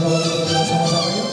foto-foto sama-sama yuk.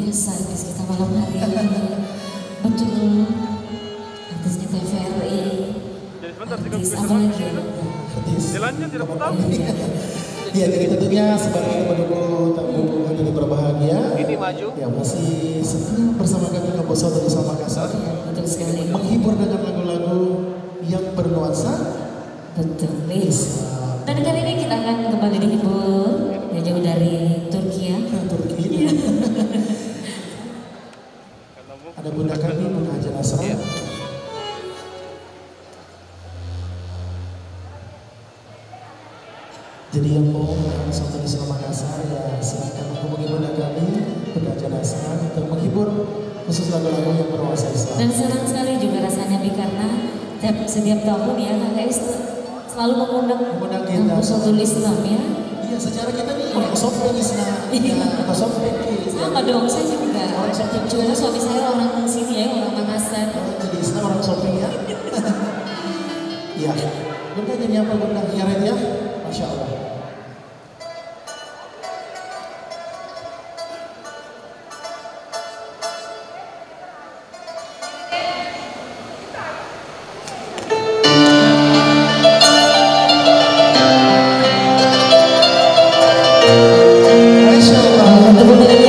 biasa artis kita malam hari ini. Betul, artisnya TVRI. Artis apa lagi ya? Jalannya tidak tahu. Iya, jadi tentunya sebagai pendukung tamu hari berbahagia Ini maju. yang masih setia bersama kami Komposer Teguh Makassar. Betul sekali. Menghibur dengan lagu-lagu yang bernuansa. Betul, Liz. Dan kali ini kita akan kembali dihibur ya jauh dari Turki ya. Turki. Ada bunda kami, Bunda Haja Nasra. Jadi yang mau Komposer Teguh Makassar ya silakan menghubungi bunda kami, Bunda Haja Nasra untuk menghibur khusus lagu-lagu yang bernuansa Islam. Dan senang sekali juga rasanya Bi karena setiap tahun ya Kak Is selalu mengundang Komposer Islam ya. Iya, secara kita nih orang Sopeng Islam, apa Sopeng sama dong, saya juga orang Sopeng juga, suami saya orang sini ya, orang Makassar. Jadi Islam orang Sopeng ya. Iya, bunda jadi apa bunda? Nyaret ya, Masya Allah. Terima kasih.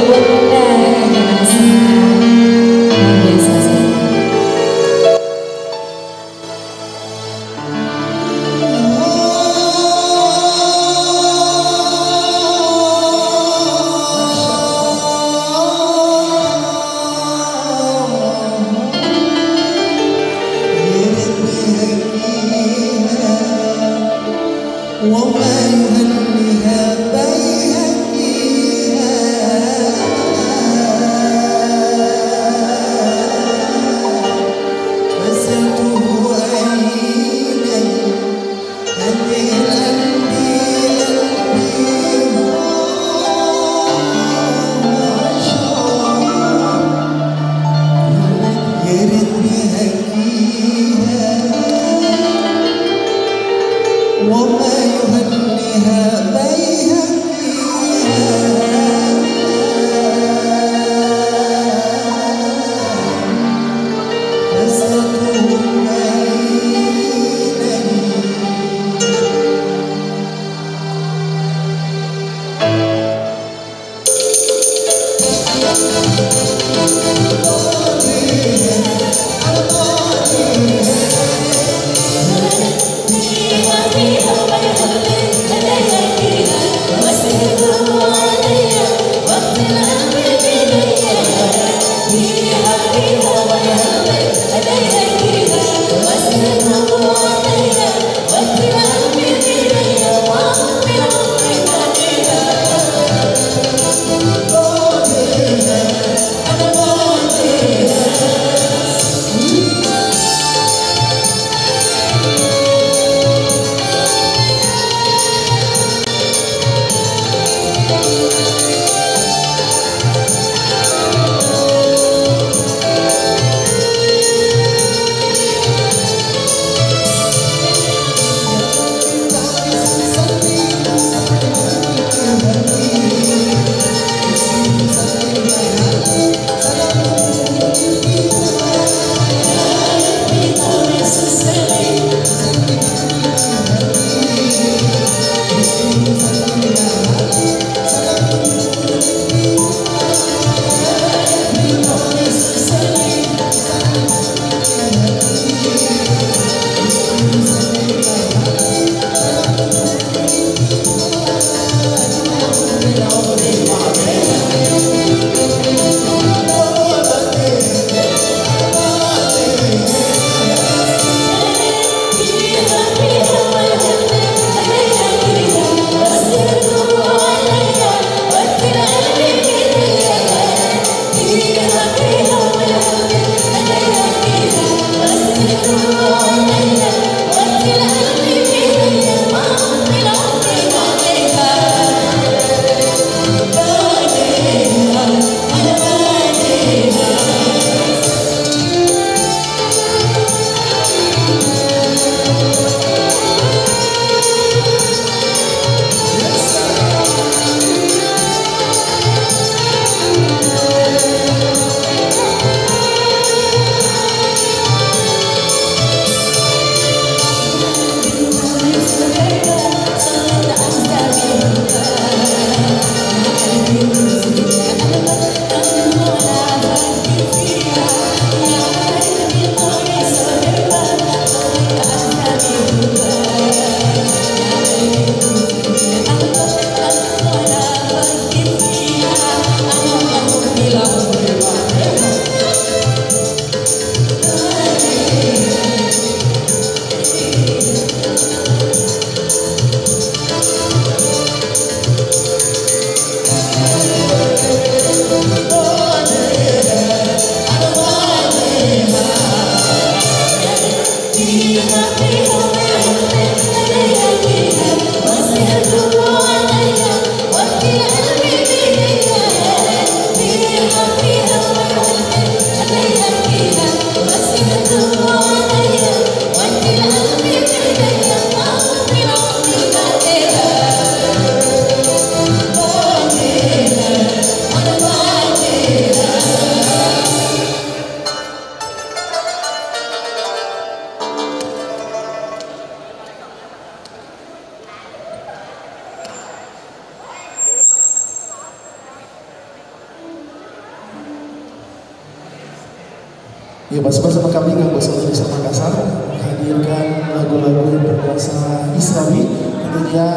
Ya, bersama kami Gabus Indonesia Makassar menghadirkan lagu-lagu yang berbahasa Islami, tentunya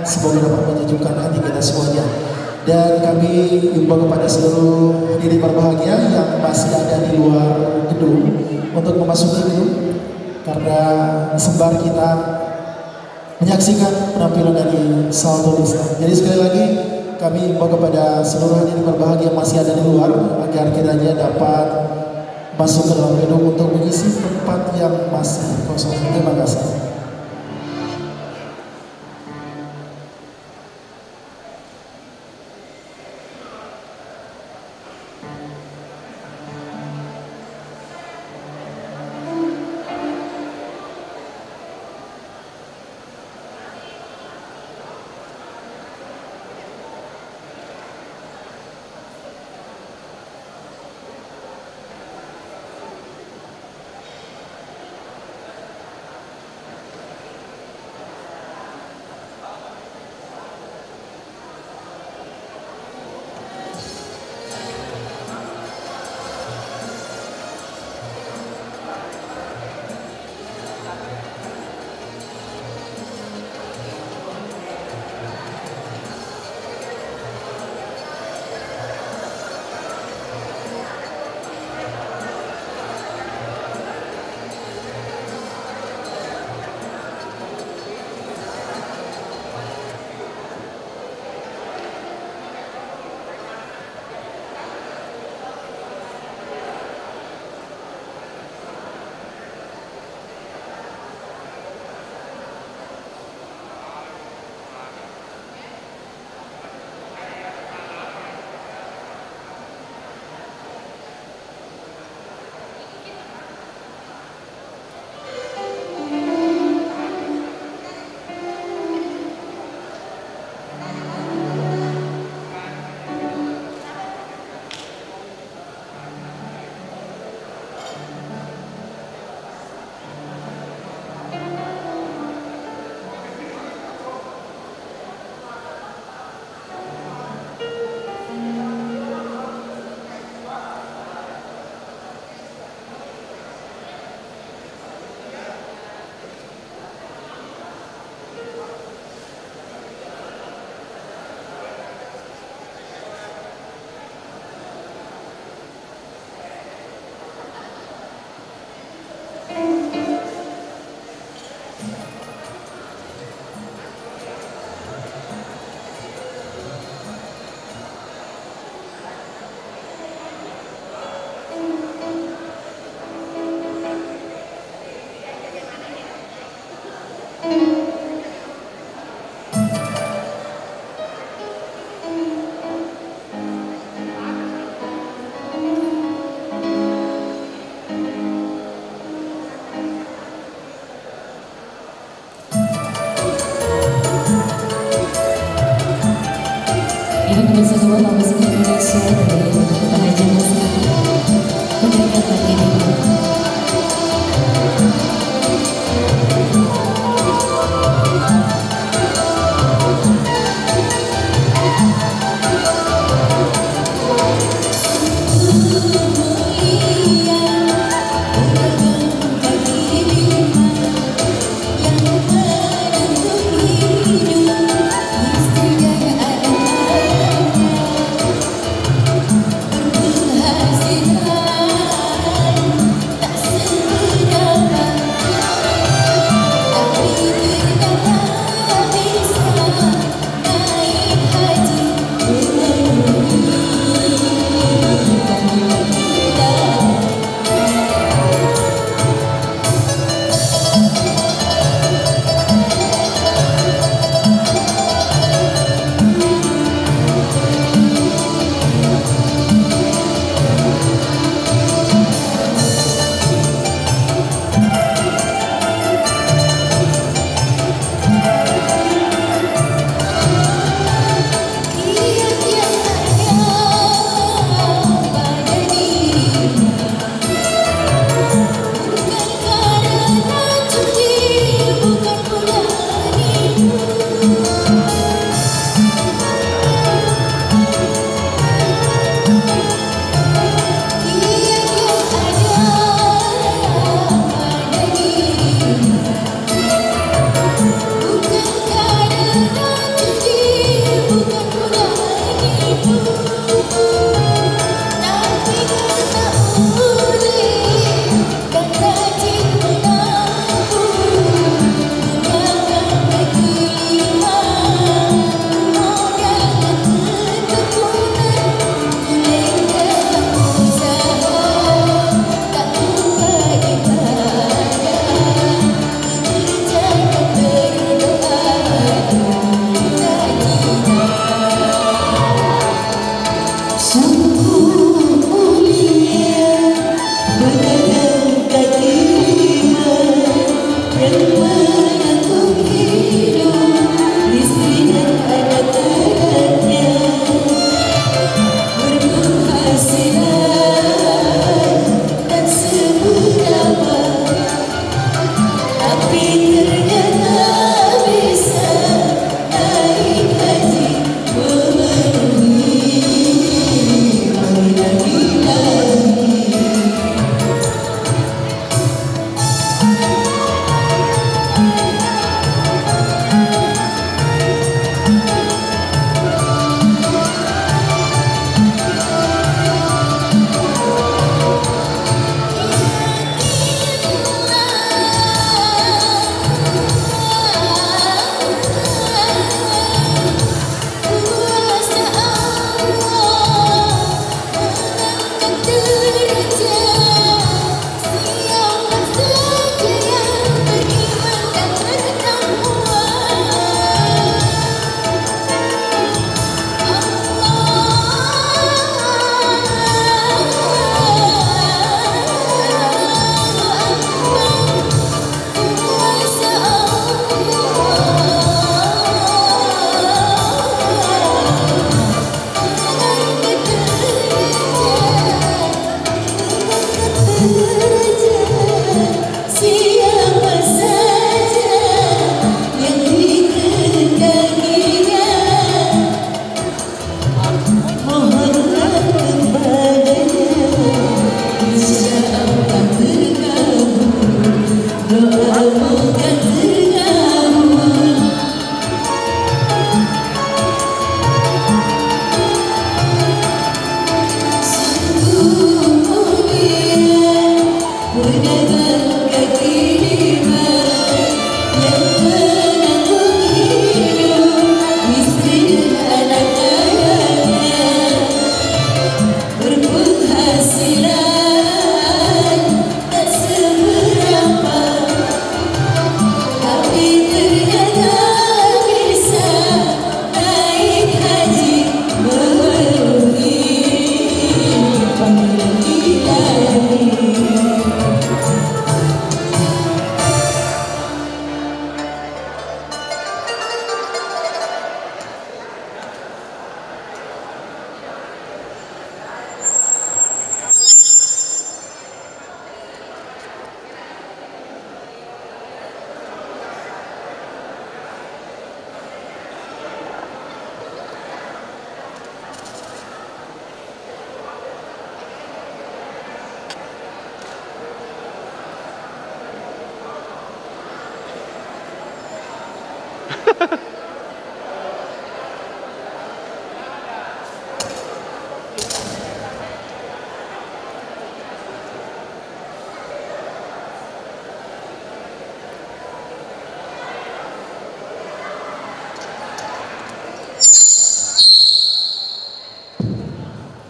semoga dapat menyejukkan hati kita semuanya. Dan kami himbau kepada seluruh hadirin berbahagia yang masih ada di luar gedung untuk memasuki gedung, karena sebar kita menyaksikan penampilan dari Salto Islam. Jadi sekali lagi kami himbau kepada seluruh hadirin berbahagia yang masih ada di luar agar kiranya dapat masuk ke dalam gedung untuk mengisi tempat yang masih kosong. Terima kasih.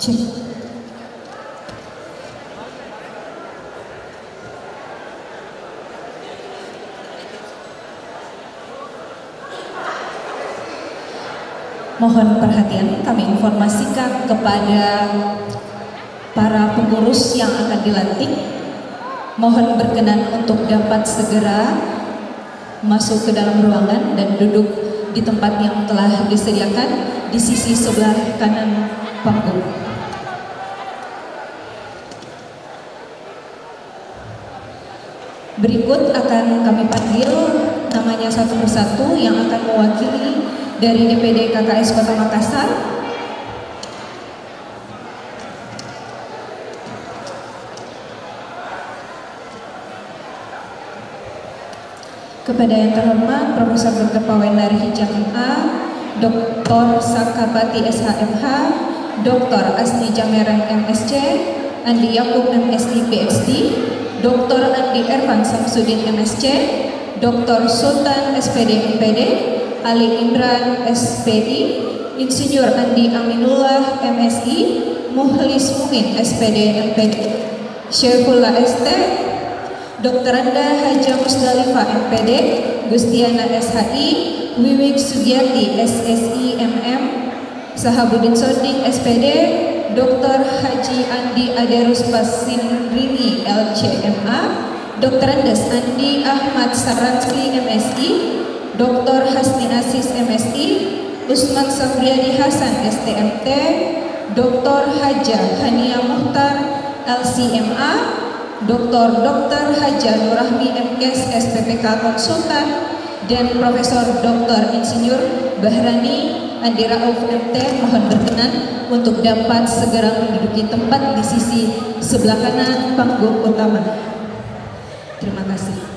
Cek. Mohon perhatian, kami informasikan kepada para pengurus yang akan dilantik, mohon berkenan untuk dapat segera masuk ke dalam ruangan dan duduk di tempat yang telah disediakan di sisi sebelah kanan panggung. Berikut akan kami panggil namanya satu persatu yang akan mewakili dari DPD KKS Kota Makassar. Kepada yang terhormat Profesor Dr. Pawendari Hijab MA, Dr. Sakabati SHMH, Dr. Asni Jamereng MSc, Andi Yakub MSc PhD, Dr. Andi Ervan Samsudin MSc, Dr. Sultan SPD MPD, Ali Imran SPI, Insinyur Andi Aminullah MSI, Muhlis Mumin SPD MPD, Syaifullah ST, Dr. Anda Haja Musdalifah MPD, Gustiana SHI, Wiwik Sugiyati SSI MM, Sahabudin Soding SPD, Dr. Haji Andi Aderus Pasindrini LCMA, Dr. Andes Andi Ahmad Saransli MSI, Dr. Hasni Asis MSI, Usman Safriyadi Hasan STMT, Dr. Haja Hania Muhtar LCMA, Dr. Haja Nurahmi MKes SPPK Konsultan, dan Profesor Dr. Insinyur Bahrani Andi Rauf MT mohon berkenan untuk dapat segera menduduki tempat di sisi sebelah kanan panggung utama. Terima kasih.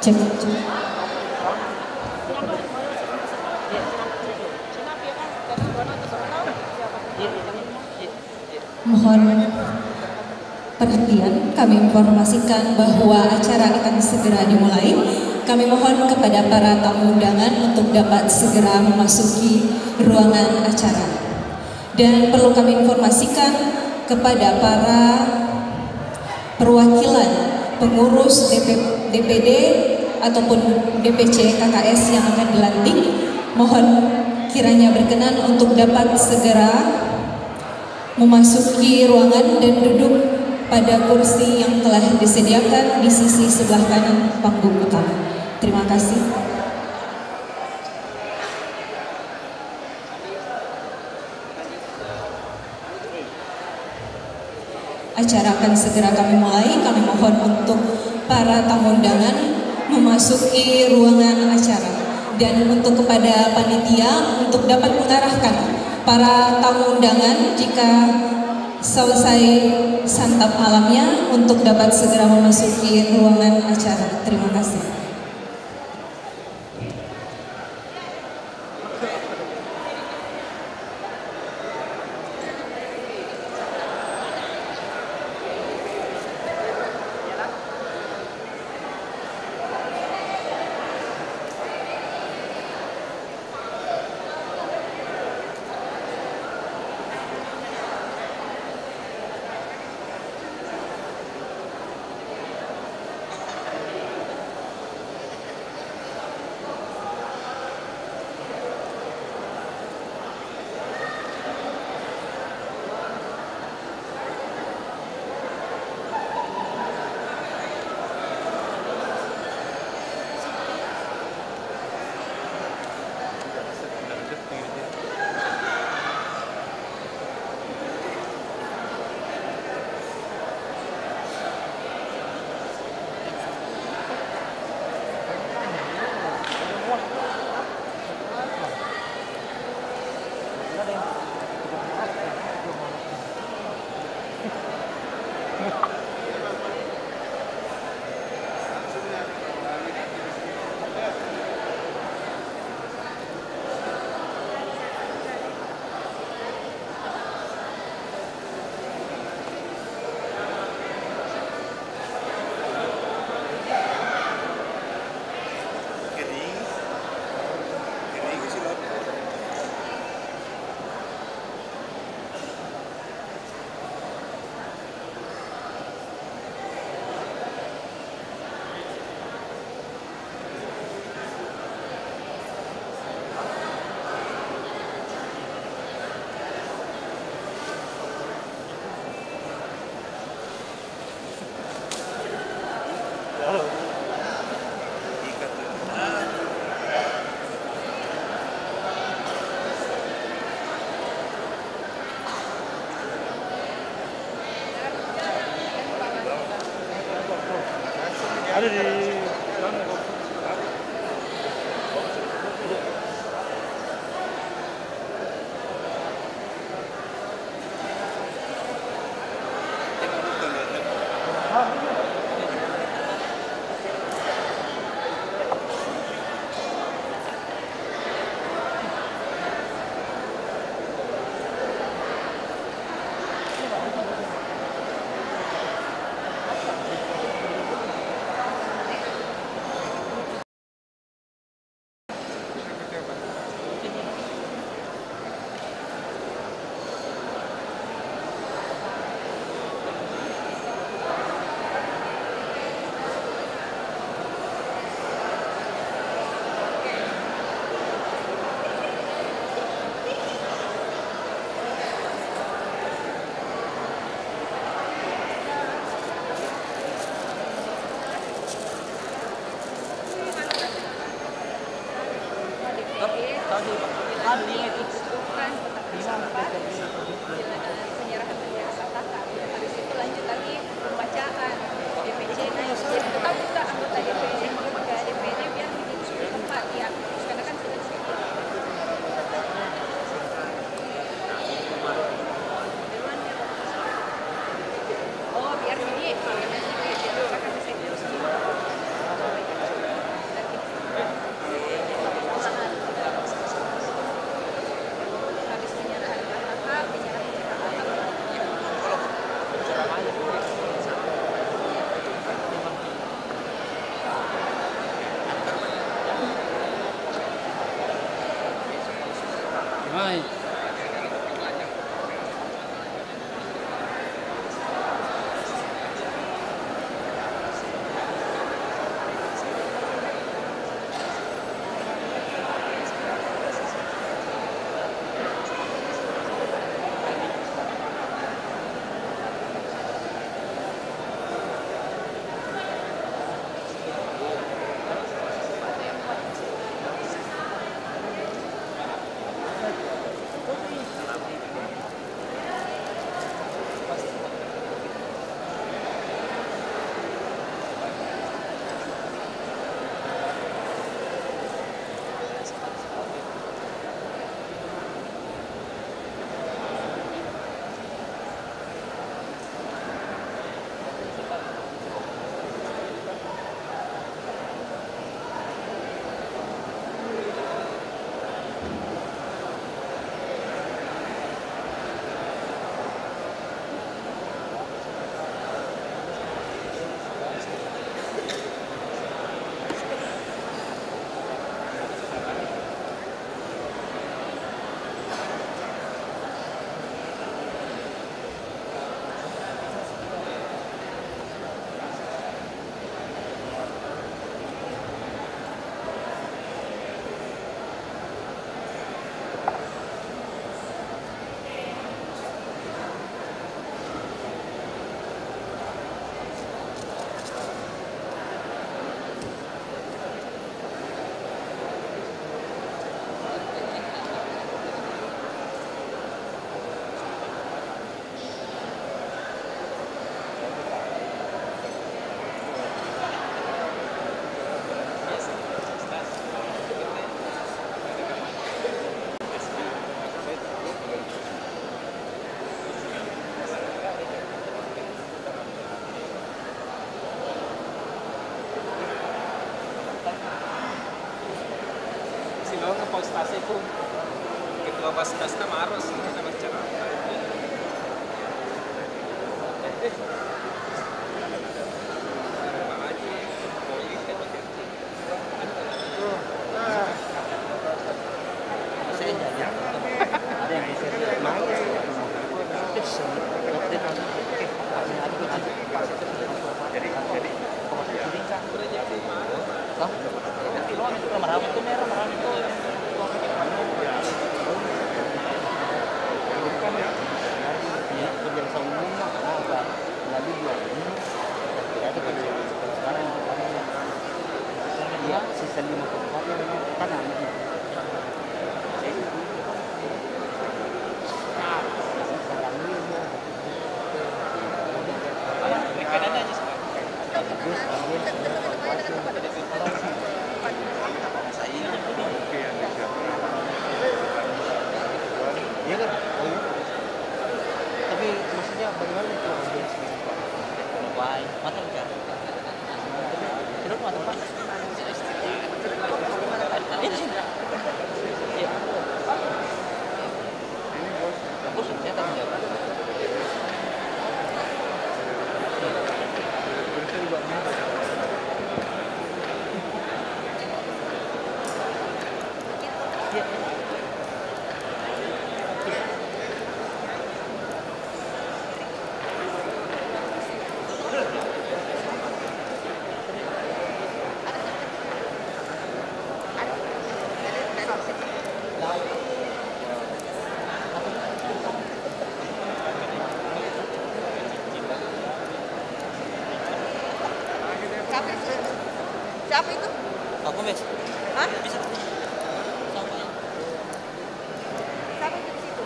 Cek. Mohon perhatian, kami informasikan bahwa acara akan segera dimulai. Kami mohon kepada para tamu undangan untuk dapat segera memasuki ruangan acara. Dan perlu kami informasikan kepada para perwakilan pengurus DPD ataupun DPC KKS yang akan dilantik, mohon kiranya berkenan untuk dapat segera memasuki ruangan dan duduk pada kursi yang telah disediakan di sisi sebelah kanan panggung utama. Terima kasih. Acara akan segera kami mulai. Kami mohon untuk para tamu undangan memasuki ruangan acara. Dan untuk kepada panitia untuk dapat mengarahkan para tamu undangan jika selesai santap malamnya untuk dapat segera memasuki ruangan acara. Terima kasih. Ada di Pasti itu ketua Basnas nama harus nama cara. Sisa 5 kabupaten kanan. Iya kan? Tapi maksudnya bagaimana itu ambil why? Matang kan? Tidak matang Pak. Ini sih. Iya. Ini bos saya tanggung jawab. Siapa itu? Aku mes. Hah? Bisa. Sampai. Siapa itu di situ?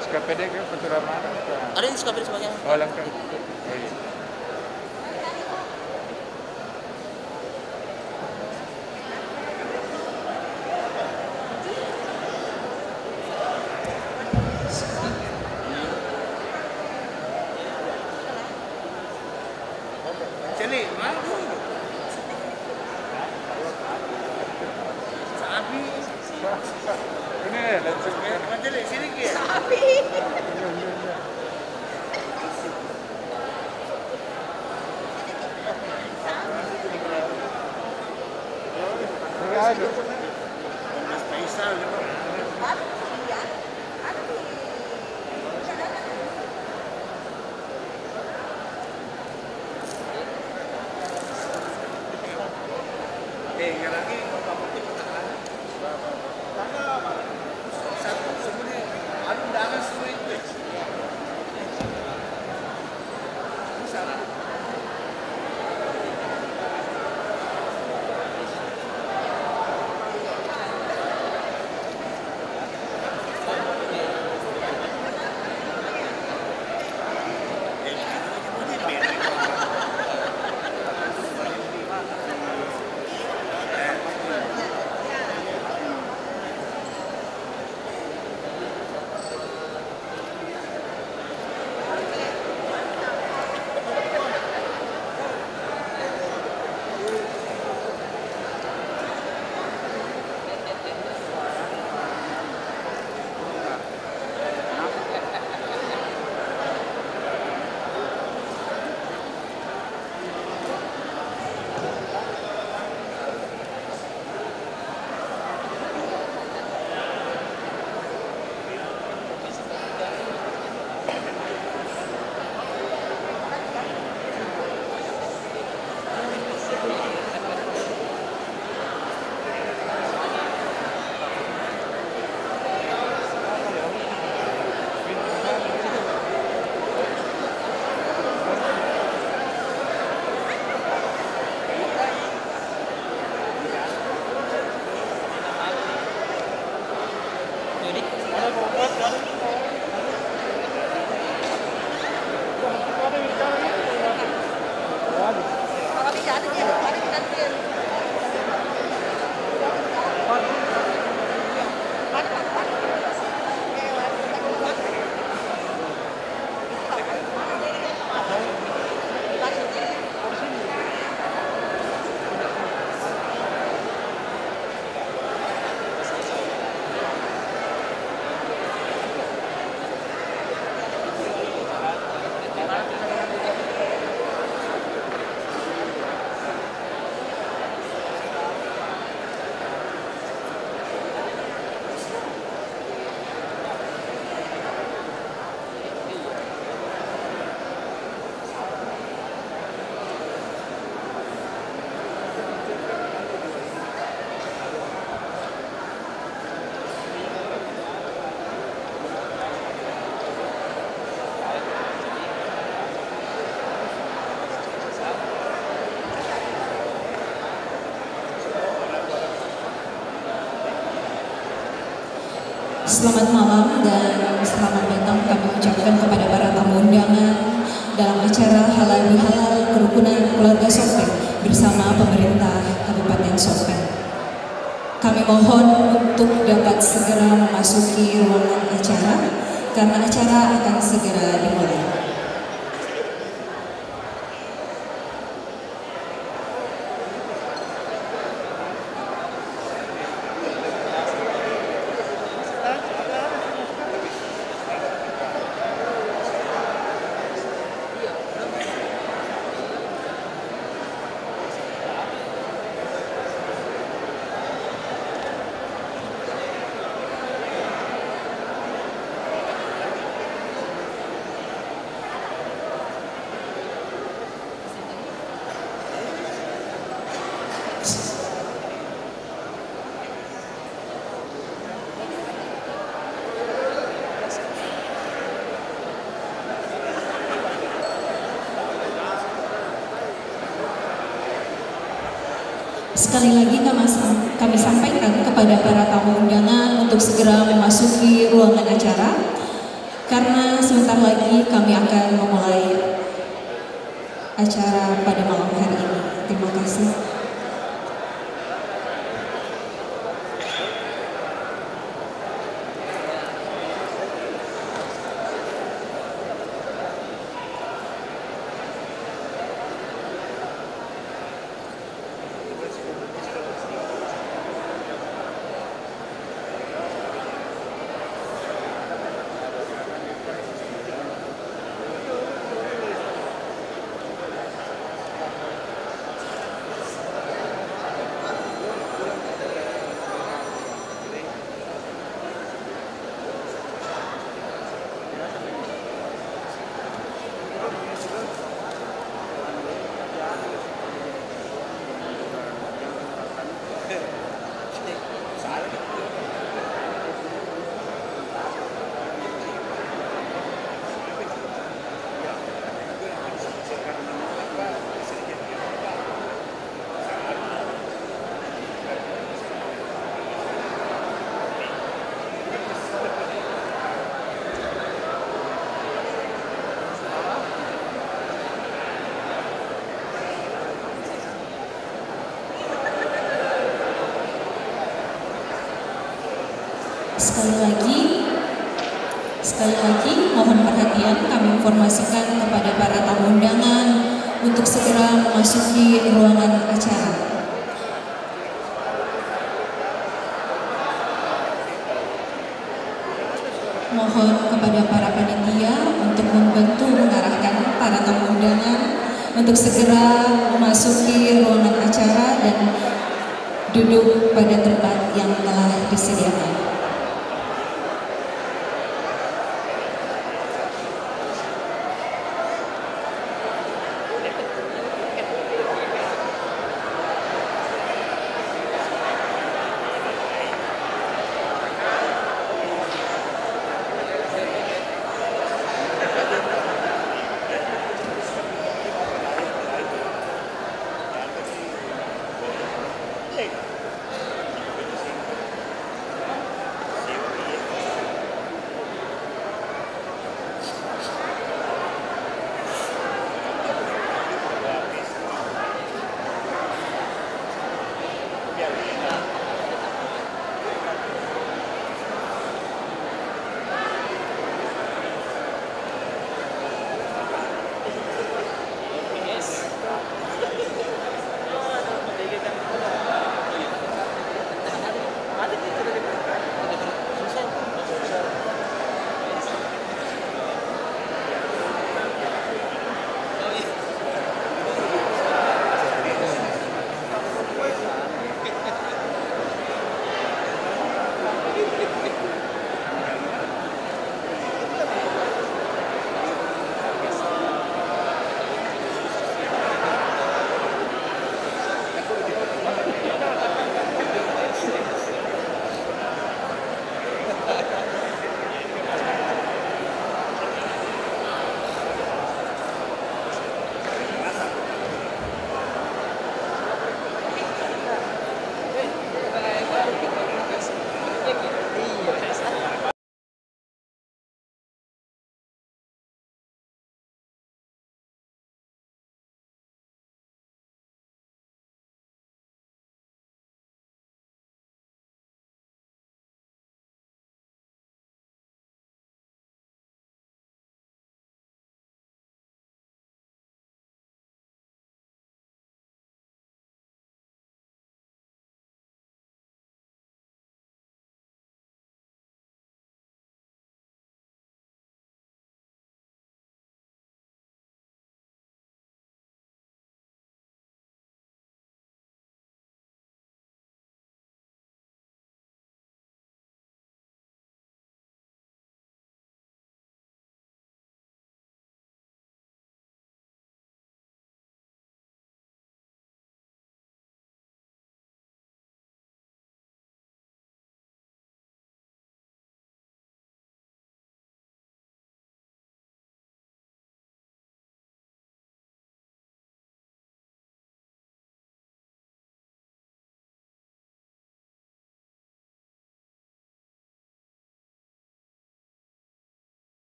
SKPD ke Putra mana? Ada yang SKPD semuanya. Oh, lengkap. Oh, iya. Celi, mana? Sapi. Ini langsung Celi sini ke. Sapi. Mas Faisal juga. Iya. Ada di Selamat malam dan selamat datang kami ucapkan kepada para tamu undangan dalam acara Halal Bihalal Kerukunan Keluarga Sopeng bersama pemerintah Kabupaten Sopeng. Kami mohon untuk dapat segera memasuki ruangan acara karena acara akan segera dimulai. Sekali lagi kami sampaikan kepada para tamu undangan untuk segera memasuki ruangan acara karena sebentar lagi kami akan memulai acara pada malam hari ini. Terima kasih. Sekali lagi mohon perhatian, kami informasikan kepada para tamu undangan untuk segera memasuki ruangan acara. Mohon kepada para panitia untuk membantu mengarahkan para tamu undangan untuk segera memasuki ruangan acara dan duduk pada tempat yang telah disediakan.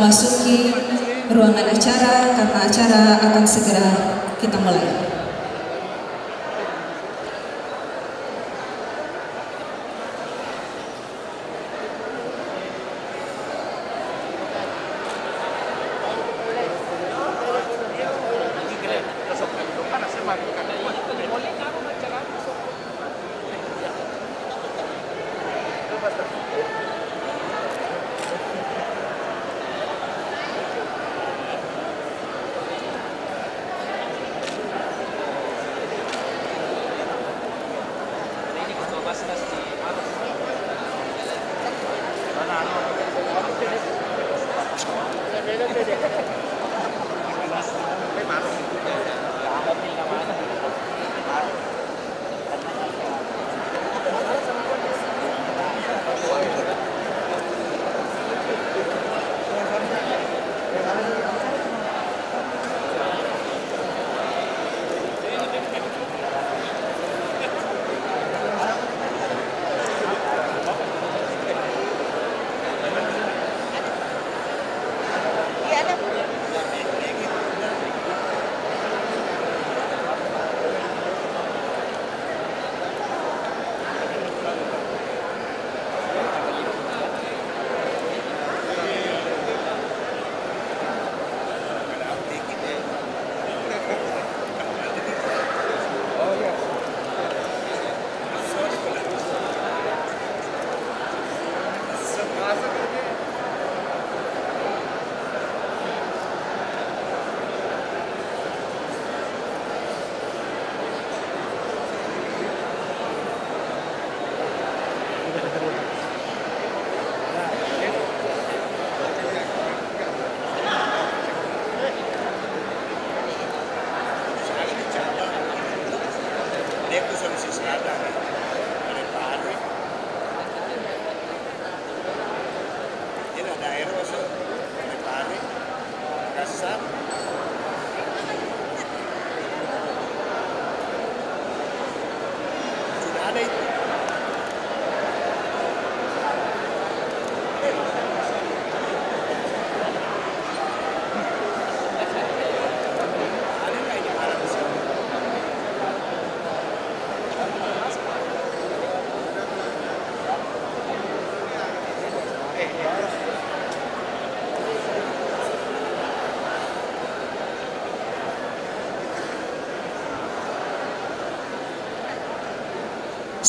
memasuki ruangan acara karena acara akan segera kita mulai.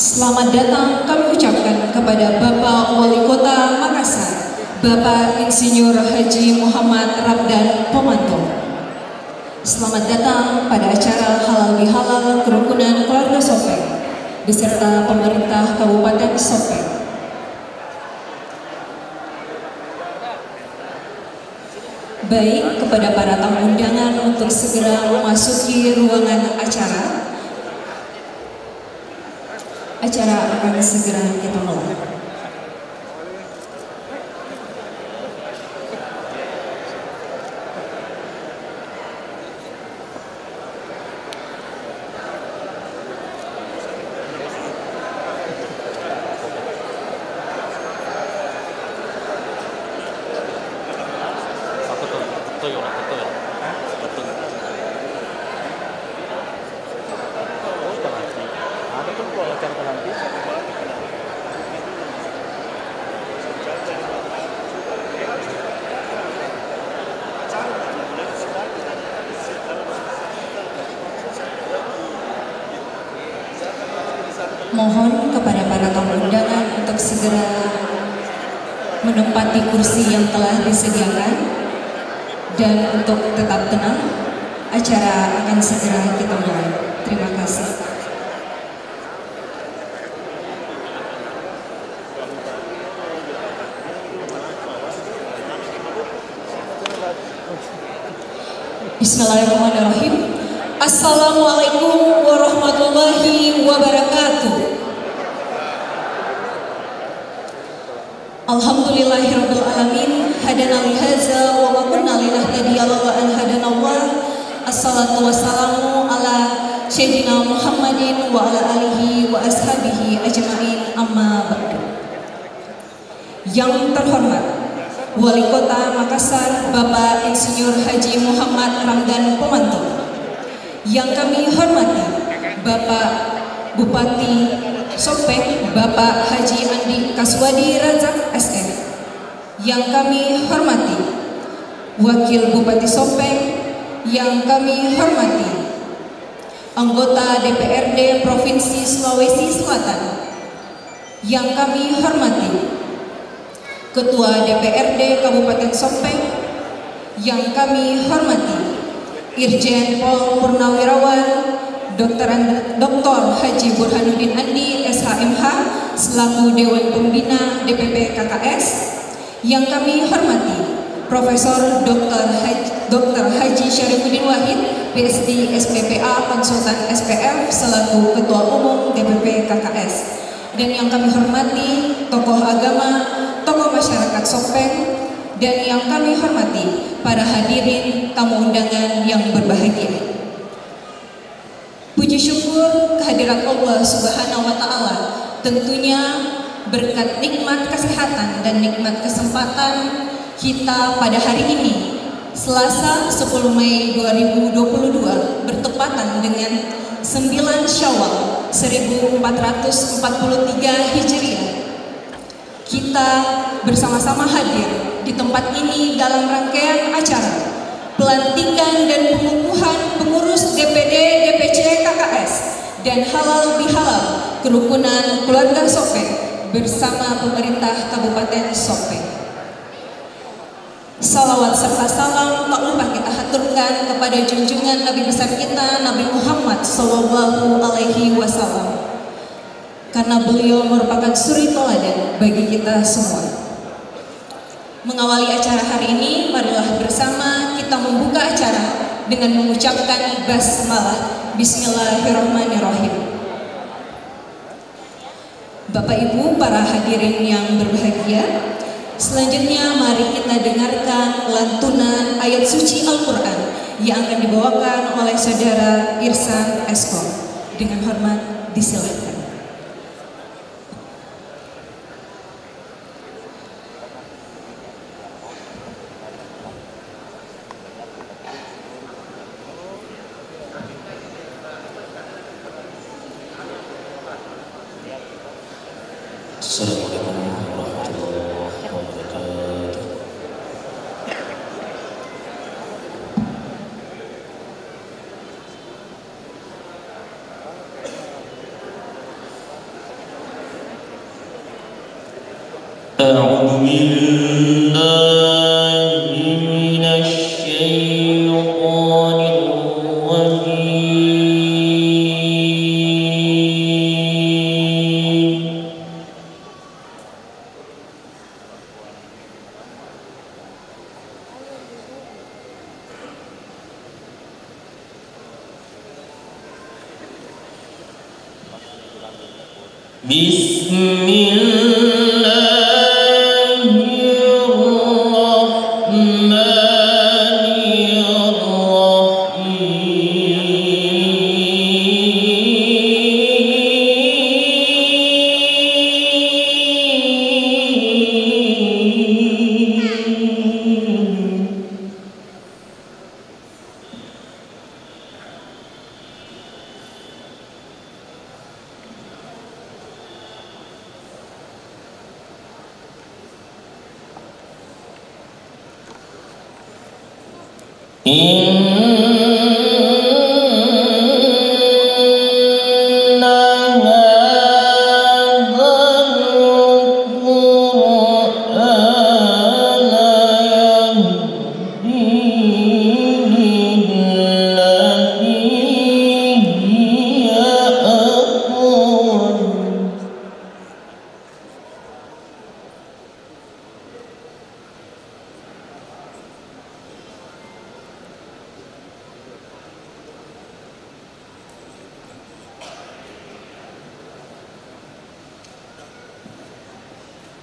Selamat datang kami ucapkan kepada Bapak Wali Kota Makassar, Bapak Insinyur Haji Muhammad Ramdan Pomanto. Selamat datang pada acara Halal Bihalal Kerukunan Keluarga Sopeng beserta pemerintah Kabupaten Sopeng. Baik, kepada para tamu undangan untuk segera memasuki ruangan acara. Acara akan segera kita mulai. Mohon kepada para tamu undangan untuk segera menempati kursi yang telah disediakan dan untuk tetap tenang, acara akan segera kita mulai. Terima kasih. Bismillahirrahmanirrahim. Assalamualaikum warahmatullahi wabarakatuh. Alhamdulillahirabbil alamin, hadana li hadza wa ma kunna linahtadiya laula an hadanallah. Assalatu wassalamu ala sayyidina Muhammadin wa ala alihi wa ashabihi ajmain, amma ba'du. Yang terhormat Wali Kota Makassar Bapak Insinyur Haji Muhammad Ramdan Pomanto. Yang kami hormati Bapak Bupati Sopeng Bapak Haji Andi Kaswadi Razak SE. Yang kami hormati Wakil Bupati Sopeng. Yang kami hormati anggota DPRD Provinsi Sulawesi Selatan. Yang kami hormati Ketua DPRD Kabupaten Sopeng. Yang kami hormati Irjen Pol Purnawirawan Dr. Haji Burhanuddin Andi SHMH selaku Dewan Pembina DPP KKS. Yang kami hormati Profesor Dr. Haji Syarifuddin Wahid PSD SPPA Konsultan SPF selaku Ketua Umum DPP KKS. Dan yang kami hormati tokoh agama, tokoh masyarakat Sopeng, dan yang kami hormati para hadirin tamu undangan yang berbahagia. Puji syukur kehadirat Allah Subhanahu wa Ta'ala, tentunya berkat nikmat kesehatan dan nikmat kesempatan kita pada hari ini, Selasa 10 Mei 2022, bertepatan dengan 9 Syawal 1443 Hijriah. Kita bersama-sama hadir di tempat ini dalam rangkaian acara pelantikan dan pengukuhan pengurus DPD DPC KKS dan halal bihalal kerukunan keluarga Sopeng bersama pemerintah Kabupaten Sopeng. Salawat serta salam tak lupa kita haturkan kepada junjungan Nabi besar kita Nabi Muhammad Sallallahu Alaihi Wasallam, karena beliau merupakan suri teladan bagi kita semua. Mengawali acara hari ini, marilah bersama kita membuka acara dengan mengucapkan basmalah. Bismillahirrahmanirrahim. Bapak Ibu para hadirin yang berbahagia, selanjutnya mari kita dengarkan lantunan ayat suci Al-Quran yang akan dibawakan oleh Saudara Irsan Eskom. Dengan hormat disilakan. Assalamualaikum warahmatullahi wabarakatuh. A'udzu billahi minasy syaithanir rajim.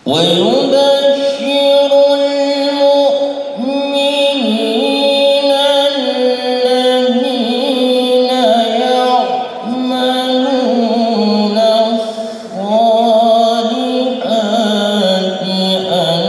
ويبشر المؤمنين الذين يعملون الصالحات أن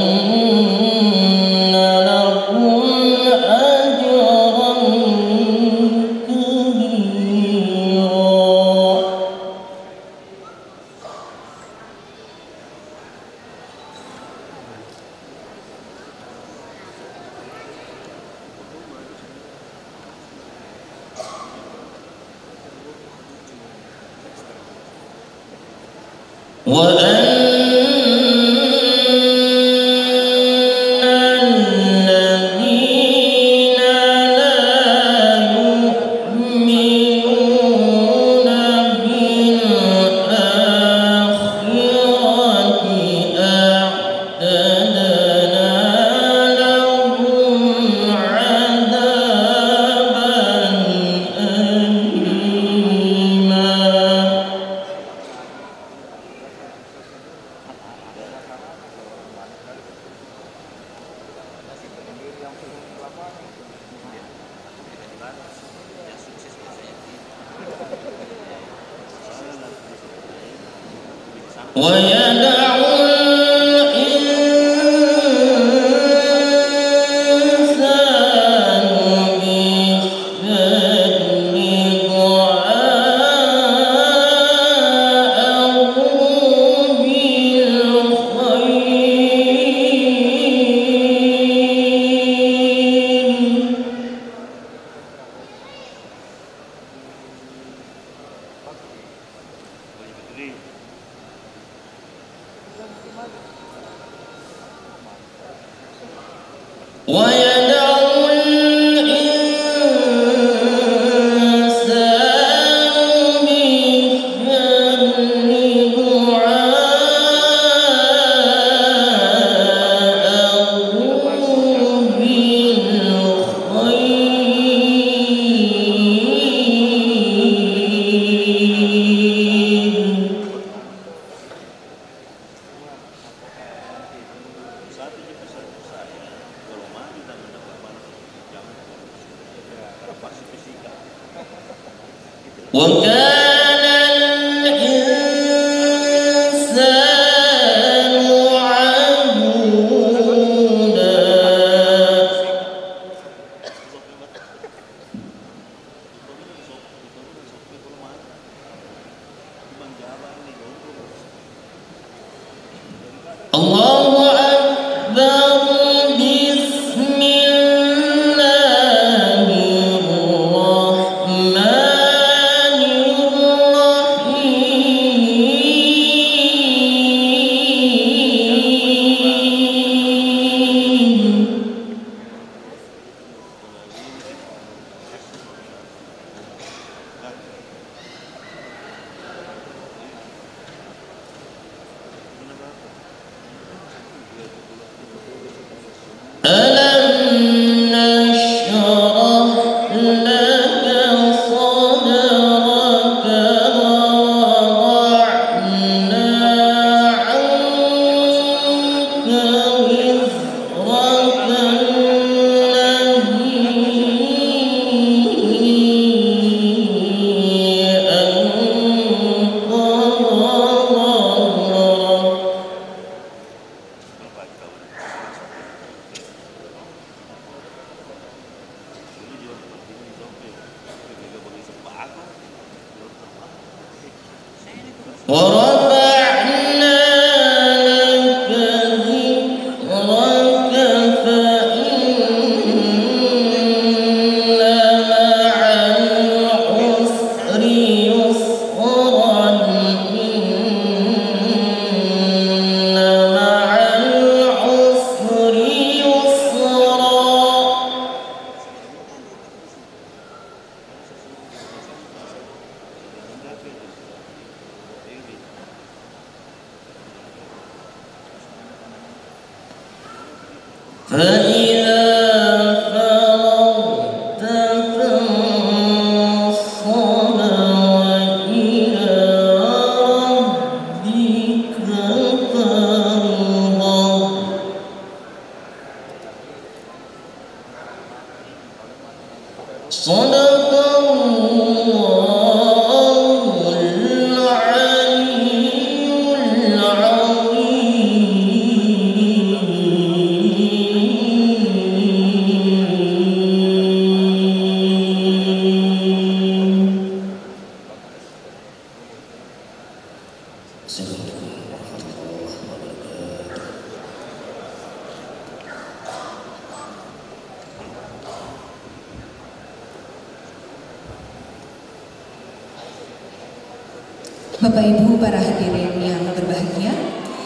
Bapak Ibu para hadirin yang berbahagia,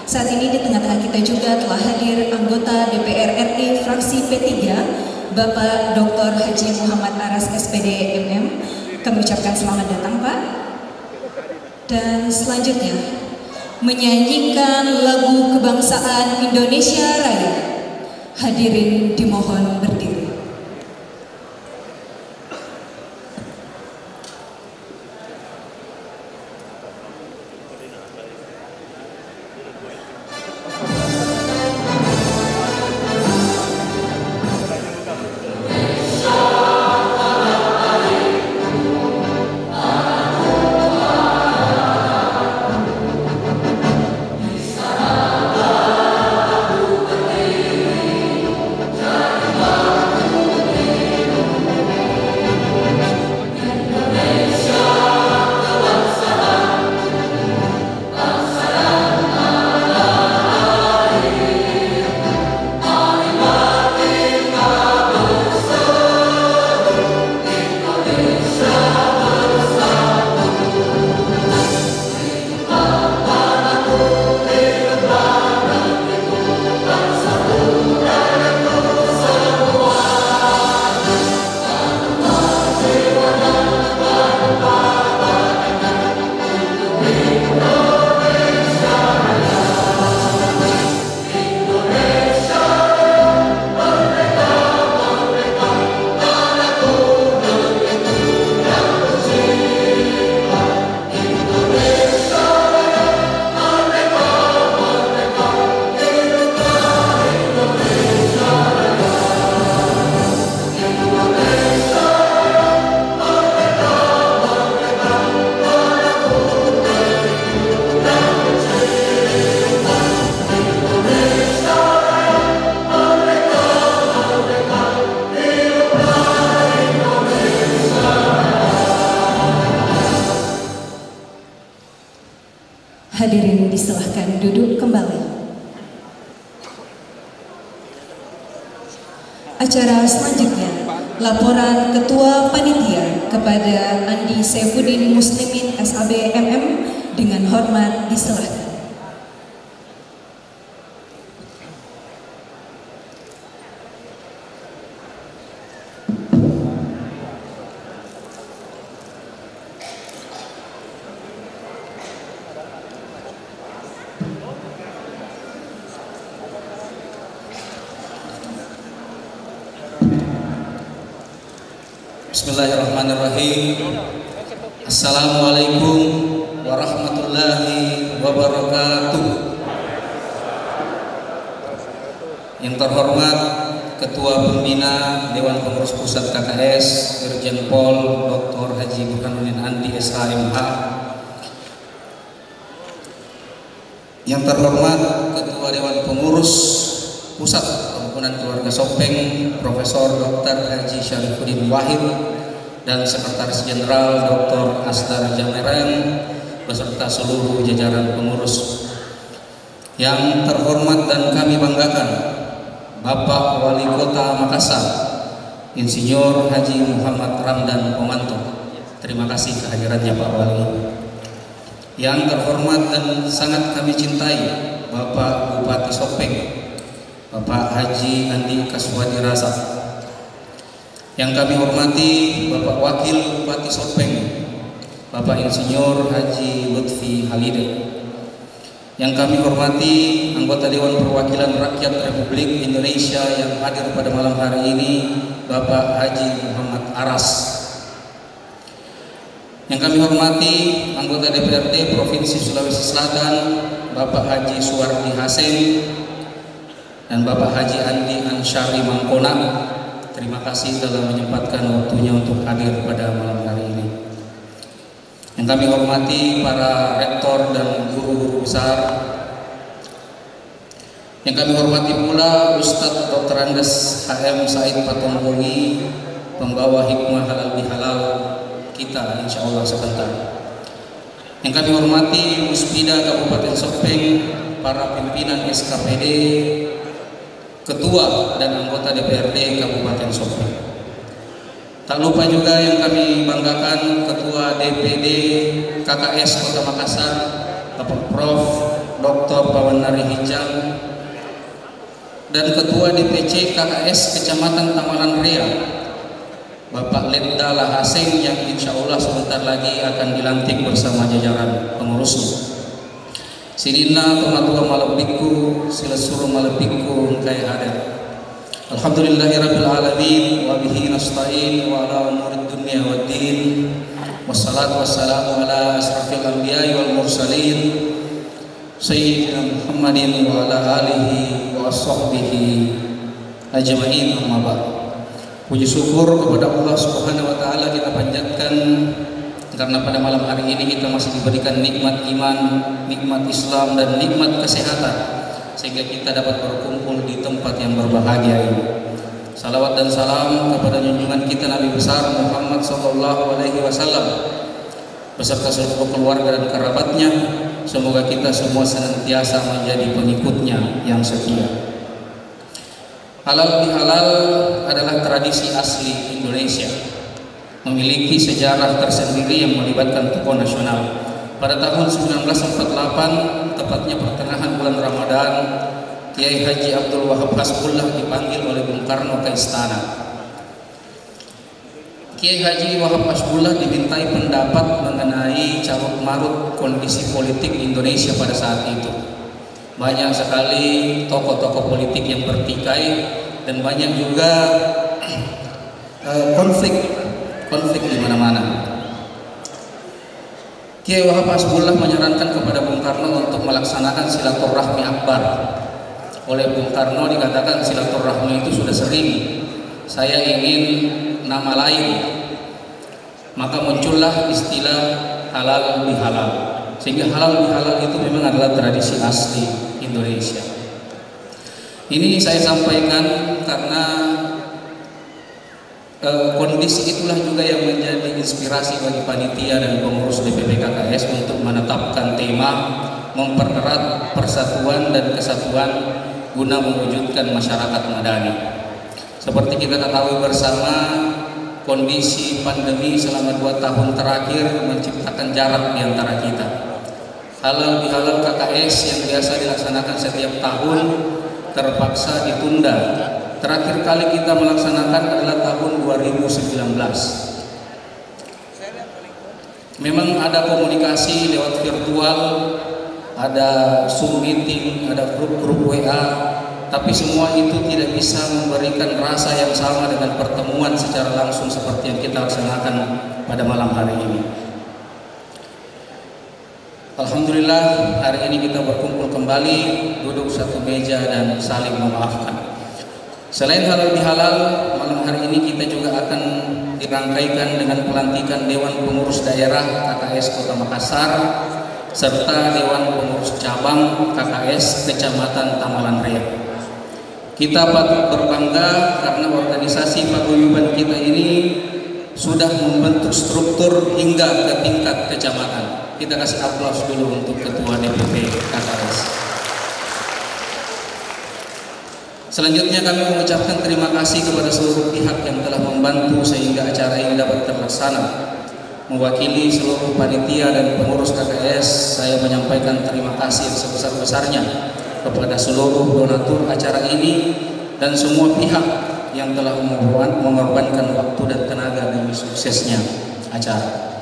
Saat ini di tengah-tengah kita juga telah hadir anggota DPR RI fraksi P3, Bapak Dr. Haji Muhammad Aras SPD MM. Kami ucapkan selamat datang Pak. Dan selanjutnya menyanyikan lagu kebangsaan Indonesia Raya. Hadirin dimohon berdiri. Hadirin disilahkan duduk kembali. Acara selanjutnya, laporan Ketua Panitia kepada Andi Saifuddin Muslimin SAB MM dengan hormat disilahkan. Bismillahirrahmanirrahim. Assalamualaikum warahmatullahi wabarakatuh. Yang terhormat Ketua Pembina Dewan Pengurus Pusat KKS Irjen Pol Dr. Haji Burhanuddin Andi SHMH. Yang terhormat Ketua Dewan Pengurus Pusat Perhimpunan Keluarga Sopeng Profesor Dr. Haji Syarifuddin Wahid dan Sekretaris Jenderal Dr. Asdar Jamereng beserta seluruh jajaran pengurus. Yang terhormat dan kami banggakan Bapak Wali Kota Makassar Insinyur Haji Muhammad Ramdan Pomanto. Terima kasih kehadirannya Pak Wali. Yang terhormat dan sangat kami cintai Bapak Bupati Sopeng Bapak Haji Andi Kaswadi Rasa. Yang kami hormati Bapak Wakil Bupati Sopeng Bapak Insinyur Haji Lutfi Halide. Yang kami hormati anggota Dewan Perwakilan Rakyat Republik Indonesia yang hadir pada malam hari ini Bapak Haji Muhammad Aras. Yang kami hormati anggota DPRD Provinsi Sulawesi Selatan Bapak Haji Suwardi Hasim dan Bapak Haji Andi Ansyari Mangkona. Terima kasih telah menyempatkan waktunya untuk hadir pada malam hari ini. Yang kami hormati para rektor dan guru-guru besar. Yang kami hormati pula Ustadz Dr. Andes HM Said Patombongi, pembawa hikmah halal bihalal kita insya Allah sebentar. Yang kami hormati Muspida Kabupaten Sopeng, para pimpinan SKPD, ketua dan anggota DPRD Kabupaten Sopeng. Tak lupa juga yang kami banggakan Ketua DPD KKS Kota Makassar, Bapak Prof. Dr. Bawanari Hijam, dan Ketua DPC KKS Kecamatan Tamalan Ria, Bapak Letda Lahaseng, yang insya Allah sebentar lagi akan dilantik bersama jajaran pengurusnya. Sinina Pematua Malepiku, sila suruh Malepiku kai hadir. Alhamdulillahirabbil alamin wa bihi nasta'in wa ala umurid dunya waddin. Wassalatu wassalamu ala asrafil anbiya'i wal mursalin sayyidina Muhammadin wa ala alihi wa sahbihi ajma'in, amma ba'd. Puji syukur kepada Allah Subhanahu wa taala kita panjatkan karena pada malam hari ini kita masih diberikan nikmat iman, nikmat Islam, dan nikmat kesehatan, sehingga kita dapat berkumpul di tempat yang berbahagia ini. Salawat dan salam kepada junjungan kita Nabi besar Muhammad SAW beserta seluruh keluarga dan kerabatnya. Semoga kita semua senantiasa menjadi pengikutnya yang setia. Halal bihalal adalah tradisi asli Indonesia, memiliki sejarah tersendiri yang melibatkan tokoh nasional. Pada tahun 1948, tepatnya pertengahan bulan Ramadan, Kiai Haji Abdul Wahab Hasbullah dipanggil oleh Bung Karno ke istana. Kiai Haji Wahab Hasbullah dimintai pendapat mengenai carut marut kondisi politik Indonesia pada saat itu. Banyak sekali tokoh-tokoh politik yang bertikai dan banyak juga konflik di mana-mana. Kiai Wahab Hasbullah menyarankan kepada Bung Karno untuk melaksanakan silaturahmi akbar. Oleh Bung Karno dikatakan silaturahmi itu sudah sering, saya ingin nama lain. Maka muncullah istilah halal bihalal, sehingga halal bihalal itu memang adalah tradisi asli Indonesia. Ini saya sampaikan karena kondisi itulah juga yang menjadi inspirasi bagi panitia dan pengurus DPP KKS untuk menetapkan tema mempererat persatuan dan kesatuan guna mewujudkan masyarakat madani. Seperti kita ketahui bersama, kondisi pandemi selama 2 tahun terakhir menciptakan jarak di antara kita. Halal bihalal KKS yang biasa dilaksanakan setiap tahun terpaksa ditunda. Terakhir kali kita melaksanakan adalah tahun 2019. Memang ada komunikasi lewat virtual, ada Zoom meeting, ada grup-grup WA, tapi semua itu tidak bisa memberikan rasa yang sama dengan pertemuan secara langsung seperti yang kita laksanakan pada malam hari ini. Alhamdulillah, hari ini kita berkumpul kembali, duduk satu meja dan saling memaafkan. Selain halal bihalal, malam hari ini kita juga akan dirangkaikan dengan pelantikan Dewan Pengurus Daerah KKS Kota Makassar serta Dewan Pengurus Cabang KKS Kecamatan Tamalan Ria. Kita patut berbangga karena organisasi paguyuban kita ini sudah membentuk struktur hingga ke tingkat kecamatan. Kita kasih aplaus dulu untuk Ketua DPP KKS. Selanjutnya kami mengucapkan terima kasih kepada seluruh pihak yang telah membantu sehingga acara ini dapat terlaksana. Mewakili seluruh panitia dan pengurus KKS, saya menyampaikan terima kasih yang sebesar-besarnya kepada seluruh donatur acara ini dan semua pihak yang telah mengorbankan waktu dan tenaga demi suksesnya acara.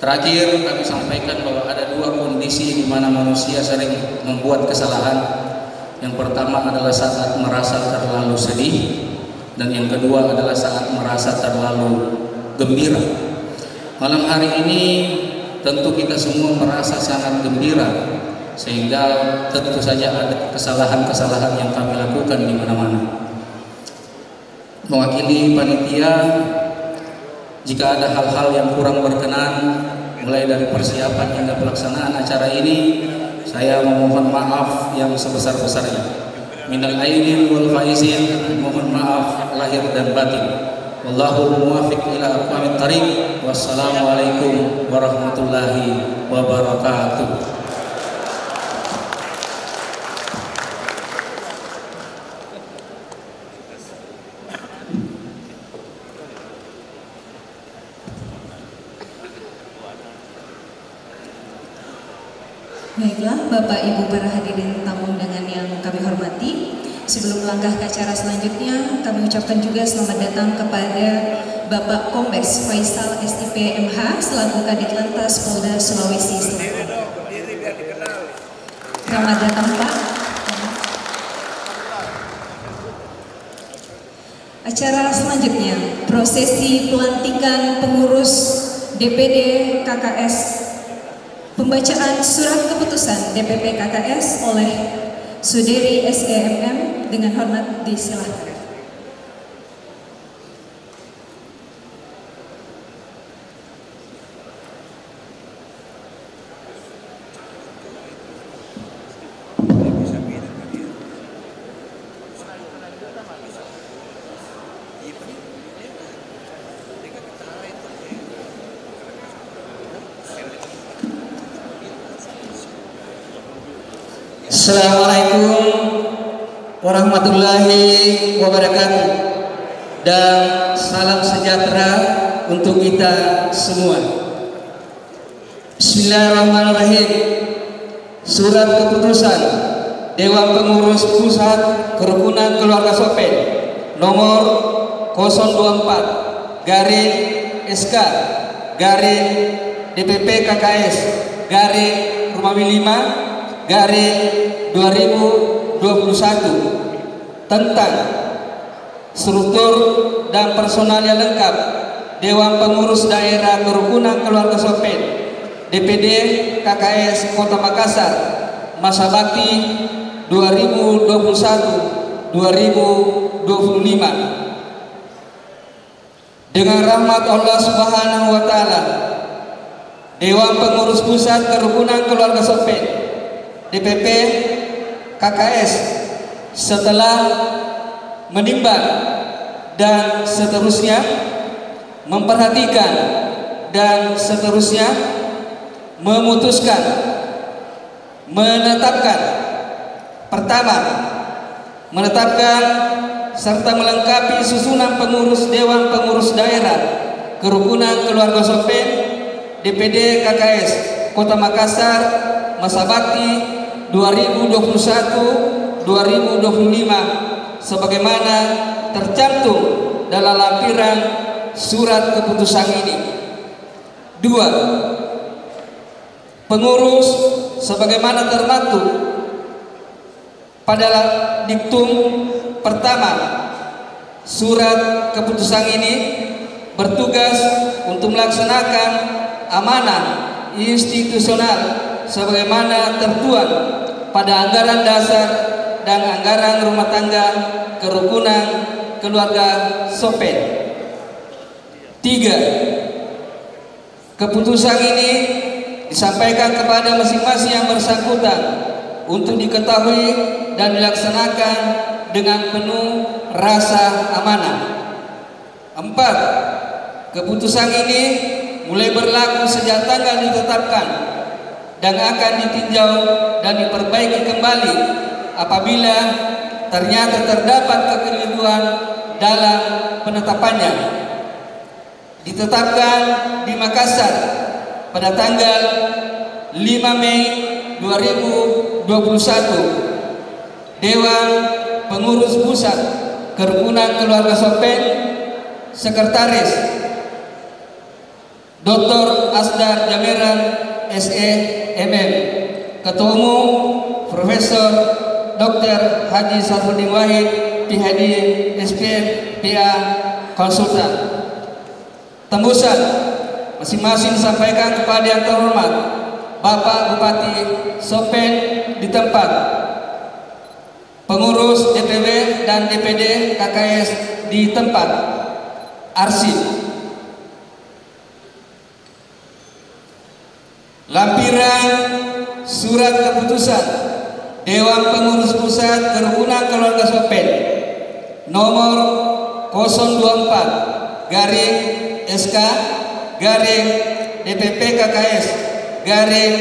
Terakhir kami sampaikan bahwa ada 2 kondisi di mana manusia sering membuat kesalahan. Yang pertama adalah saat merasa terlalu sedih, dan yang kedua adalah saat merasa terlalu gembira. Malam hari ini tentu kita semua merasa sangat gembira, sehingga tentu saja ada kesalahan-kesalahan yang kami lakukan di mana-mana. Mewakili panitia, jika ada hal-hal yang kurang berkenan mulai dari persiapan hingga pelaksanaan acara ini, saya memohon maaf yang sebesar-besarnya. Minal aidin wal faizin, mohon maaf lahir dan batin. Wallahul muwaffiq ila aqwamit thariq. Wassalamualaikum warahmatullahi wabarakatuh. Baiklah, Bapak Ibu para hadirin tamu undangan yang kami hormati, sebelum melangkah ke acara selanjutnya, kami ucapkan juga selamat datang kepada Bapak Kombes Faisal SIP MH selaku Kadit Lantas Polda Sulawesi Selatan. Selamat datang Pak. Acara selanjutnya, prosesi pelantikan pengurus DPD KKS. Pembacaan surat keputusan DPP KKS oleh Saudari SEMM dengan hormat disilahkan. Assalamualaikum warahmatullahi wabarakatuh, dan salam sejahtera untuk kita semua. Bismillahirrahmanirrahim. Surat keputusan Dewan Pengurus Pusat Kerukunan Keluarga Sopen nomor 024 garing SK garing DPP KKS garing Rumawi 5 garing 2021 tentang struktur dan personal yang lengkap Dewan Pengurus Daerah Kerukunan Keluarga Sopen DPD KKS Kota Makassar masa bakti 2021-2025. Dengan rahmat Allah Subhanahu wa taala, Dewan Pengurus Pusat Kerukunan Keluarga Sopen DPP KKS setelah menimbang dan seterusnya memperhatikan dan seterusnya memutuskan menetapkan, pertama, menetapkan serta melengkapi susunan pengurus Dewan Pengurus Daerah Kerukunan Keluarga Sopen DPD KKS Kota Makassar masa bakti 2021-2025 sebagaimana tercantum dalam lampiran surat keputusan ini. 2. Pengurus sebagaimana termaktub pada diktum pertama surat keputusan ini bertugas untuk melaksanakan amanah institusional sebagaimana tertuang pada anggaran dasar dan anggaran rumah tangga Kerukunan Keluarga Sopen. 3. Keputusan ini disampaikan kepada masing-masing yang bersangkutan untuk diketahui dan dilaksanakan dengan penuh rasa amanah. 4. Keputusan ini mulai berlaku sejak tanggal ditetapkan dan akan ditinjau dan diperbaiki kembali apabila ternyata terdapat kekeliruan dalam penetapannya. Ditetapkan di Makassar pada tanggal 5 Mei 2021, Dewan Pengurus Pusat Kerukunan Keluarga Sopen, Sekretaris Dr. Asdar Jameran SEMM, Ketua Umum Profesor Dr. Haji Sarfuddin Wahid PhD SPM PA Konsultan. Tembusan masing-masing disampaikan kepada yang terhormat Bapak Bupati Sopen di tempat, pengurus DPW dan DPD KKS di tempat, arsip. Lampiran surat keputusan Dewan Pengurus Pusat Kerukunan Keluarga Sopen nomor 024 garing SK garing DPP KKS garing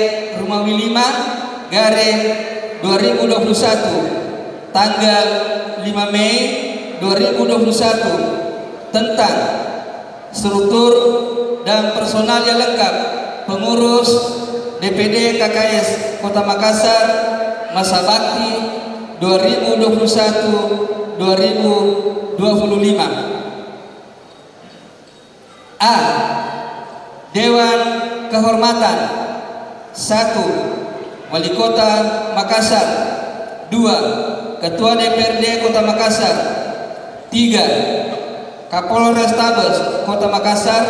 Rumawi 5 garing 2021 tanggal 5 Mei 2021 tentang struktur dan personal yang lengkap pengurus DPD KKS Kota Makassar masa bakti 2021-2025. A. Dewan Kehormatan. 1. Wali Kota Makassar. 2. Ketua DPRD Kota Makassar. 3. Kapolrestabes Kota Makassar.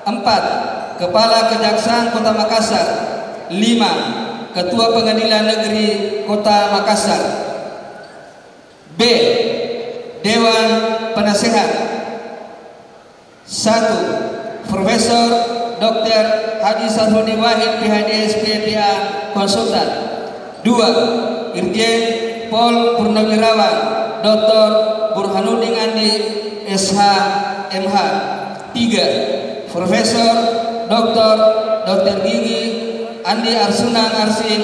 4. Kepala Kejaksaan Kota Makassar. 5. Ketua Pengadilan Negeri Kota Makassar. B. Dewan Penasehat. 1. Profesor Dr. Haji Sarifudin Wahid PhD SPPA Konsultan. 2. Irjen Pol Purnawirawan Dr. Burhanuddin Andi SH MH. 3. Profesor Dr. Gigi Andi Arsunan Arsin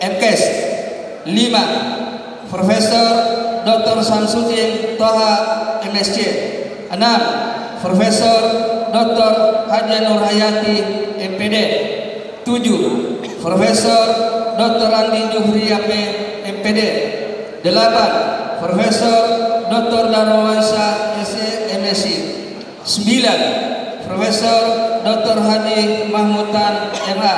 MKes. 5. Profesor Dr. Samsudin Toha MSc. 6. Profesor Dr. Haji Nur Hayati MPD. 7. Profesor Dr. Andi Juhri AP MPD. 8. Profesor Dr. Darmawansa MSc. 9. Profesor Dr. Haji Mahmudan MA.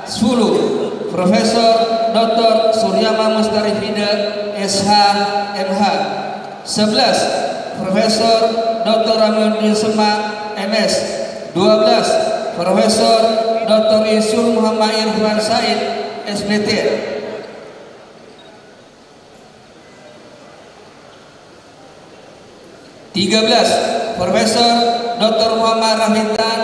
10. Profesor Dr. Suryama Mustarifida SH MH. 11. Profesor Dr. Ramudin Semak MS. 12. Profesor Dr. Isyur Muhammad Irfan Said SPT. 13. Profesor Dr. Muhammad Rahmitan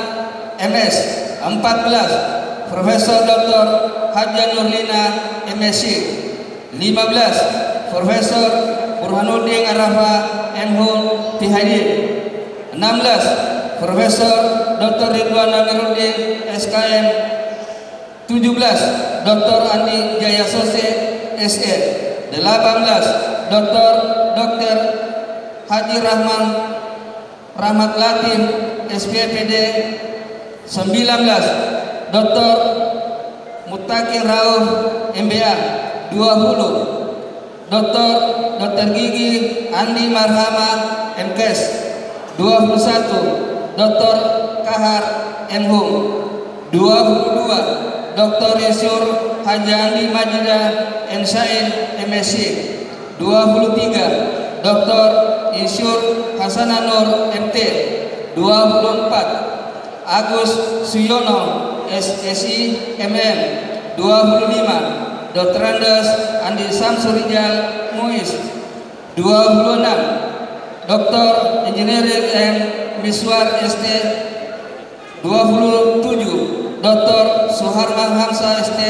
MS. 14. Profesor Dr. Haji Nurlina MSc. 15. Profesor Burhanuddin Arafa MHun PhD. 16. Profesor Dr. Ridwan Amiruddin SKM. 17. Dr. Andi Jaya Sose SE. 18. Dr. Haji Rahmat Latif SPPD. 19. Dr. Mutakin Rauf MBA. 20. Dr. Gigi Andi Marhama MKes. 21. Dr. Kahar MHum. 22. Dr. Isyur Haji Andi Majida MSain MSc. 23. Dr. Isyur Hasananur MT. 24. Agus Suyono SSI MM. 25. Dr. Andes Andi Samsurijal Muiz. 26. Dr. Engineering M Miswar ST. 27. Dr. Suharman Hamsa ST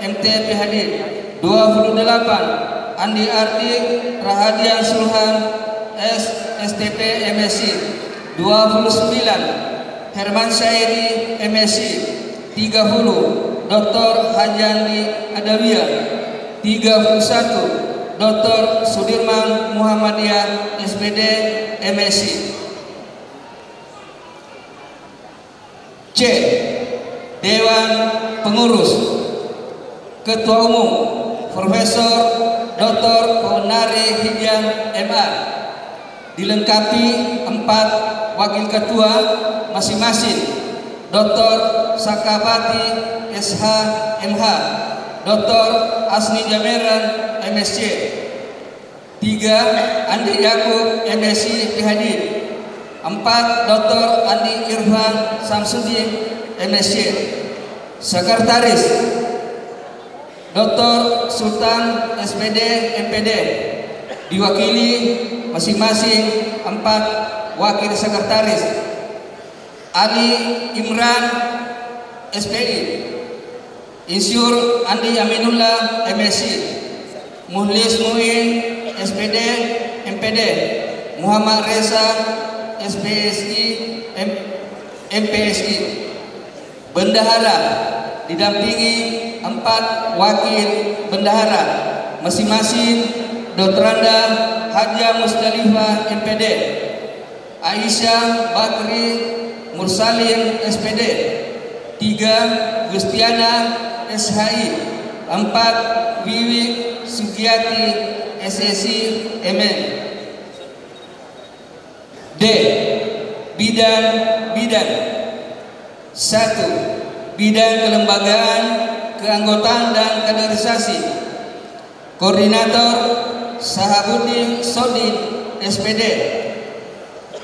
MT PhD. 28. Andi Ardi Rahadian Sulhan STP MSc. 29. Herman Syairi MSc. 30. Dr. Haji Andi Adawiyah. 31. Dr. Sudirman Muhammadiyah SPD MSc. C. Dewan Pengurus. Ketua Umum Profesor Dr. Ponari Hijam MA. Dilengkapi 4 wakil ketua masing-masing. Dr. Sakabati SH MH. Dr. Asni Jameran MSc. 3. Andi Yakub MSc PhD. 4. Dr. Andi Irfan Samsudin MSc. Sekretaris Dr. Sultan SPD MPD. Diwakili masing-masing 4 wakil sekretaris. Ali Imran SPI. Insyur Andi Aminullah MSc. Muhlis Muin SPD MPD. Muhammad Reza SPSI MPSI. Bendahara didampingi 4 wakil bendahara masing-masing. Dr. Anda Haja Musdalifah MPD. Aisyah Bakri Mursalin SPD. 3. Gustiana SHI. 4. Wiwi Sugiyati SSI MM. D. Bidang 1. Bidang kelembagaan, keanggotaan dan kaderisasi. Koordinator Sahabuddin Sodin SPD.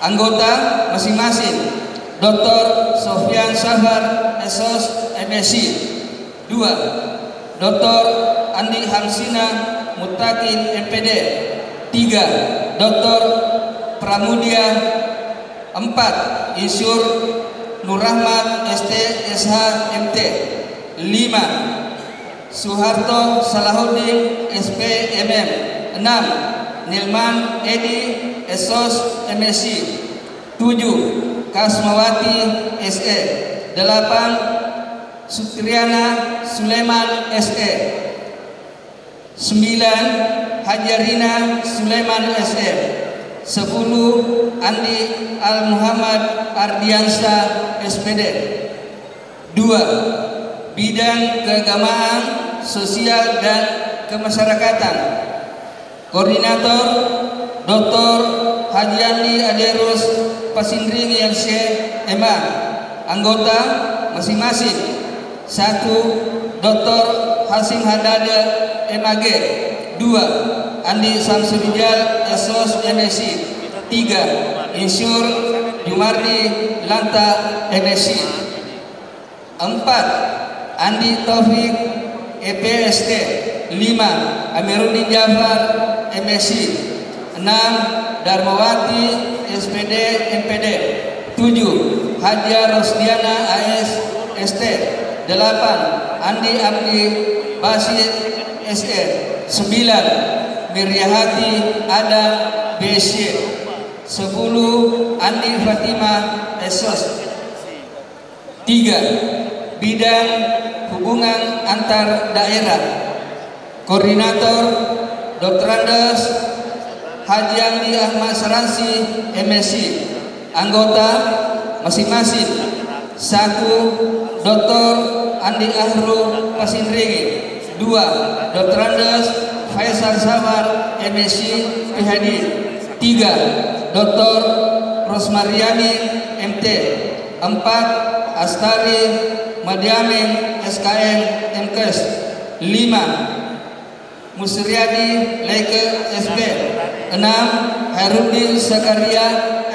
Anggota masing-masing Dr. Sofyan Safar SOS MSI. 2. Dr. Andi Hamsina Mutakin MPD. 3. Dr. Pramudia. 4. Isyur Nur Rahmat ST SH MT. 5. Suharto Salahuddin SP MM. 6. Nilman Edi SOS MSI. 7. Kasmawati SE. 8. Sutriana Sulaiman SE. 9. Hajarina Sulaiman SM. 10. Andi Al Muhammad Ardiansa SPD. 2. Bidang keagamaan, sosial dan kemasyarakatan. Koordinator Dr. Haji Andi Aderus Pasindring YC MA. Anggota masing-masing 1. Dr. Hasim Hadada MAG. 2. Andi Samsurijal SOS MSI. 3. Insyur Jumardi Lanta MSI. 4. Andi Taufik EPST. 5. Amiruddin Jafar MSI. 6. Darmawati SPD MPD. 7. Haja Rosdiana AS ST. 8. Andi Abdi Basit SE. 9. Miryahati Ada BSC. 10. Andi Fatima SOS. 3. Bidang hubungan antar daerah. Koordinator Dr. Andes Haji Andi Ahmad Saransi MSI. Anggota masing-masing 1. Dr. Andi Ahru Pasindringi. 2. Dr. Andes Faisal Safar MSI PhD. 3. Dr. Rosmariani MT. 4. Astari Madiamin SKM MKes. 5. Musriyadi Leike SB. 6. Hairudin Sakaria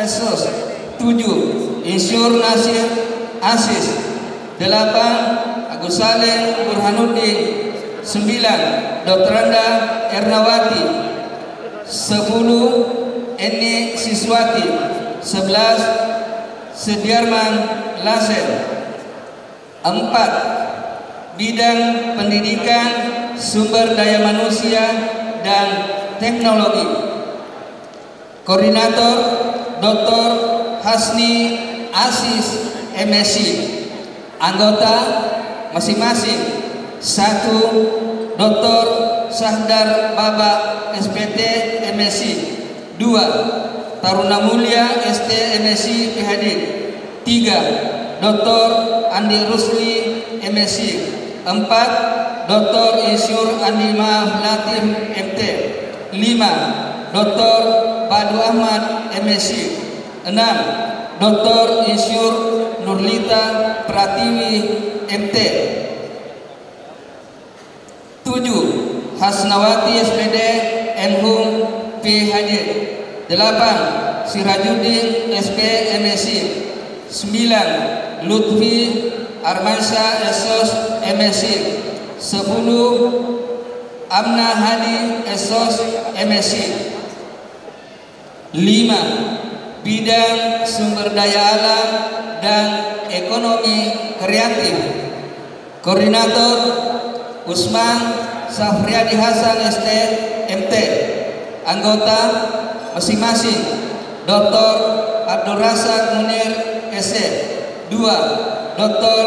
SOS. 7. Insyur Nasir Asis. 8. Agus Saleh Burhanuddin. 9. Dr. Anda Ernawati. 10. Eni Siswati. 11. Sediarman Lasen. 4. Bidang pendidikan, sumber daya manusia dan teknologi. Koordinator Dr. Hasni Asis MSI. Anggota masing-masing 1. Dr. Sahdar Baba SPT MSI. 2. Taruna Mulia ST MSI PhD. 3. Dr. Andi Rusli MSI. 4. Dr. Isyur Andi Maaf Latif MT. 5. Dr. Badu Ahmad MSI. 6. Dr. Isyur Nurlita Pratiwi MT. 7. Hasnawati SPD Enhum PhD. 8. Sirajuddin SP MSI. 9. Lutfi Armansyah SOS MSI. 10. Amna Hadi SOS MSI. 5. Bidang sumber daya alam dan ekonomi kreatif. Koordinator Usman Safriadi Hasan ST MT. Anggota masing-masing Dr. Abdul Razak Munir SE. 2. Dr.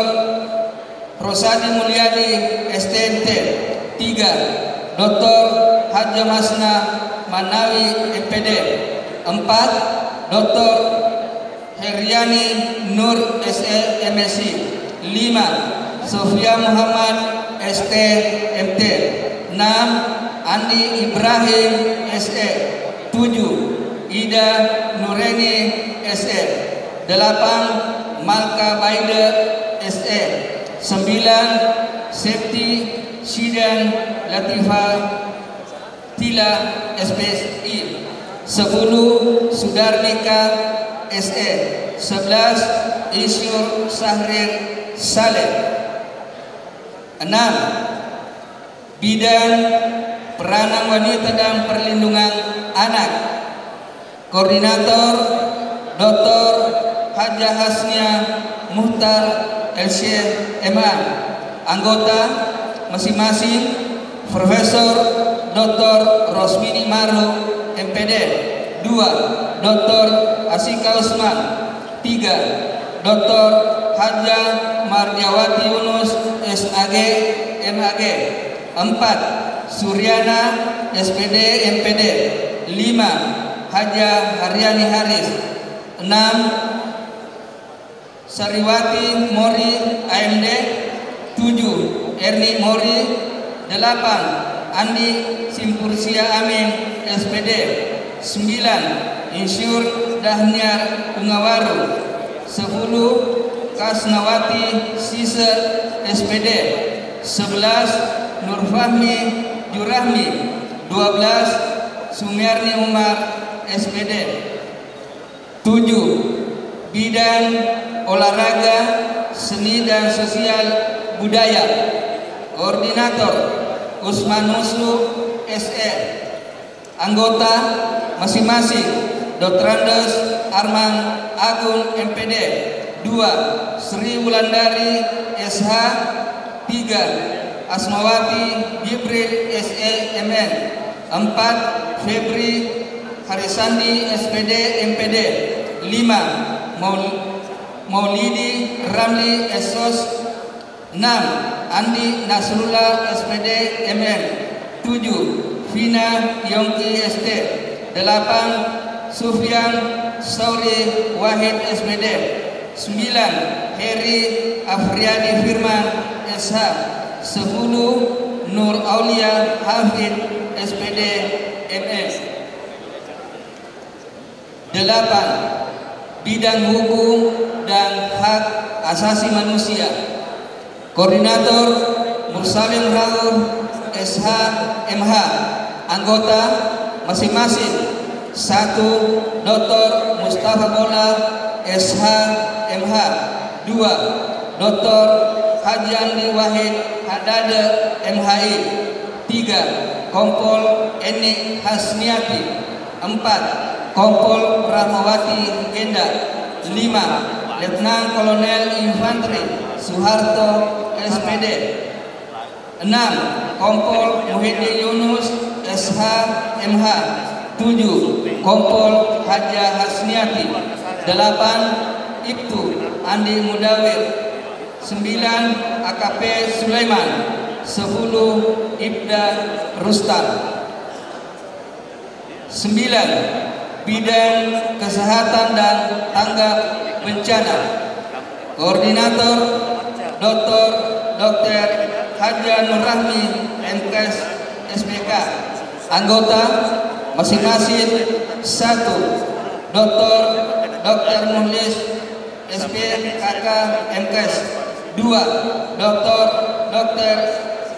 Rosadi Mulyadi STMT. 3. Dr. Haja Masna Manawi MPD. 4. Dr. Heriani Nur SE MSI. 5. Sofia Muhammad ST MT. 6. Andi Ibrahim SE. 7. Ida Nureni SE. 8. Malka Baide SE. 9. Septi Sidan Latifa Tila SPSI. 10. Sudarnika SE. 11. Isyur Sahrir Saleh. 6. Bidang Peranan Wanita dan Perlindungan Anak. Koordinator Dr. Hajah Hasnia Muhtar LC MA. Anggota masing-masing Profesor Dr. Rosmini Maru MPD. 2. Dr. Asika Usman. 3. Dr. Hajah Mardiawati Yunus SAG MAG. 4. Suryana SPD MPD. 5. Hajah Haryani Haris. 6. Sariwati Mori AMD. 7. Erni Mori. 8. Andi Simpursia Amin SPD. 9. Insyur Dahniar Ungawaru. 10. Kasnawati Sise SPD. 11. Nurfahmi Jurahmi. 12. Sumiarni Umar SPD. 7. Bidang Olahraga, Seni dan Sosial Budaya. Koordinator Usman Muslu SE. Anggota masing-masing Dr. Andes Arman Agung MPD. 2. Sri Wulandari SH. 3. Asmawati Jibril SE MN. 4. Febri Harisandi SPD MPD. 5. Maulidi Ramli SOS. 6. Andi Nasrullah SPD MN. 7. Vina Yongki ST. 8. Sufyan Sauri Wahid SPD. 9. Heri Afriadi Firman SH. 10. Nur Aulia Hafid SPD MS. 8. Bidang Hukum dan Hak Asasi Manusia. Koordinator Mursalim Rauf SH MH. Anggota masing-masing 1. Dr. Mustafa Bola SH MH. 2. Dr. Haji Andi Wahid Hadade MHI. 3. Kompol Eni Hasniati. 4. Kompol Rahmawati Genda. 5. Letnan Kolonel Infanteri Soeharto SPD. 6. Kompol Muhyiddin Yunus SH MH. 7. Kompol Haja Hasniati. 8. Ibtu Andi Mudawir. 9. AKP Sulaiman. 10. Ibda Rustam. 9. Bidang Kesehatan dan Tanggap Bencana. Koordinator Dr. Haja Nurrahmi MKes SPK. Anggota masing-masing 1. Dr. Muhlis SPKK MKes. 2. Dr.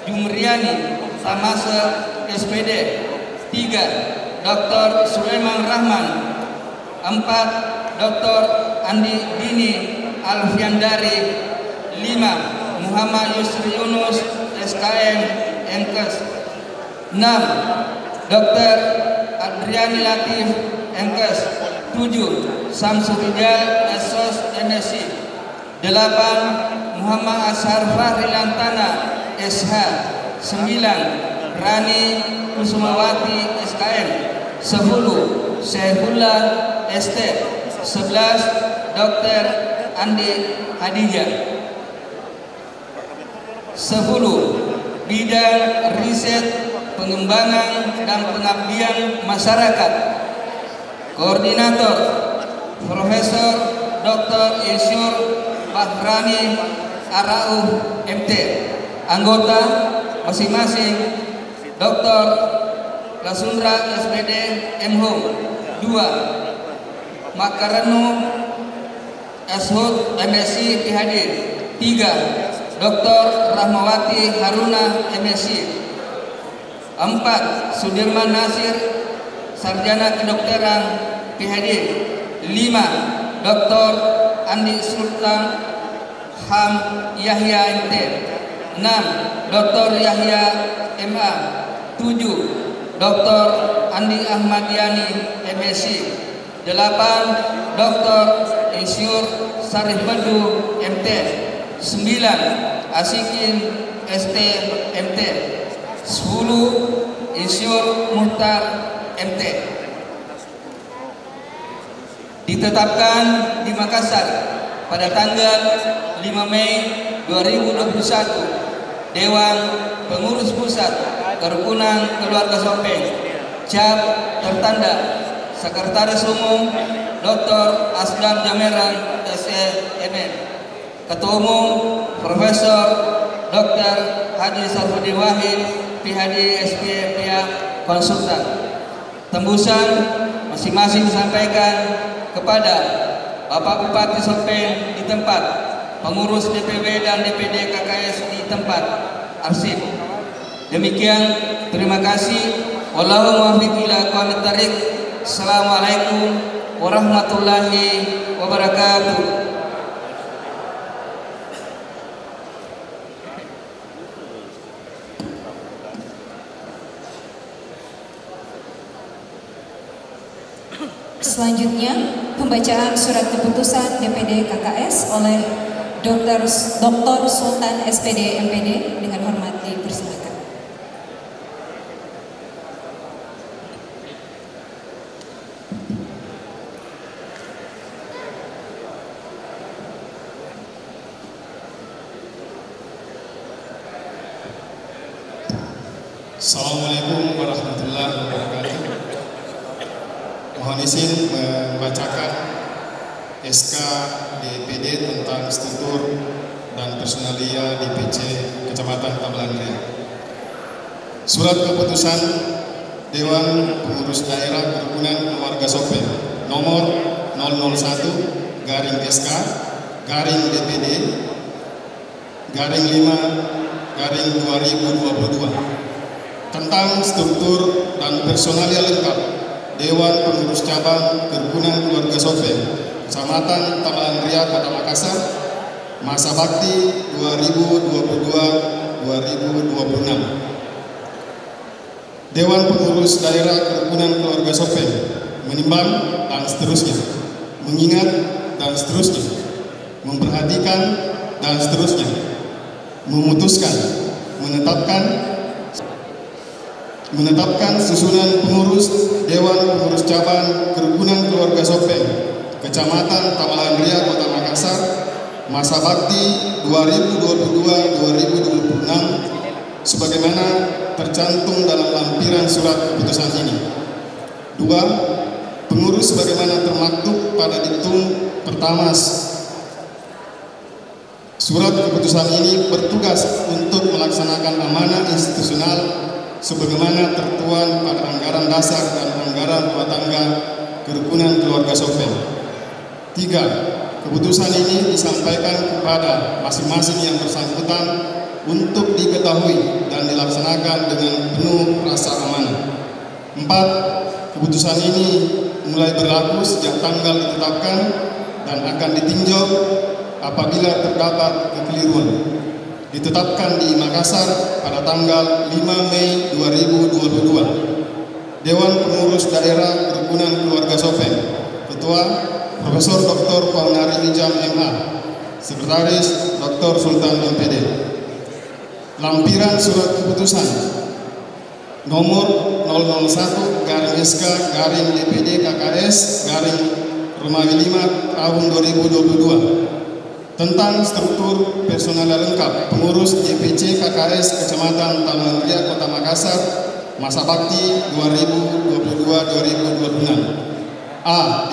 Jumriani Tamase SPD. 3. Dr. Sulaiman Rahman. 4. Dr. Andi Dini Alfiandari. 5. Muhammad Yusri Yunus SKM MKes. 6. Dr. Adriani Latif MKes. 7. Samsul Rijal SOS NSI. 8. Muhammad Ashar Fahri Lantana SH. 9. Rani Kusumawati SKM. 10. Syaifullah ST. 11. Dr. Andi Hadijah. 10. Bidang Riset, Pengembangan dan Pengabdian Masyarakat. Koordinator Profesor Dr. Insyur Bahrani Arauh MT. Anggota masing-masing Dr. Lasundra SPD MHum. 2. Makarenu Ashud MSc PhD. 3. Dr. Rahmawati Haruna MSc. 4. Sudirman Nasir Sarjana Kedokteran PhD. 5. Dr. Andi Sultan Ham Yahya MT. 6. Dr. Yahya MA. 7. Dr. Andi Ahmadiani MSc. 8. Dr. Insinyur Sarif Bedu MT. 9. Asikin ST MT. 10. Insinyur Muhtar MT. Ditetapkan di Makassar pada tanggal 5 Mei 2021 Dewan Pengurus Pusat Kerukunan Keluarga Sopeng. Cap tertanda Sekretaris Umum Dr. Aslam Jameran SEMN. Ketua Umum Profesor Dr. Haji Sarfudin Wahid PhD SPPA Konsultan. Tembusan masing-masing disampaikan kepada Bapak Bupati Sopeng di tempat, pengurus DPW dan DPD KKS di tempat arsip. Demikian, terima kasih. Wallahu muwaffiq ila aqwamit thariq. Assalamualaikum warahmatullahi wabarakatuh. Selanjutnya, pembacaan surat keputusan DPD KKS oleh Dr. Sultan SPD MPD. Dengan hormat dipersilakan. Assalamualaikum warahmatullahi wabarakatuh. Mohon izin membacakan SK DPD tentang struktur dan personalia DPC Kecamatan Tabalan Ria. Surat keputusan Dewan Pengurus Daerah Kerukunan Keluarga Sopeng nomor 001-DPD-5-2022 tentang struktur dan personalia lengkap Dewan Pengurus Cabang Kerukunan Keluarga Sopeng Kecamatan Tabalan Ria, Kota Makassar, masa bakti 2022-2026. Dewan Pengurus Daerah Kerukunan Keluarga Sopeng menimbang dan seterusnya, mengingat dan seterusnya, memperhatikan dan seterusnya, memutuskan, menetapkan susunan pengurus Dewan Pengurus Cabang Kerukunan Keluarga Sopeng Kecamatan Tabalan Ria, Kota Makassar, masa bakti 2022-2026 sebagaimana tercantum dalam lampiran surat keputusan ini. 2. Pengurus sebagaimana termaktub pada diktum pertama surat keputusan ini bertugas untuk melaksanakan amanah institusional sebagaimana tertuang pada anggaran dasar dan anggaran rumah tangga Kerukunan Keluarga Sopeng. 3. Keputusan ini disampaikan kepada masing-masing yang bersangkutan untuk diketahui dan dilaksanakan dengan penuh rasa amanah. 4. Keputusan ini mulai berlaku sejak tanggal ditetapkan dan akan ditinjau apabila terdapat kekeliruan. Ditetapkan di Makassar pada tanggal 5 Mei 2022. Dewan Pengurus Daerah Kerukunan Keluarga Sopeng, Ketua Profesor Dr. Paunari Ijam MA, Sekretaris Dr. Sultan MPD. Lampiran surat keputusan nomor 001-SK-DPD KKS Romawi 5 tahun 2022 tentang struktur personal lengkap pengurus DPC KKS Kecamatan Tabalan Ria, Kota Makassar, masa bakti 2022-2026. A.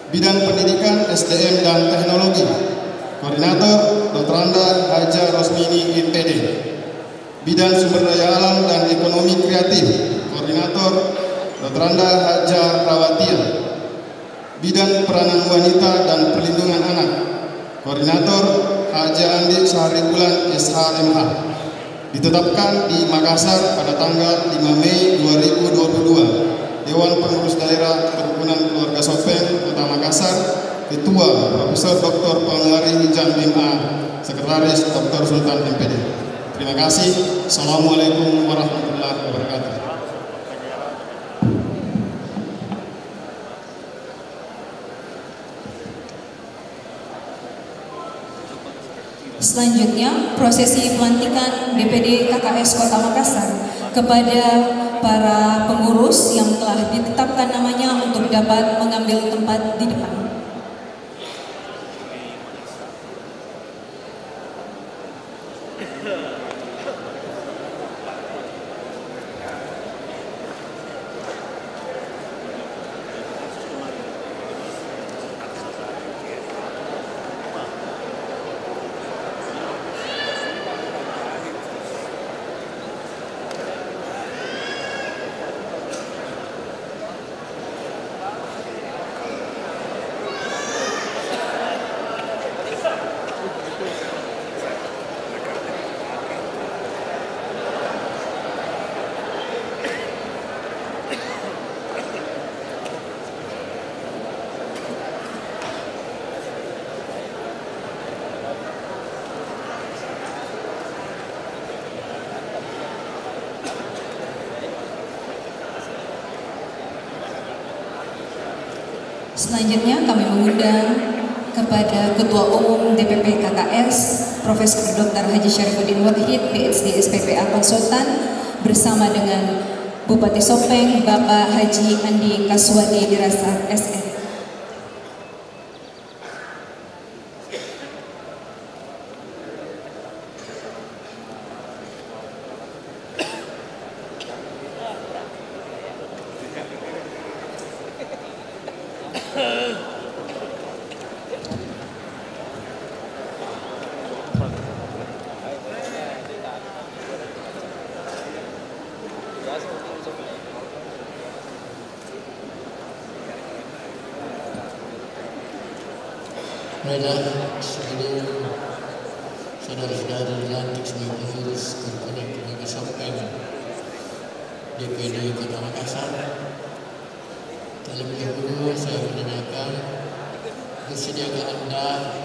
Bidang Pendidikan, SDM, dan Teknologi, Koordinator Dr. Anda Haja Rosmini MPD. Bidang Sumber Daya Alam dan Ekonomi Kreatif, Koordinator Dr. Anda Haja Rawatian. Bidang Peranan Wanita dan Perlindungan Anak, Koordinator Haja Andi Syahribulan SHMH. Ditetapkan di Makassar pada tanggal 5 Mei 2022. Dewan Pengurus Daerah Kerukunan Keluarga Sopeng Kota Makassar, Ketua Profesor Dr. Pengelari Hijam MA, Sekretaris Dr. Sultan MPD. Terima kasih. Assalamualaikum warahmatullahi wabarakatuh. Selanjutnya, prosesi pelantikan DPD KKS Kota Makassar kepada para pengurus yang telah ditetapkan namanya untuk dapat mengambil tempat di depan. Selanjutnya kami mengundang kepada Ketua Umum DPP KKS Profesor Dr. Haji Syarifuddin Wahid PhD SPPA Konsultan bersama dengan Bupati Sopeng Bapak Haji Andi Kaswadi Dirasa SN. Baiklah, sebelum saudara-saudara dilantik sebagai pengurus Kerukunan Keluarga Sopeng DPD Kota Makassar, terlebih dahulu saya menanyakan bersedia Anda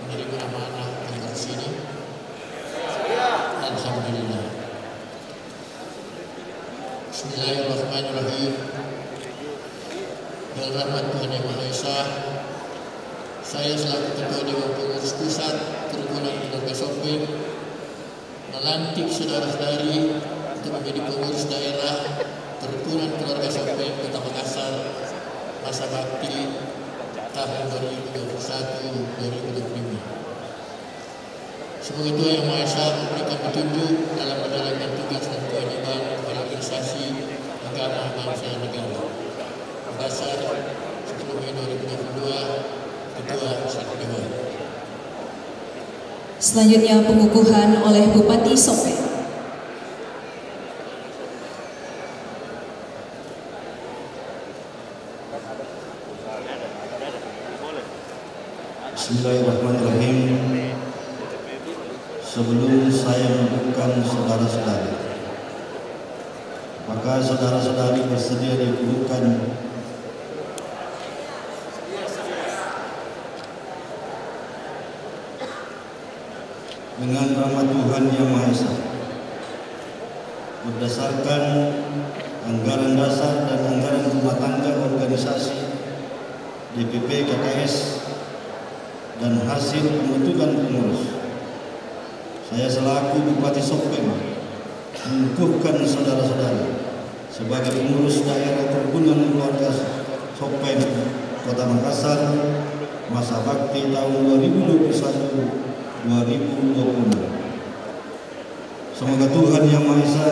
menerima amanah pengurus ini? Alhamdulillah. Bismillahirrahmanirrahim. Dengan rahmat Tuhan Yang Maha Esa, saya selaku Ketua Dewan Pengurus Pusat Kerukunan Keluarga Sopeng melantik saudara-saudari untuk menjadi pengurus daerah Kerukunan Keluarga Sopeng Kota Makassar masa bakti tahun 2021-2025. Semoga Tuhan Yang Maha Esa memberikan petunjuk dalam menjalankan tugas dan kewajiban organisasi agama bangsa dan negara. Makassar 10 Mei 2022. Selanjutnya pengukuhan oleh Bupati Sopeng. Bismillahirrahmanirrahim. Sebelum saya mengukuhkan saudara-saudari, maka saudara-saudari bersedia dikukuhkan dengan rahmat Tuhan Yang Maha Esa berdasarkan anggaran dasar dan anggaran rumah tangga organisasi DPP KKS dan hasil pembentukan pengurus. Saya selaku Bupati Sopeng mengukuhkan saudara-saudara sebagai pengurus daerah Kerukunan Keluarga Sopeng Kota Makassar masa bakti tahun 2021-2020. Semoga Tuhan Yang Maha Esa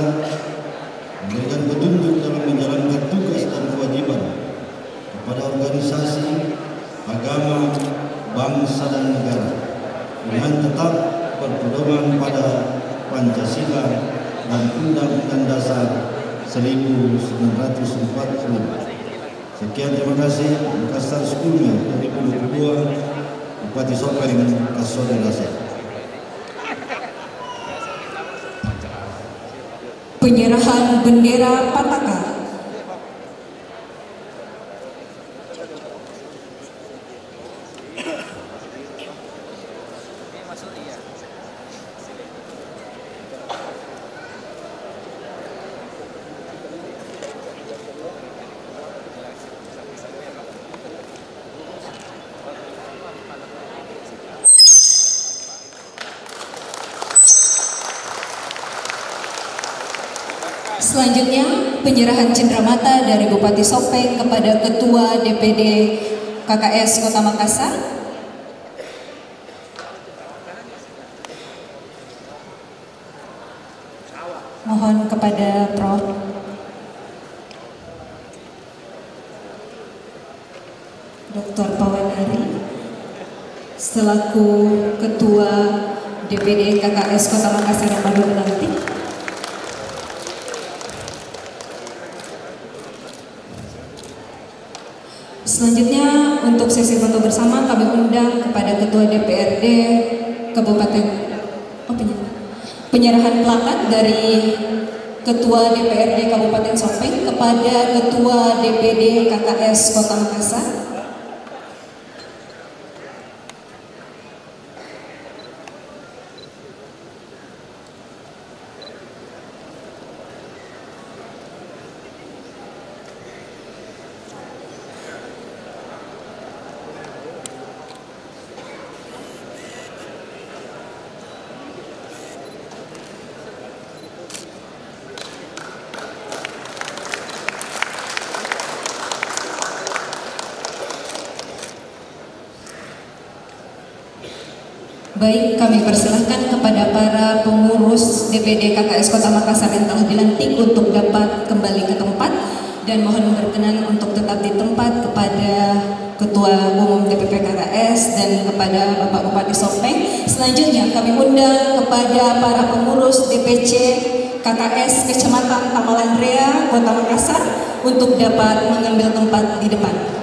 memberikan petunjuk dalam menjalankan tugas dan kewajiban kepada organisasi agama, bangsa dan negara dengan tetap berpedoman pada Pancasila dan Undang-Undang Dasar 1945. Sekian, terima kasih. Makassar 10 Mei 2022, Bupati Sopeng Kasode Dasar. Penyerahan bendera Pataka. Selanjutnya, penyerahan cenderamata dari Bupati Sopeng kepada Ketua DPD KKS Kota Makassar. Mohon kepada Prof. Dr. Pawanari selaku Ketua DPD KKS Kota Makassar yang baru dilantik. Selanjutnya untuk sesi foto bersama kami undang kepada Ketua DPRD Kabupaten penyerahan plakat dari Ketua DPRD Kabupaten Sopeng kepada Ketua DPD KKS Kota Makassar. Baik, kami persilahkan kepada para pengurus DPD KKS Kota Makassar yang telah dilantik untuk dapat kembali ke tempat dan mohon berkenan untuk tetap di tempat kepada Ketua Umum DPP KKS dan kepada Bapak Bupati Sopeng. Selanjutnya kami undang kepada para pengurus DPC KKS Kecamatan Tamalan Rea Kota Makassar untuk dapat mengambil tempat di depan.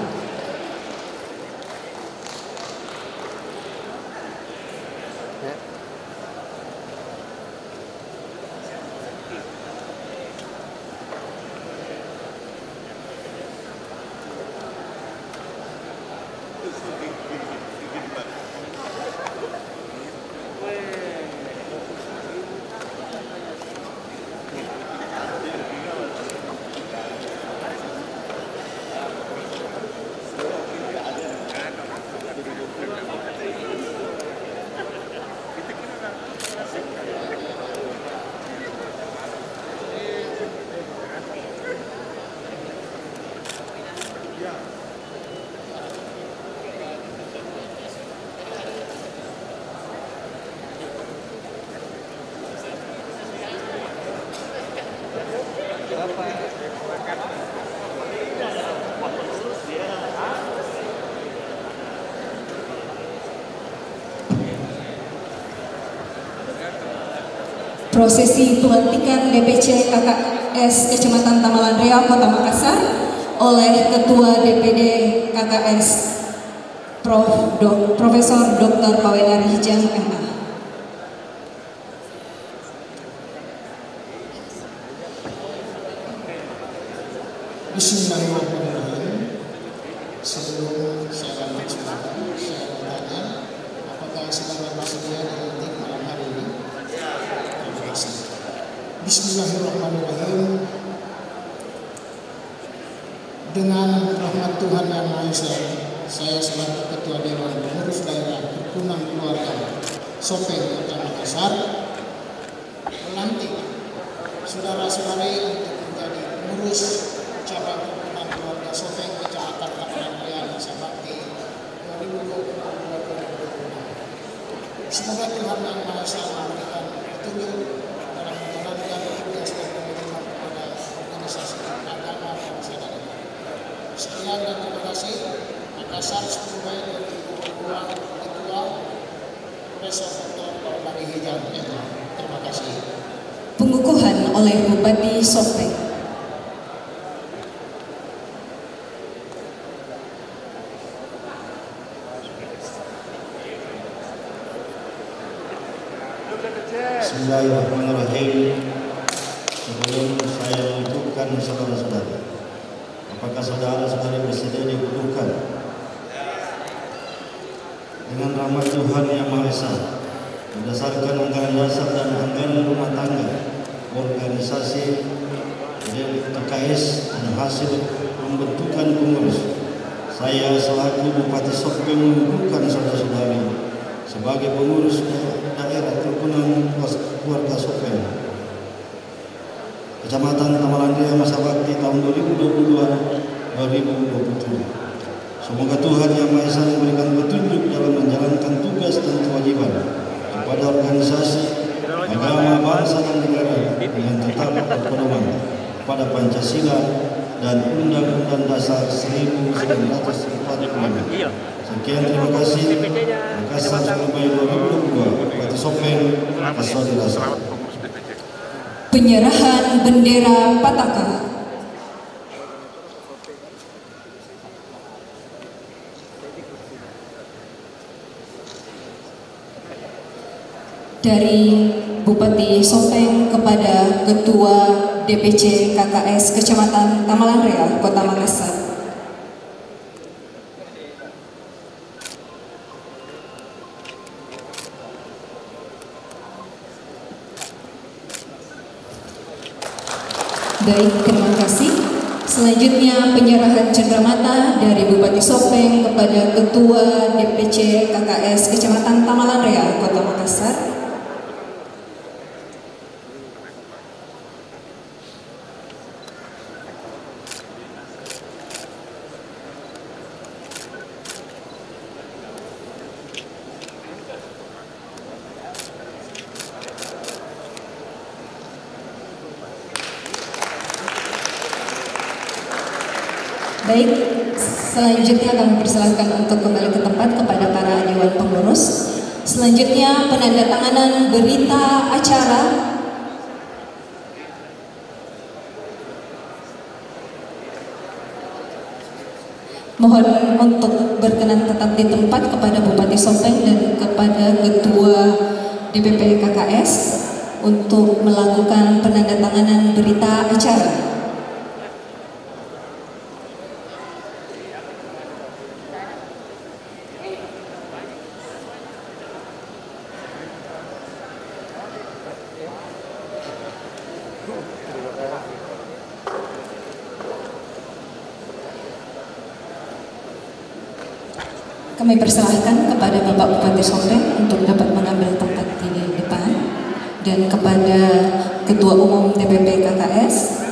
Prosesi pelantikan DPC KKS Kecamatan Tamalan Rea Kota Makassar oleh Ketua DPD KKS Profesor Dr. Pawanari Hijang MA. Bismillahirrahmanirrahim. Sebelum saya lanjut, saya bertanya, apakah saudara bersedia dilantik malam hari ini? Terima kasih. Bismillahirrahmanirrahim. Dengan rahmat Tuhan Yang Maha Esa, saya selaku Ketua Dewan Pengurus Daerah Kerukunan Keluarga Sopeng Kota Makassar melantik saudara-saudari untuk menjadi pengurus cabang Kerukunan Keluarga Sopeng Kecamatan Tamalan Rea masa bakti 2020-2026. Semoga Tuhan Yang Maha Esa memberikan petunjuk dalam menjalankan tugas dan komitmen kepada organisasi agama bangsa dan negara. Sekian dan terima kasih. Makassar 10 Mei pengukuhan oleh Bupati Sopeng. Bismillahirrahmanirrahim. Sebelum saya mengukuhkan saudara-saudara, apakah saudara-saudari bersedia dikukuhkan? Dengan rahmat Tuhan Yang Maha Esa, berdasarkan anggaran dasar dan anggaran rumah tangga organisasi PKS dan hasil pembentukan pengurus, saya selaku Bupati Sopeng mengukuhkan saudara-saudari sebagai pengurus daerah kerukunan keluarga Sopeng Kecamatan Tamalan Ria masa bakti tahun 2022-2027. Semoga Tuhan Yang Maha Esa memberikan petunjuk dalam menjalankan tugas dan kewajiban kepada organisasi, agama, bangsa dan negara dengan tetap berpedoman pada Pancasila dan Undang-Undang Dasar 1945. Sekian, terima kasih. Makassar 10 Mei 2022, Bupati Sopeng, Kasau Dirasa. Penyerahan bendera Pataka. Dari Bupati Sopeng kepada Ketua DPC KKS Kecamatan Tamalan Ria, Kota Makassar. Baik, terima kasih. Selanjutnya penyerahan cenderamata dari Bupati Sopeng kepada Ketua DPC KKS Kecamatan Tamalan Ria, Kota Makassar. Baik, selanjutnya kami persilahkan untuk kembali ke tempat kepada para dewan pengurus. Selanjutnya penandatanganan berita acara mohon untuk berkenan tetap di tempat kepada Bupati Sopeng dan kepada Ketua DPP KKS untuk melakukan penandatanganan berita acara. Kami persilahkan kepada Bapak Bupati Sopeng untuk dapat mengambil tempat di depan dan kepada Ketua Umum DPP KKS.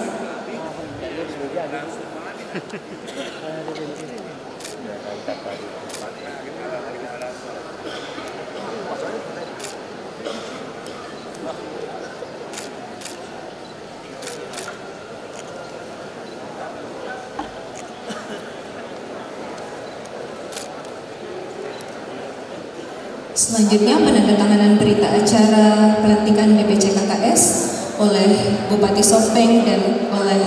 Selanjutnya penandatanganan berita acara pelantikan DPC KKS oleh Bupati Sopeng dan oleh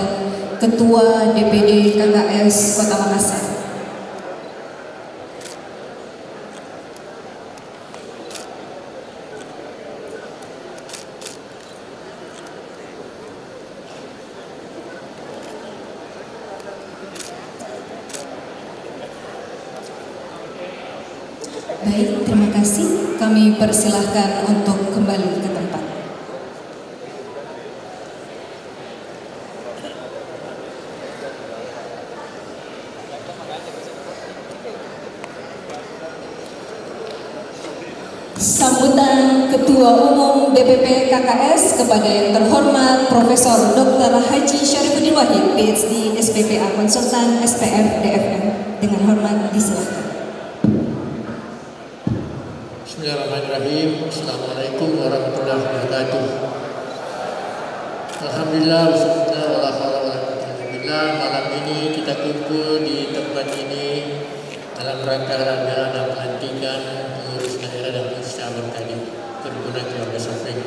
Ketua DPD KKS Kota Makassar. Baik, terima kasih. Kami persilahkan untuk kembali ke tempat. Sambutan Ketua Umum DPP KKS kepada yang terhormat Profesor Dr. Haji Syarifuddin Wahid, PhD, SPPA, Konsultan, SPF, DFM. Dengan hormat disilakan. Bismillahirrahmanirrahim. Assalamualaikum warahmatullahi wabarakatuh. Alhamdulillah, malam ini kita kumpul di tempat ini dalam rangka rangkaian pelantikan pengurus daerah dan pengurus cabang tadi kerukunan keluarga Sopeng.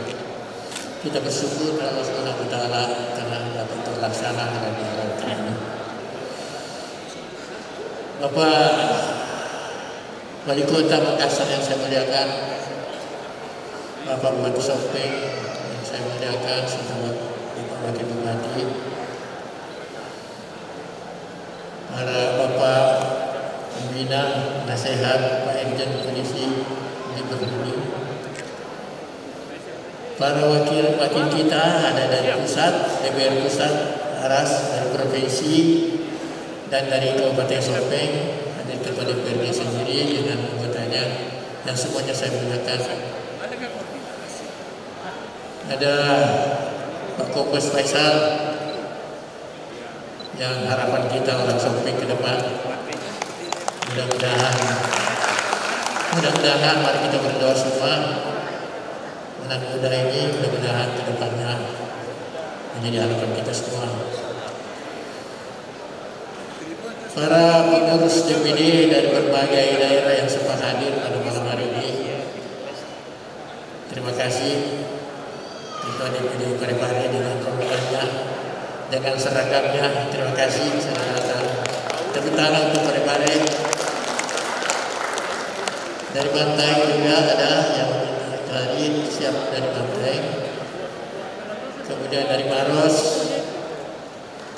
kita bersyukur kepada Allah Subhanahu wa taala karena dapat terlaksana hari ini. Bapak Wali Kota Makassar yang saya muliakan, Bapak Bupati Sopeng yang saya muliakan, saudara Bapak Wakil Bupati, para Bapak Pembina, Nasihat, Pak Irjen Polisi di Berhuni, para wakil kita ada dari pusat, DPR pusat, Aras, dari provinsi, dan dari Kabupaten Sopeng, ada ketua DPRD sendiri dengan anggotanya, dan semuanya saya muliakan. Ada Pak Kompes Faisal, yang harapan kita orang Sopeng ke depan. Mudah-mudahan mari kita berdoa semua. Anak muda ini mudah-mudahan ke depannya menjadi harapan kita semua. Para pengurus DPD dari berbagai daerah yang sempat hadir pada malam hari ini, terima kasih. Ketua DPD Parepare dengan rombongannya, dengan seragamnya, terima kasih sudah datang. Tepuk tangan untuk Parepare. Dari Bantai juga ada yang hadir siap dari Bantai. Kemudian dari Maros,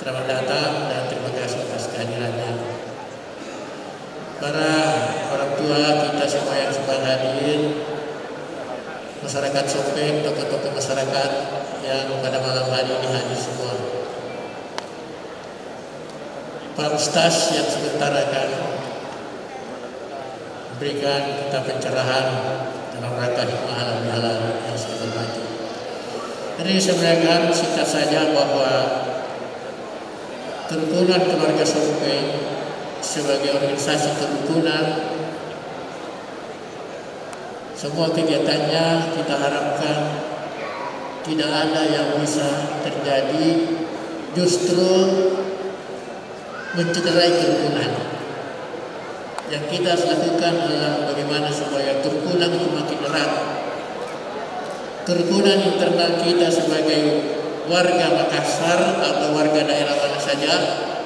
selamat datang dan terima kasih atas kehadirannya. Para orang tua kita semua yang sempat hadir, masyarakat Sopeng, tokoh-tokoh masyarakat yang pada malam hari ini hadir semua. Pak Ustaz yang sebentar akan memberikan kita pencerahan dalam rangka hikmah halal yang saya hormati. Jadi sebenarnya singkat saja bahwa kerukunan keluarga Sopeng sebagai organisasi kerukunan, semua kegiatannya kita harapkan tidak ada yang bisa terjadi justru mencederai kerukunan. Yang kita lakukan adalah bagaimana supaya kerukunan itu makin erat. Kerukunan internal kita sebagai warga Makassar atau warga daerah mana saja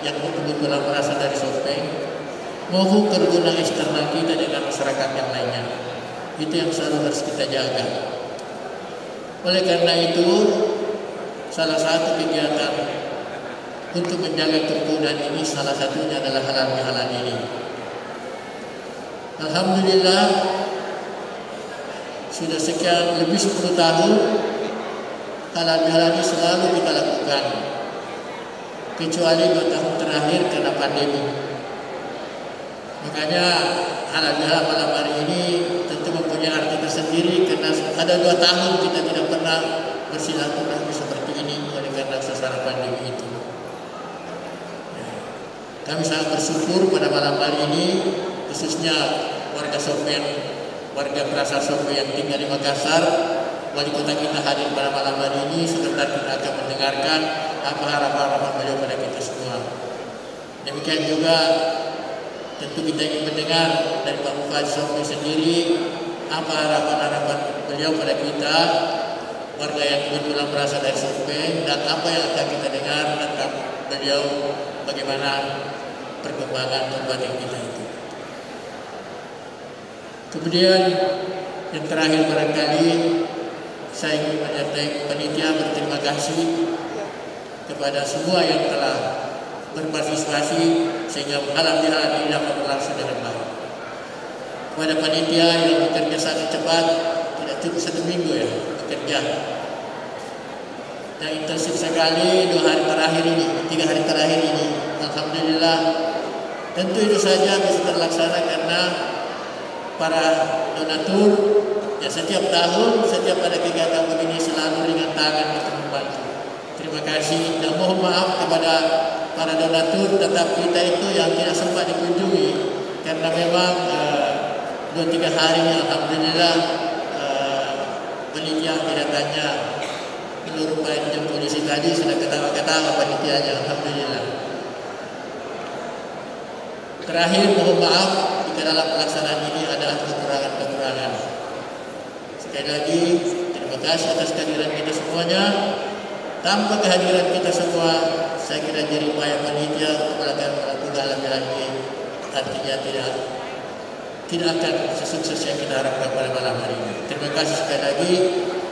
yang betul-betul berasal dari Sopeng, maupun kerukunan eksternal kita dengan masyarakat yang lainnya. Itu yang selalu harus kita jaga. Oleh karena itu, salah satu kegiatan untuk menjaga kerukunan ini salah satunya adalah halal ini. Alhamdulillah sudah sekian lebih 10 tahun halal ini selalu kita lakukan, kecuali 2 tahun terakhir karena pandemi. Makanya halal malam hari ini tentu mempunyai arti tersendiri karena ada 2 tahun kita tidak pernah bersilaturahmi seperti ini oleh karena sesuatu pandemi itu. Kami sangat bersyukur pada malam hari ini, khususnya warga Sopeng, warga perasaan Sopeng yang tinggal di Makassar, wali kota kita hadir pada malam hari ini. Sebentar kita akan mendengarkan apa harapan-harapan beliau pada kita semua. Demikian juga tentu kita ingin mendengar dari Pak Bupati Sopeng sendiri apa harapan-harapan beliau pada kita, warga yang kebetulan berasal dari Sopeng, dan apa yang akan kita dengar tentang beliau, bagaimana perkembangan kabupaten kita itu. Kemudian yang terakhir barangkali saya ingin menyertai panitia berterima kasih kepada semua yang telah berpartisipasi sehingga malam ini dapat berlangsung dengan baik. Kepada panitia yang bekerja sangat cepat, tidak cukup 1 minggu ya bekerja, dan intensif sekali 2 hari terakhir ini, 3 hari terakhir ini. Alhamdulillah, tentu itu saja bisa terlaksana karena para donatur yang setiap tahun, setiap ada kegiatan begini selalu ringan tangan untuk membantu. Terima kasih dan mohon maaf kepada para donatur, tetap kita itu yang tidak sempat dikunjungi karena memang 2-3 hari ini alhamdulillah panitia kelihatannya menurut Pak Irjen Polisi tadi sudah ketawa-ketawa panitianya, alhamdulillah. Terakhir mohon maaf jika dalam pelaksanaan ini ada kekurangan-kekurangan. Sekali lagi terima Terima kasih atas kehadiran kita semuanya. Tanpa kehadiran kita semua, saya kira jadi upaya panitia melakukan lebih lagi, artinya tidak akan sesukses yang kita harapkan pada malam hari ini. Terima kasih sekali lagi.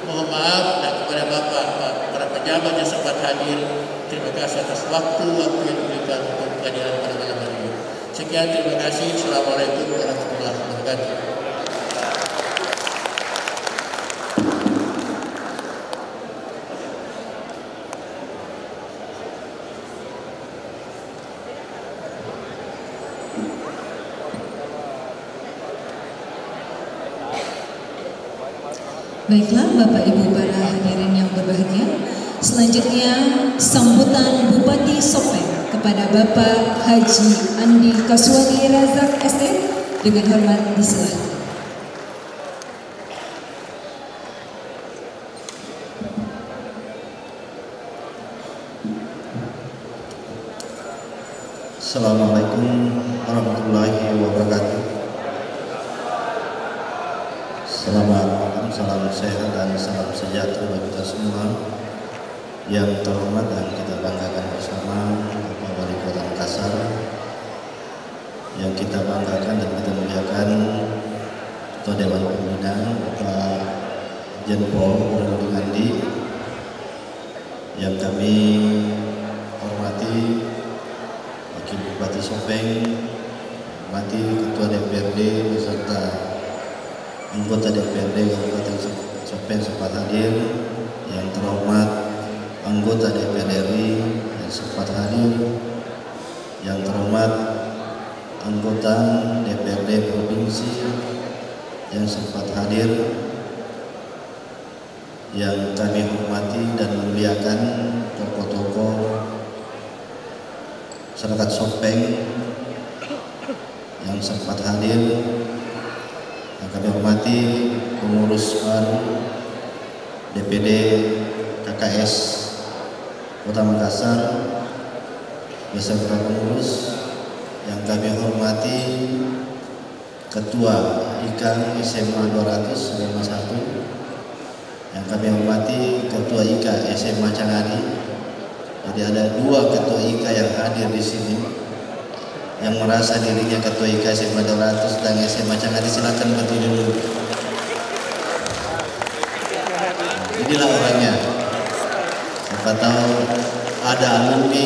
Mohon maaf dan kepada Bapak, para pejabat yang sempat hadir, terima kasih atas waktu yang diberikan untuk kehadiran pada malam hari ini. Sekian, terima kasih. Assalamualaikum warahmatullahi wabarakatuh. Baiklah Bapak Ibu para hadirin yang berbahagia, selanjutnya sambutan Bupati Sopeng kepada Bapak Haji Andi Kaswani Razak SE dengan hormat disilakan. Assalamualaikum warahmatullahi wabarakatuh. Selamat malam, salam sehat dan salam sejahtera bagi kita semua. Yang terhormat dan kita banggakan bersama Bapak Wali Kota Makassar, yang kita banggakan dan kita muliakan Ketua Dewan Pembina Bapak Jenpol Burhanuddin Andi, yang kami hormati Wakil Bupati Sopeng, hormati Ketua DPRD beserta anggota DPRD Kabupaten Sopeng sempat hadir, yang terhormat anggota DPR RI yang sempat hadir, yang terhormat anggota DPRD Provinsi yang sempat hadir, yang kami hormati dan muliakan tokoh-tokoh masyarakat Sopeng yang sempat hadir, yang kami hormati pengurus baru DPD KKS Kota Makassar beserta pengurus, yang kami hormati Ketua IKA SMA 200 yang kami hormati Ketua IKA SMA Cangadi. Jadi ada dua Ketua IKA yang hadir di sini, yang merasa dirinya Ketua IKA SMA 200 dan SMA Cangadi, silakan berdiri dulu. Inilah orangnya. Siapa tahu ada alumni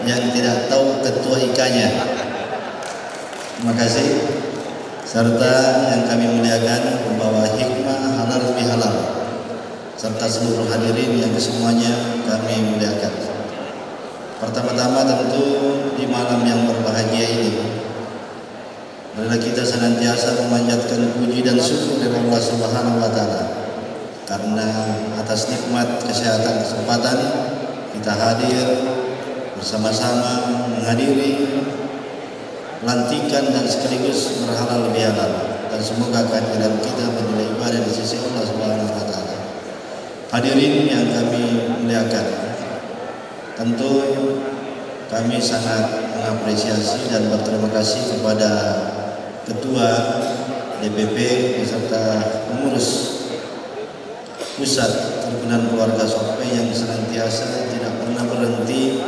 yang tidak tahu Ketua IKA-nya. Terima kasih. Serta yang kami muliakan pembawa hikmah halal bihalal, serta seluruh hadirin yang kesemuanya kami muliakan. Pertama-tama tentu di malam yang berbahagia ini, marilah kita senantiasa memanjatkan puji dan syukur dari Allah Subhanahu wa Ta'ala, karena atas nikmat kesehatan kesempatan kita hadir bersama-sama menghadiri pelantikan dan sekaligus berhalal bihalal, dan semoga kehadiran kita menjadi ibadah di sisi Allah Subhanahu wa Ta'ala. Hadirin yang kami muliakan, tentu kami sangat mengapresiasi dan berterima kasih kepada Ketua DPP beserta pengurus Pusat Himpunan Keluarga Sopeng yang senantiasa tidak pernah berhenti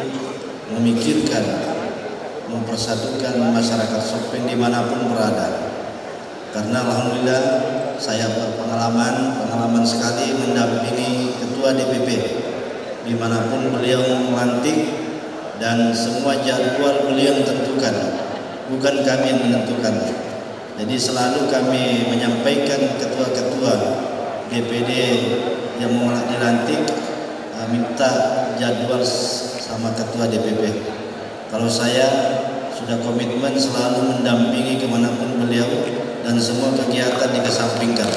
memikirkan, mempersatukan masyarakat Sopeng dimanapun berada. Karena alhamdulillah saya berpengalaman sekali mendampingi Ketua DPP dimanapun beliau melantik, dan semua jadwal beliau tentukan, bukan kami yang menentukan. Jadi selalu kami menyampaikan ketua-ketua DPD yang mau dilantik minta jadwal sama Ketua DPP. Kalau saya sudah komitmen selalu mendampingi kemanapun beliau, dan semua kegiatan dikesampingkan.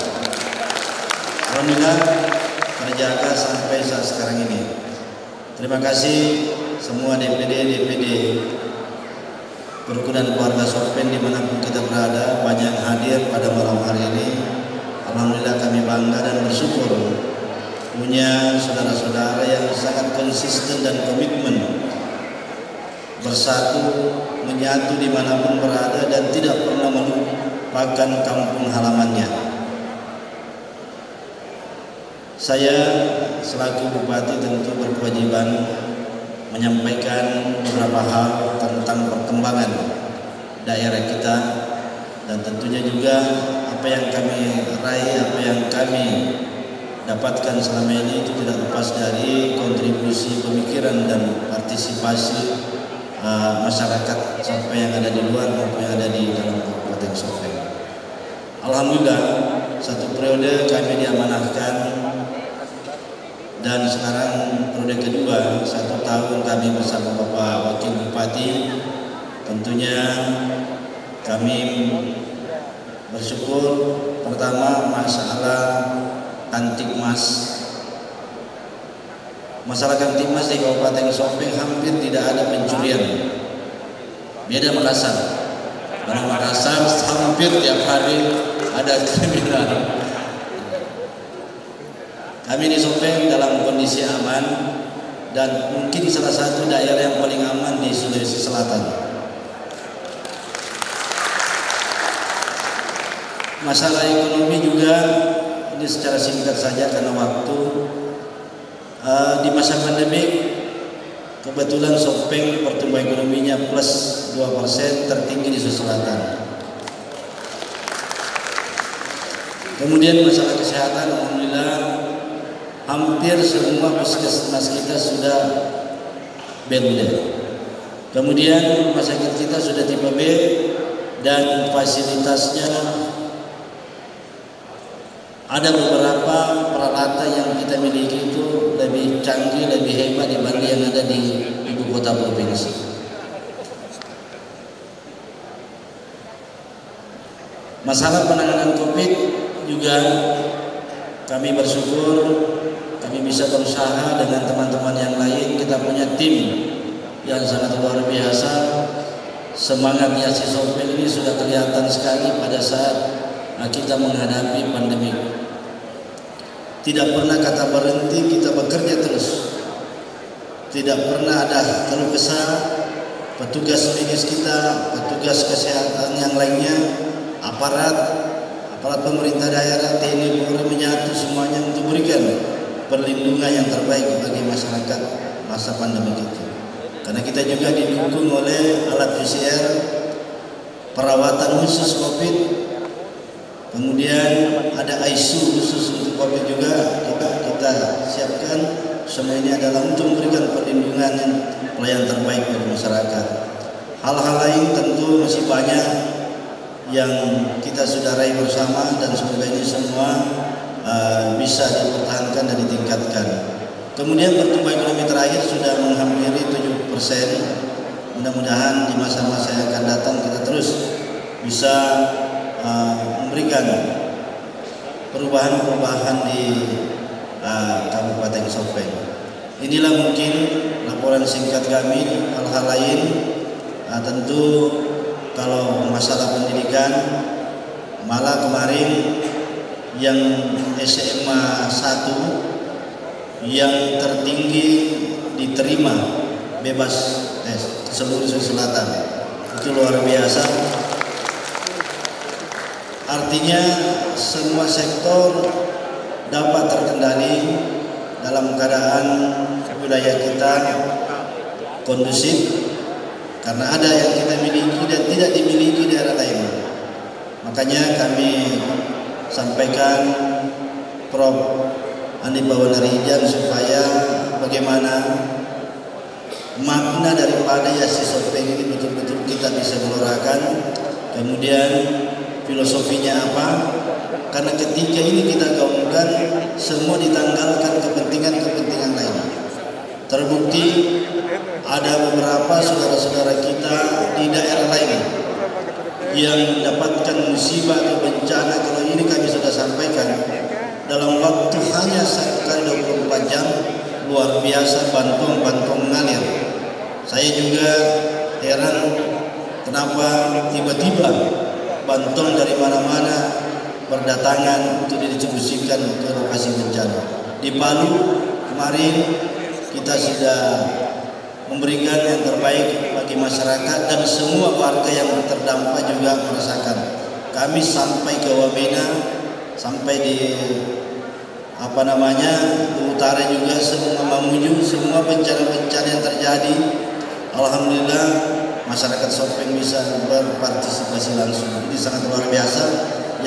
Alhamdulillah terjaga sampai saat sekarang ini. Terima kasih semua DPD Kerukunan Keluarga Sopeng dimanapun kita berada, banyak hadir pada malam hari ini. Alhamdulillah kami bangga dan bersyukur punya saudara-saudara yang sangat konsisten dan komitmen bersatu, menyatu dimanapun berada, dan tidak pernah melupakan kampung halamannya. Saya selaku Bupati tentu berkewajiban menyampaikan beberapa hal tentang perkembangan daerah kita, dan tentunya juga apa yang kami raih, apa yang kami dapatkan selama ini itu tidak lepas dari kontribusi pemikiran dan partisipasi masyarakat sampai yang ada di luar maupun yang ada di dalam Kabupaten Sopeng. Alhamdulillah, satu periode kami diamanahkan dan sekarang periode kedua 1 tahun kami bersama Bapak Wakil Bupati. Tentunya kami bersyukur pertama masalah Kamtibmas. Masalah Kamtibmas di Kabupaten Sopeng hampir tidak ada pencurian. Beda Makassar. Karena Makassar hampir tiap hari ada kriminal. Kami di Sopeng dalam kondisi aman dan mungkin salah satu daerah yang paling aman di Sulawesi Selatan. Masalah ekonomi juga ini secara singkat saja karena waktu. Di masa pandemi kebetulan Sopeng pertumbuhan ekonominya plus 2% tertinggi di Sulawesi Selatan. Kemudian masalah kesehatan, alhamdulillah hampir semua puskesmas kita sudah BLD. Kemudian rumah sakit kita sudah tipe B dan fasilitasnya ada beberapa peralatan yang kita miliki itu lebih canggih, lebih hebat dibanding yang ada di ibu kota provinsi. Masalah penanganan COVID juga kami bersyukur kami bisa berusaha dengan teman-teman yang lain. Kita punya tim yang sangat luar biasa. Semangat Yayasan Sopeng ini sudah kelihatan sekali pada saat kita menghadapi pandemi. Tidak pernah kata berhenti, kita bekerja terus. Tidak pernah ada keluh kesah. Petugas medis kita, petugas kesehatan yang lainnya, aparat pemerintah daerah, TNI, Polri menyatu semuanya untuk berikan perlindungan yang terbaik bagi masyarakat masa pandemi itu. Karena kita juga didukung oleh alat PCR, perawatan khusus COVID, kemudian ada ICU khusus untuk COVID juga kita siapkan. Semua ini adalah untuk memberikan perlindungan yang pelayanan terbaik bagi masyarakat. Hal-hal lain tentu masih banyak yang kita sudah raih bersama dan semoga ini semua bisa dipertahankan dan ditingkatkan. Kemudian pertumbuhan ekonomi terakhir sudah menghampiri 7%. Mudah-mudahan di masa-masa yang akan datang kita terus bisa memberikan perubahan-perubahan di Kabupaten Sopeng. Inilah mungkin laporan singkat kami. Hal-hal lain tentu kalau masalah pendidikan, malah kemarin yang SMA 1 yang tertinggi diterima bebas tes seluruh Sulawesi Selatan. Itu luar biasa. Artinya semua sektor dapat terkendali dalam keadaan wilayah kita kondusif karena ada yang kita miliki dan tidak dimiliki daerah lain. Makanya kami sampaikan Prof. Andi Bawanarijan supaya bagaimana makna daripada Yayasan Sopeng ini betul-betul kita bisa gelorakan. Kemudian filosofinya apa? Karena ketika ini kita gaungkan, semua ditanggalkan kepentingan-kepentingan lain. Terbukti ada beberapa saudara-saudara kita di daerah lain yang mendapatkan musibah atau bencana. Kalau ini kami sudah sampaikan dalam waktu hanya 1x24 jam, luar biasa bantuan mengalir. Saya juga heran kenapa tiba-tiba bantuan dari mana-mana berdatangan untuk didistribusikan ke lokasi bencana. Di Palu kemarin kita sudah memberikan yang terbaik bagi masyarakat dan semua warga yang terdampak juga merasakan. Kami sampai ke Wamena, sampai di Utara juga semua Mamuju, semua bencana-bencana yang terjadi, alhamdulillah masyarakat Sopeng bisa berpartisipasi langsung. Ini sangat luar biasa.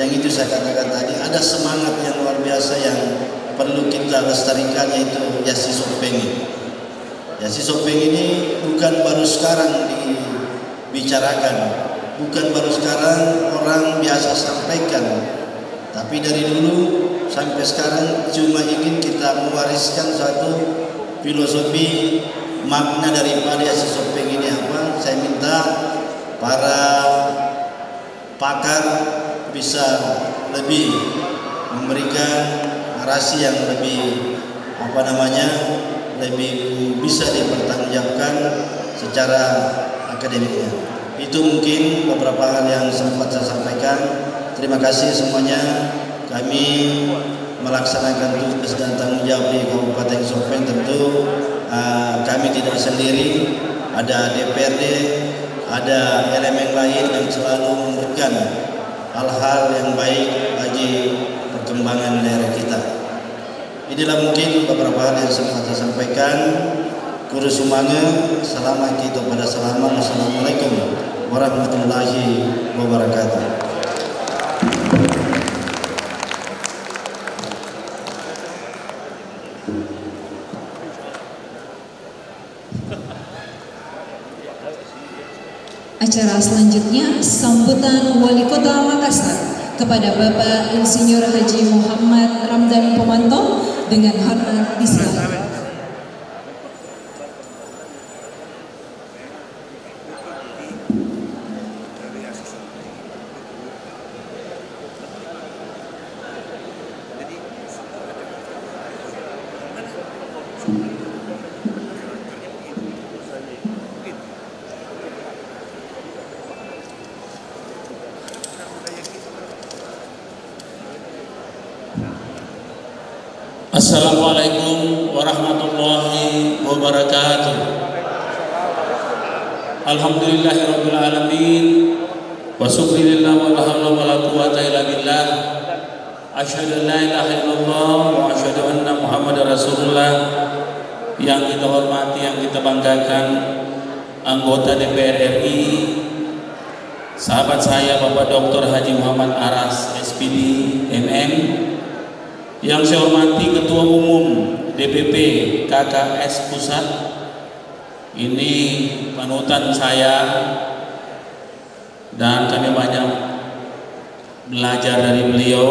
Yang itu saya katakan tadi, ada semangat yang luar biasa yang perlu kita lestarikan, yaitu Yasi Sopeng. Yasi Sopeng ini bukan baru sekarang dibicarakan, bukan baru sekarang orang biasa sampaikan, tapi dari dulu sampai sekarang cuma ingin kita mewariskan satu filosofi makna daripada Yasi Sopeng ini apa. Saya minta para pakar bisa lebih memberikan narasi yang lebih lebih bisa dipertanggungjawabkan secara akademiknya. Itu mungkin beberapa hal yang sempat saya sampaikan. Terima kasih semuanya. Kami melaksanakan tugas dan tanggung jawab di Kabupaten Sopeng. Tentu kami tidak sendiri, ada DPRD, ada elemen lain yang selalu memberikan hal-hal yang baik bagi perkembangan daerah kita. Inilah mungkin beberapa hal yang sempat saya sampaikan. Kuru Sumange, selamat kita pada selamat. Assalamualaikum warahmatullahi wabarakatuh. Acara selanjutnya sambutan Wali Kota Makassar kepada Bapak Insinyur Haji Muhammad Ramdan Pomanto dengan hormat disilakan. Assalamualaikum warahmatullahi wabarakatuh. Alhamdulillahirabbil alamin wa syukurillah wa la haula wa la quwwata illa billah. Asyhadu an la ilaha illallah wa asyhadu anna Muhammadar Rasulullah. Yang kita hormati, yang kita banggakan, anggota DPR RI, sahabat saya Bapak Dr. Haji Muhammad Aras SPD MM. Yang saya hormati Ketua Umum DPP KKS Pusat, ini panutan saya dan kami banyak belajar dari beliau,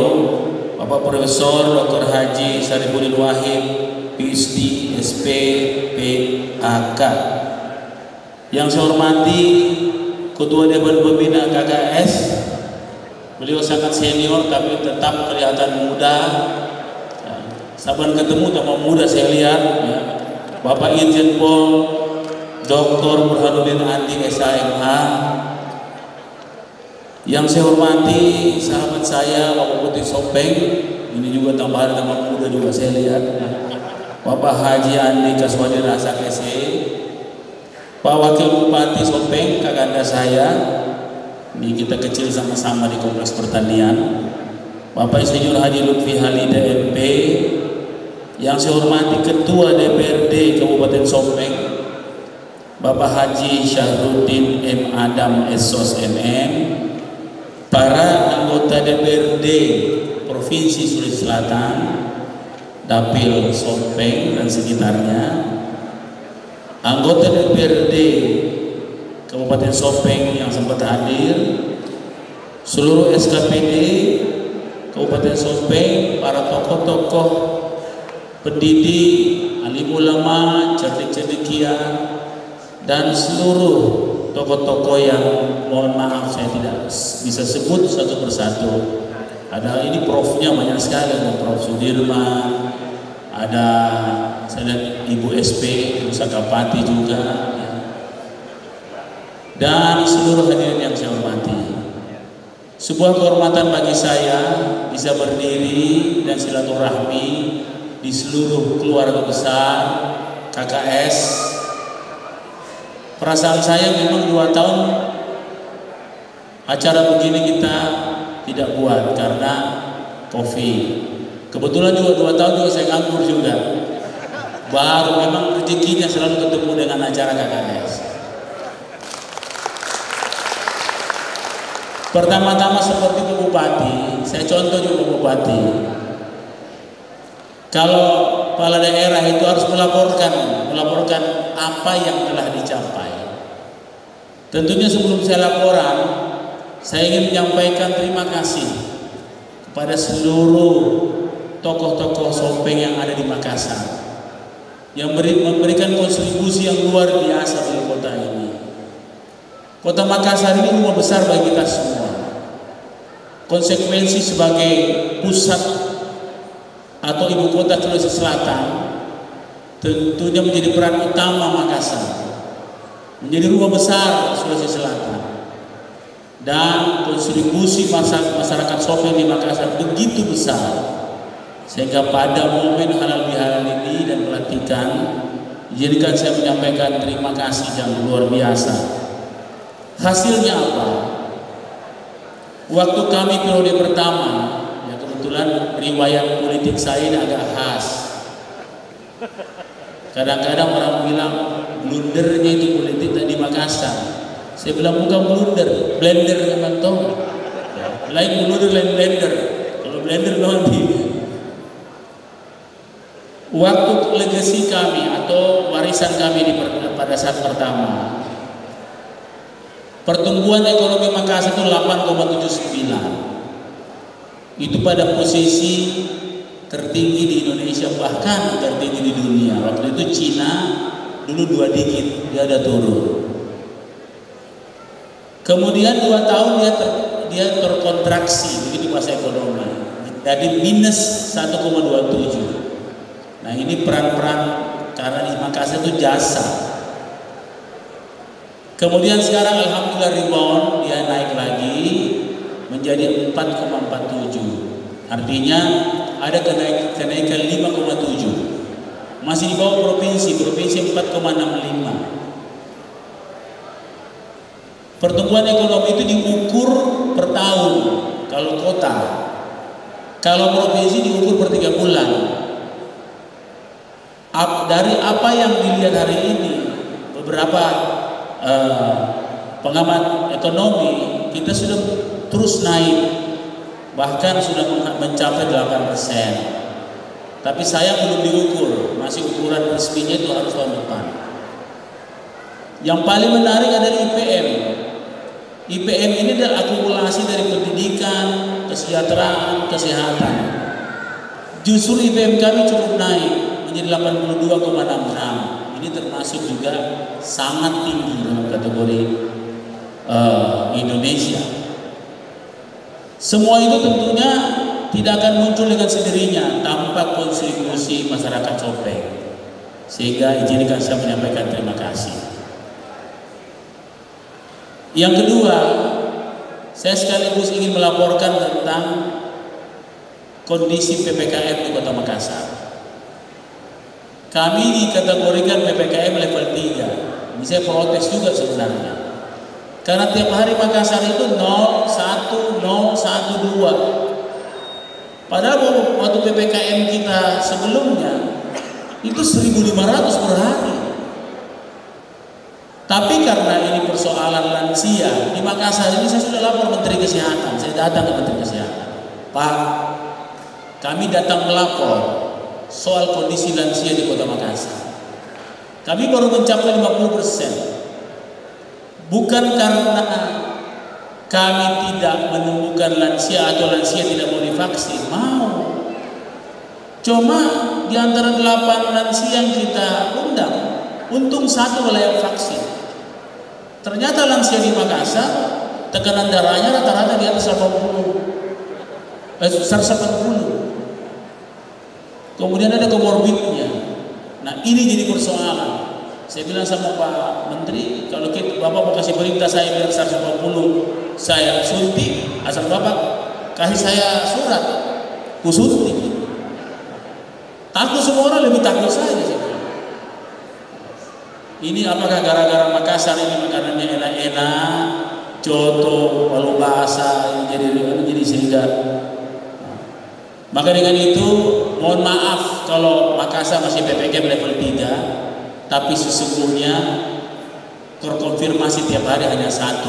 Bapak Profesor Dr. Haji Syarifuddin Wahid PhD SP PAK. Yang saya hormati Ketua Dewan Pembina KKS, beliau sangat senior tapi tetap kelihatan muda. Saban ketemu tambah muda saya lihat ya. Bapak Irjen Pol Dr. Burhanuddin Andi SHMH. Yang saya hormati sahabat saya Bapak Putih Sopeng, ini juga tambah muda juga saya lihat ya. Bapak Haji Andi Kaswadi Rasak SE, Pak Wakil Bupati Sopeng kakanda saya, ini kita kecil sama-sama di Kompleks Pertanian, Bapak Insinyur Haji Lutfi Halida MP. Yang saya hormati Ketua DPRD Kabupaten Sopeng Bapak Haji Syahruddin M. Adam SOS MM, para anggota DPRD Provinsi Sulawesi Selatan, Dapil Sopeng dan sekitarnya, anggota DPRD Kabupaten Sopeng yang sempat hadir, seluruh SKPD Kabupaten Sopeng, para tokoh-tokoh pendidik, alim ulama, cerdik-cerdikian, dan seluruh tokoh-tokoh yang mohon maaf saya tidak bisa sebut satu persatu. Ada ini profnya banyak sekali, ada Prof Sudirman, ada saya lihat Ibu SP Sakapati juga ya. Dan seluruh hadirin yang saya hormati. Sebuah kehormatan bagi saya bisa berdiri dan silaturahmi di seluruh keluarga besar KKS. Perasaan saya memang 2 tahun acara begini kita tidak buat karena COVID. Kebetulan juga 2 tahun juga saya nganggur juga. Baru memang rezekinya selalu ketemu dengan acara KKS. Pertama-tama seperti Pak Bupati, saya contoh juga Pak Bupati. Kalau kepala daerah itu harus melaporkan apa yang telah dicapai. Tentunya sebelum saya laporan, saya ingin menyampaikan terima kasih kepada seluruh tokoh-tokoh Sopeng yang ada di Makassar yang memberikan kontribusi yang luar biasa bagi kota ini. Kota Makassar ini rumah besar bagi kita semua. Konsekuensi sebagai pusat atau ibu kota Sulawesi Selatan tentunya menjadi peran utama Makassar, menjadi rumah besar Sulawesi Selatan, dan kontribusi masyarakat Sopeng di Makassar begitu besar sehingga pada momen halal bihalal ini dan pelantikan dijadikan saya menyampaikan terima kasih yang luar biasa. Hasilnya apa? Waktu kami periode pertama, ya kebetulan riwayat politik saya ini agak khas. Kadang-kadang orang bilang blundernya itu politik di Makassar. Saya bilang bukan blunder, blender memang tahu. Lain blunder, lain blender. Kalau blender nanti. Waktu legasi kami atau warisan kami pada saat pertama, pertumbuhan ekonomi Makassar itu 8,79. Itu pada posisi tertinggi di Indonesia, bahkan tertinggi di dunia. Waktu itu Cina dulu 2 digit, dia ada turun. Kemudian 2 tahun dia terkontraksi, begitu bahasa ekonomi. Jadi minus 1,27. Nah ini peran-peran karena di Makassar itu jasa. Kemudian sekarang alhamdulillah rebound, dia naik lagi menjadi 4,47. Artinya ada kenaikan 5,7. Masih di bawah provinsi 4,65. Pertumbuhan ekonomi itu diukur per tahun kalau kota. Kalau provinsi diukur per 3 bulan. Dari apa yang dilihat hari ini, beberapa pengamat ekonomi kita sudah terus naik, bahkan sudah mencapai 8%. Tapi saya belum diukur, masih ukuran resminya itu harus tahun depan. Yang paling menarik adalah IPM. IPM ini adalah akumulasi dari pendidikan, kesejahteraan, kesehatan. Justru IPM kami cukup naik menjadi 82,66. Ini termasuk juga sangat tinggi dalam kategori Indonesia. Semua itu tentunya tidak akan muncul dengan sendirinya tanpa kontribusi masyarakat Sopeng. Sehingga izinkan saya menyampaikan terima kasih. Yang kedua, saya sekaligus ingin melaporkan tentang kondisi PPKM di Kota Makassar. Kami dikategorikan PPKM level 3. Ini saya protes juga sebenarnya. Karena tiap hari Makassar itu 0, 1, 0, 1, 2. Padahal waktu PPKM kita sebelumnya itu 1.500 per hari. Tapi karena ini persoalan lansia di Makassar ini, saya sudah lapor Menteri Kesehatan. Saya datang ke Menteri Kesehatan. Pak, kami datang melapor soal kondisi lansia di Kota Makassar. Kami baru mencapai 50%. Bukan karena kami tidak menemukan lansia atau lansia tidak mau divaksin, mau. Cuma di antara 8 lansia yang kita undang, untung 1 layak vaksin. Ternyata lansia di Makassar tekanan darahnya rata-rata di atas 180. Kemudian ada komorbidnya. Nah ini jadi persoalan. Saya bilang sama Pak Menteri, kalau Bapak mau kasih perintah saya biar 180 saya suntik, asal Bapak kasih saya surat kusuntik. Takut semua orang, lebih takut saya. Ini apakah gara-gara Makassar ini makanannya enak-enak, coto, palu basah, ini jadi sehingga Maka dengan itu mohon maaf kalau Makassar masih PPKM level 3, tapi sesungguhnya terkonfirmasi tiap hari hanya 1,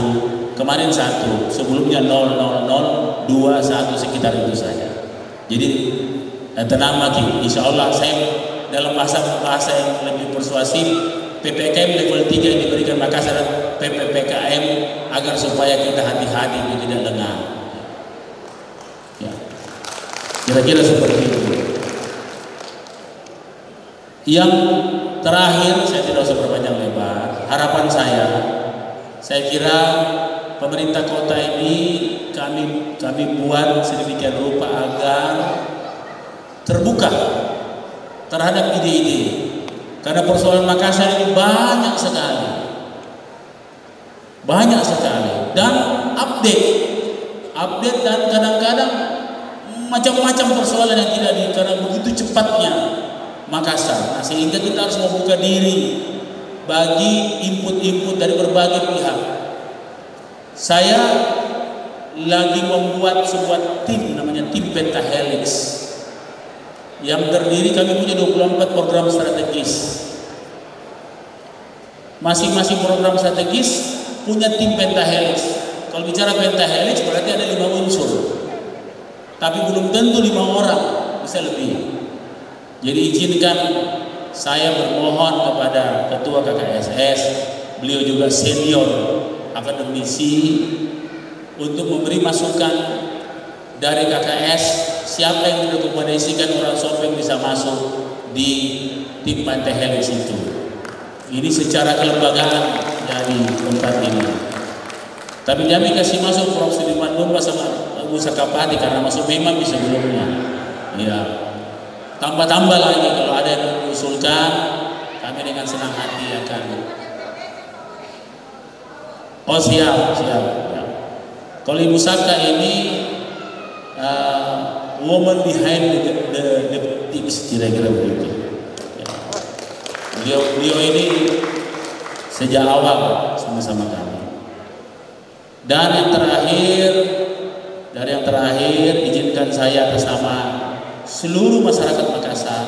kemarin 1, sebelumnya 0, 0, 0, 2, 1, sekitar itu saja. Jadi tenang lagi, insya Allah saya dalam bahasa yang lebih persuasif, PPKM level 3 yang diberikan Makassar PPKM agar supaya kita hati-hati untuk tidak lengah. Ya. Kira-kira seperti itu. Yang terakhir, saya tidak usah berpanjang lebar. Harapan saya kira pemerintah kota ini kami buat sedemikian rupa agar terbuka terhadap ide-ide. Karena persoalan Makassar ini banyak sekali dan update dan kadang-kadang macam-macam persoalan yang tidak karena begitu cepatnya Makassar. Nah, sehingga kita harus membuka diri bagi input-input dari berbagai pihak. Saya lagi membuat sebuah tim namanya tim Pentahelix yang terdiri, kami punya 24 program strategis. Masing-masing program strategis punya tim Pentahelix. Kalau bicara Pentahelix berarti ada 5 unsur, tapi belum tentu 5 orang, bisa lebih. Jadi izinkan saya bermohon kepada Ketua KKSS, beliau juga senior akademisi, untuk memberi masukan dari KKS siapa yang direkomendasikan orang Sopeng bisa masuk di tim Pentahelix itu. Ini secara kelembagaan dari tempat ini. Tapi kami kasih masuk Prof. Sudirman Lumba sama Bu Sakapati karena masuk memang bisa sebelumnya. Ya. Tambah-tambah lagi kalau ada yang mengusulkan, kami dengan senang hati akan. Oh siap. Ya. Kalau Ibu Saka ini woman behind the tips, kira-kira begitu. Ya. Beliau ini sejak awal sama-sama kami. Dan yang terakhir, izinkan saya atas nama seluruh masyarakat Makassar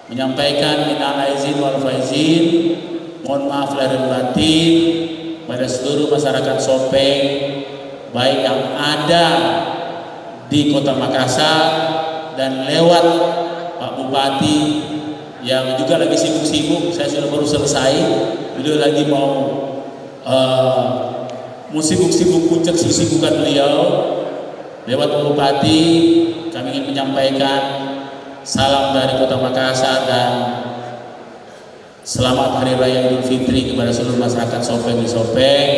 menyampaikan minal aizin wal faizin, mohon maaf lahir batin pada seluruh masyarakat Sopeng, baik yang ada di Kota Makassar dan lewat Pak Bupati yang juga lagi sibuk-sibuk. Saya sudah baru selesai, beliau lagi mau sibuk-sibuk puncak kesibukan beliau. Lewat Pak Bupati kami ingin menyampaikan salam dari Kota Makassar dan selamat Hari Raya Idul Fitri kepada seluruh masyarakat Sopeng di Sopeng.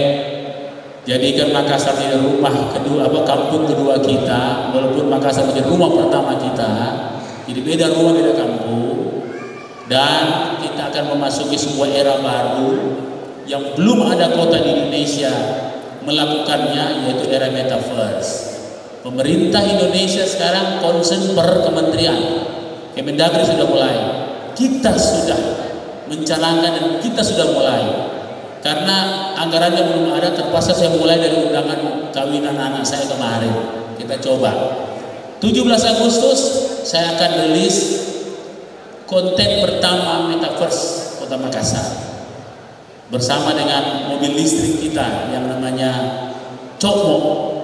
Jadikan Makassar menjadi rumah kedua, kampung kedua kita. Walaupun Makassar menjadi rumah pertama kita, jadi beda rumah beda kampung. Dan kita akan memasuki sebuah era baru yang belum ada kota di Indonesia melakukannya, yaitu era metaverse. Pemerintah Indonesia sekarang concern per kementerian. Kemendagri sudah mulai, kita sudah mencanangkan dan kita sudah mulai. Karena anggarannya belum ada, terpaksa saya mulai dari undangan kawinan anak saya kemarin. Kita coba 17 Agustus saya akan rilis konten pertama metaverse Kota Makassar bersama dengan mobil listrik kita yang namanya Cokmo.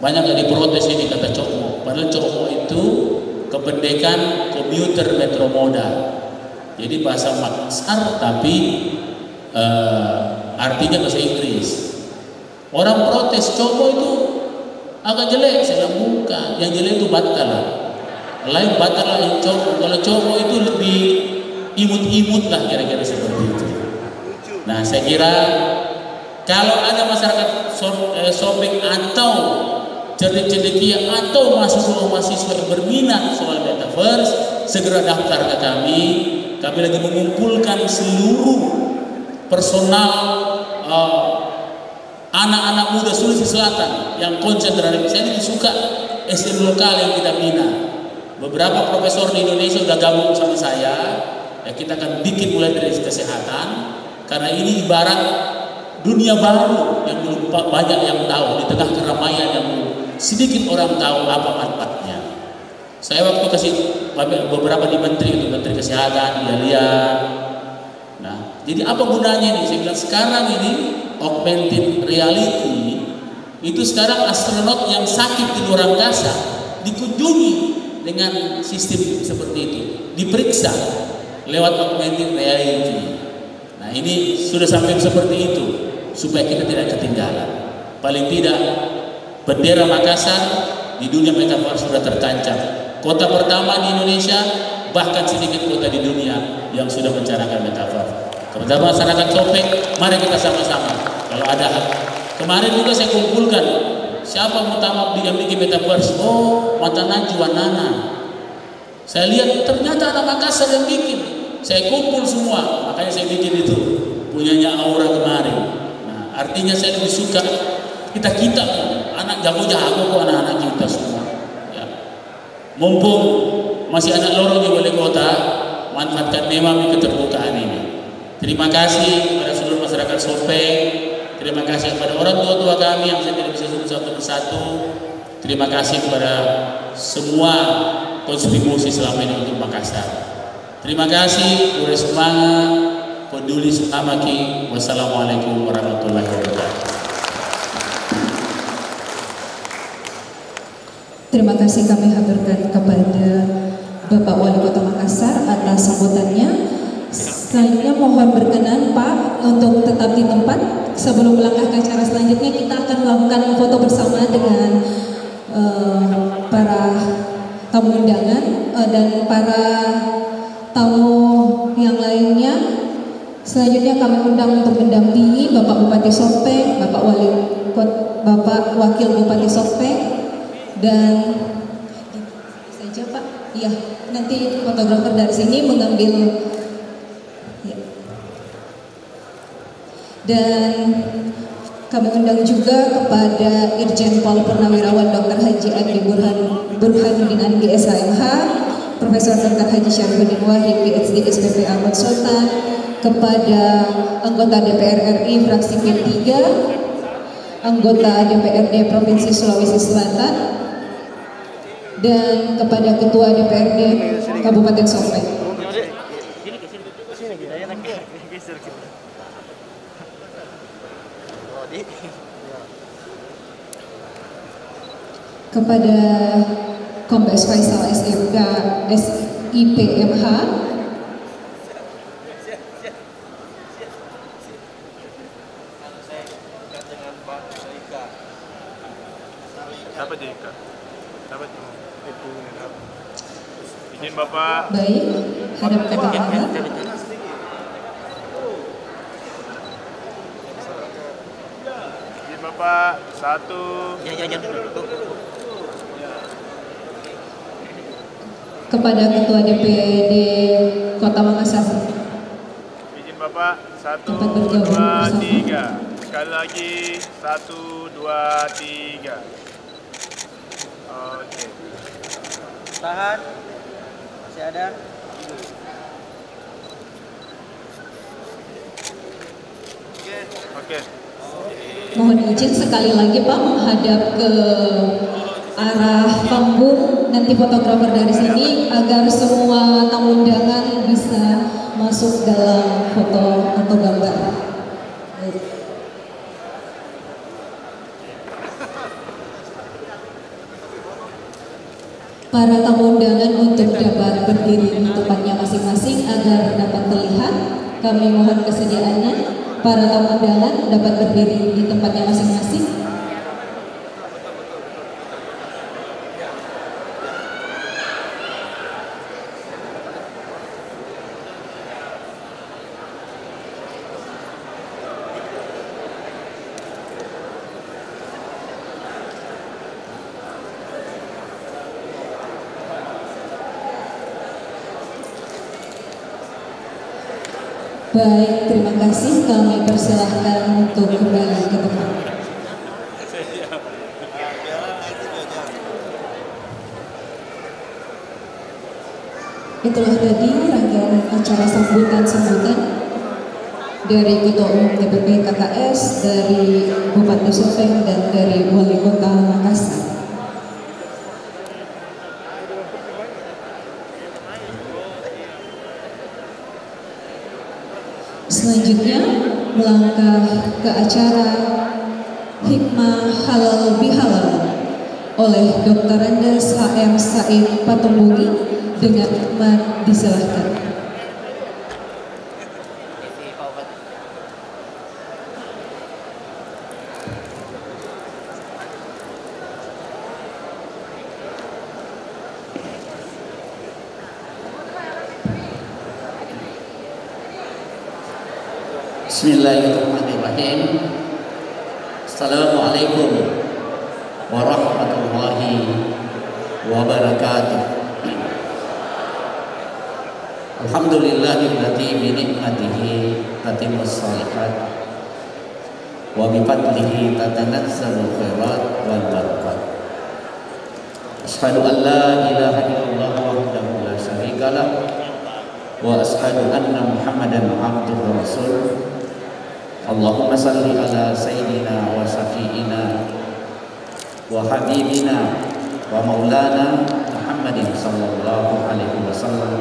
Banyak yang diprotes ini kata Cokmo, padahal Cokmo itu kependekan komuter metro moda. Jadi bahasa Makassar tapi artinya bahasa Inggris. Orang protes Cokmo itu agak jelek, saya bilang bukan. Yang jelek itu Batala. Lain Batala yang Cokmo. Kalau Cokmo itu lebih imut-imut lah, kira-kira seperti itu. Nah, saya kira kalau ada masyarakat Sopeng atau cendekia atau mahasiswa-mahasiswa yang berminat soal metaverse, segera daftar ke kami. Kami lagi mengumpulkan seluruh personal anak-anak muda Sulawesi Selatan yang konsen terhadap saya ini suka SD lokal yang kita bina. Beberapa profesor di Indonesia sudah gabung sama saya. Ya, kita akan bikin mulai dari kesehatan, karena ini ibarat dunia baru yang belum banyak yang tahu, di tengah keramaian yang sedikit orang tahu apa manfaatnya. Saya waktu kasih beberapa di menteri kesehatan, dia lihat. Nah, jadi apa gunanya ini? Saya bilang sekarang ini augmented reality itu sekarang astronot yang sakit di luar angkasa dikunjungi dengan sistem seperti itu, diperiksa lewat augmented reality. Nah, ini sudah sampai seperti itu supaya kita tidak ketinggalan. Paling tidak bendera Makassar di dunia metaverse sudah tertancap. Kota pertama di Indonesia, bahkan sedikit kota di dunia yang sudah mencanangkan metaverse. Terutama masyarakat Sopeng, mari kita sama-sama. Kalau ada kemarin juga saya kumpulkan siapa mutama yang bikin metaverse. Oh, Mata Najwa Nana. Saya lihat ternyata anak Makassar yang bikin. Saya kumpul semua, makanya saya bikin itu punyanya Aura kemarin. Nah, artinya saya lebih suka kita anak jago-jago kok anak-anak kita semua. Ya. Mumpung masih anak lorong di wali kota, manfaatkan memang keterbukaan ini. Terima kasih kepada seluruh masyarakat Sopeng. Terima kasih kepada orang tua kami yang saya tidak bisa sebut satu persatu. Terima kasih kepada semua kontribusi selama ini untuk Makassar. Terima kasih, Pura Semangat, peduli Sukamaki. Wassalamualaikum warahmatullahi wabarakatuh. Terima kasih kami haturkan kepada Bapak Wali Kota Makassar atas sambutannya. Selanjutnya mohon berkenan Pak untuk tetap di tempat. Sebelum melangkah ke acara selanjutnya, kita akan melakukan foto bersama dengan para tamu undangan dan para tamu yang lainnya. Selanjutnya kami undang untuk mendampingi Bapak Bupati Sopeng, Bapak Wakil Bupati Sopeng, dan saja Pak. Iya, nanti fotografer dari sini mengambil. Ya. Dan kami undang juga kepada Irjen Pol Purnawirawan Dr. Haji Andi Burhanuddin Andi SHMH, Profesor Dr. Haji Syarifuddin Wahid PhD SPP Ahmad Sultan, kepada anggota DPR RI fraksi P3, anggota DPRD Provinsi Sulawesi Selatan, dan kepada Ketua DPRD Kabupaten Sopeng. Kepada Kombes Faisal SIP MH, Dapat Ika. Dapat itu. Izin Bapak. Baik, hadap ke kamera. Izin Bapak, satu. Kepada Ketua DPD Kota Makassar. Izin Bapak, 1, 2, 3. Sekali lagi, 1, 2, 3. Oke. Tahan. Masih ada. Oke. Mohon izin sekali lagi Pak menghadap ke arah panggung, nanti fotografer dari sini agar semua tamu undangan bisa masuk dalam foto atau gambar. Para tamu undangan untuk dapat berdiri di tempatnya masing-masing agar dapat terlihat, kami mohon kesediaannya. Para tamu undangan dapat berdiri di tempatnya masing-masing. Baik, terima kasih. Kami persilahkan untuk kembali ke tempat. Itulah tadi rangkaian acara sambutan-sambutan dari Ketua Umum DPP KKS, dari Bupati Sopeng, dan dari Wali Kota Makassar. Selanjutnya melangkah ke acara Hikmah Halal Bihalal oleh Dr. Andes HM Said Patombungi dengan khidmat disilahkan. Bismillahirrahmanirrahim. Assalamualaikum warahmatullahi wabarakatuh. Alhamdulillahilladzi bi ni'matihi tatimmus shalihat wa bi fadlihi tatanazzalu khairat wal barakat. Asyhadu an la ilaha illallah wahdahu la syarika lah wa asyhadu anna Muhammadan abduhu wa rasuluh. Allahumma salli ala sayyidina wa syafi'ina wa habibina wa maulana Muhammadin sallallahu alaihi wasallam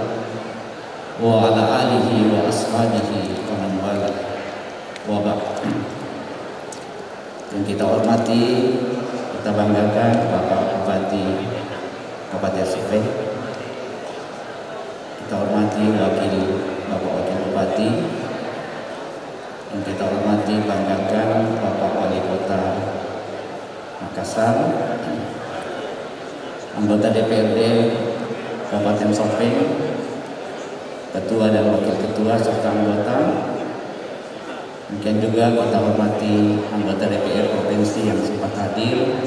wa ala alihi wa ashabihi wa man wala wa ba'd. Yang kita hormati, kita banggakan Bapak Bupati Kabupaten Sopeng. Kita hormati Bapak Wakil Bupati. Yang kita hormati, banggakan Bapak Wali Kota Makassar, anggota DPRD Kabupaten Sopeng, ketua dan wakil ketua serta anggota. Mungkin juga kita hormati anggota DPR Provinsi yang sempat hadir,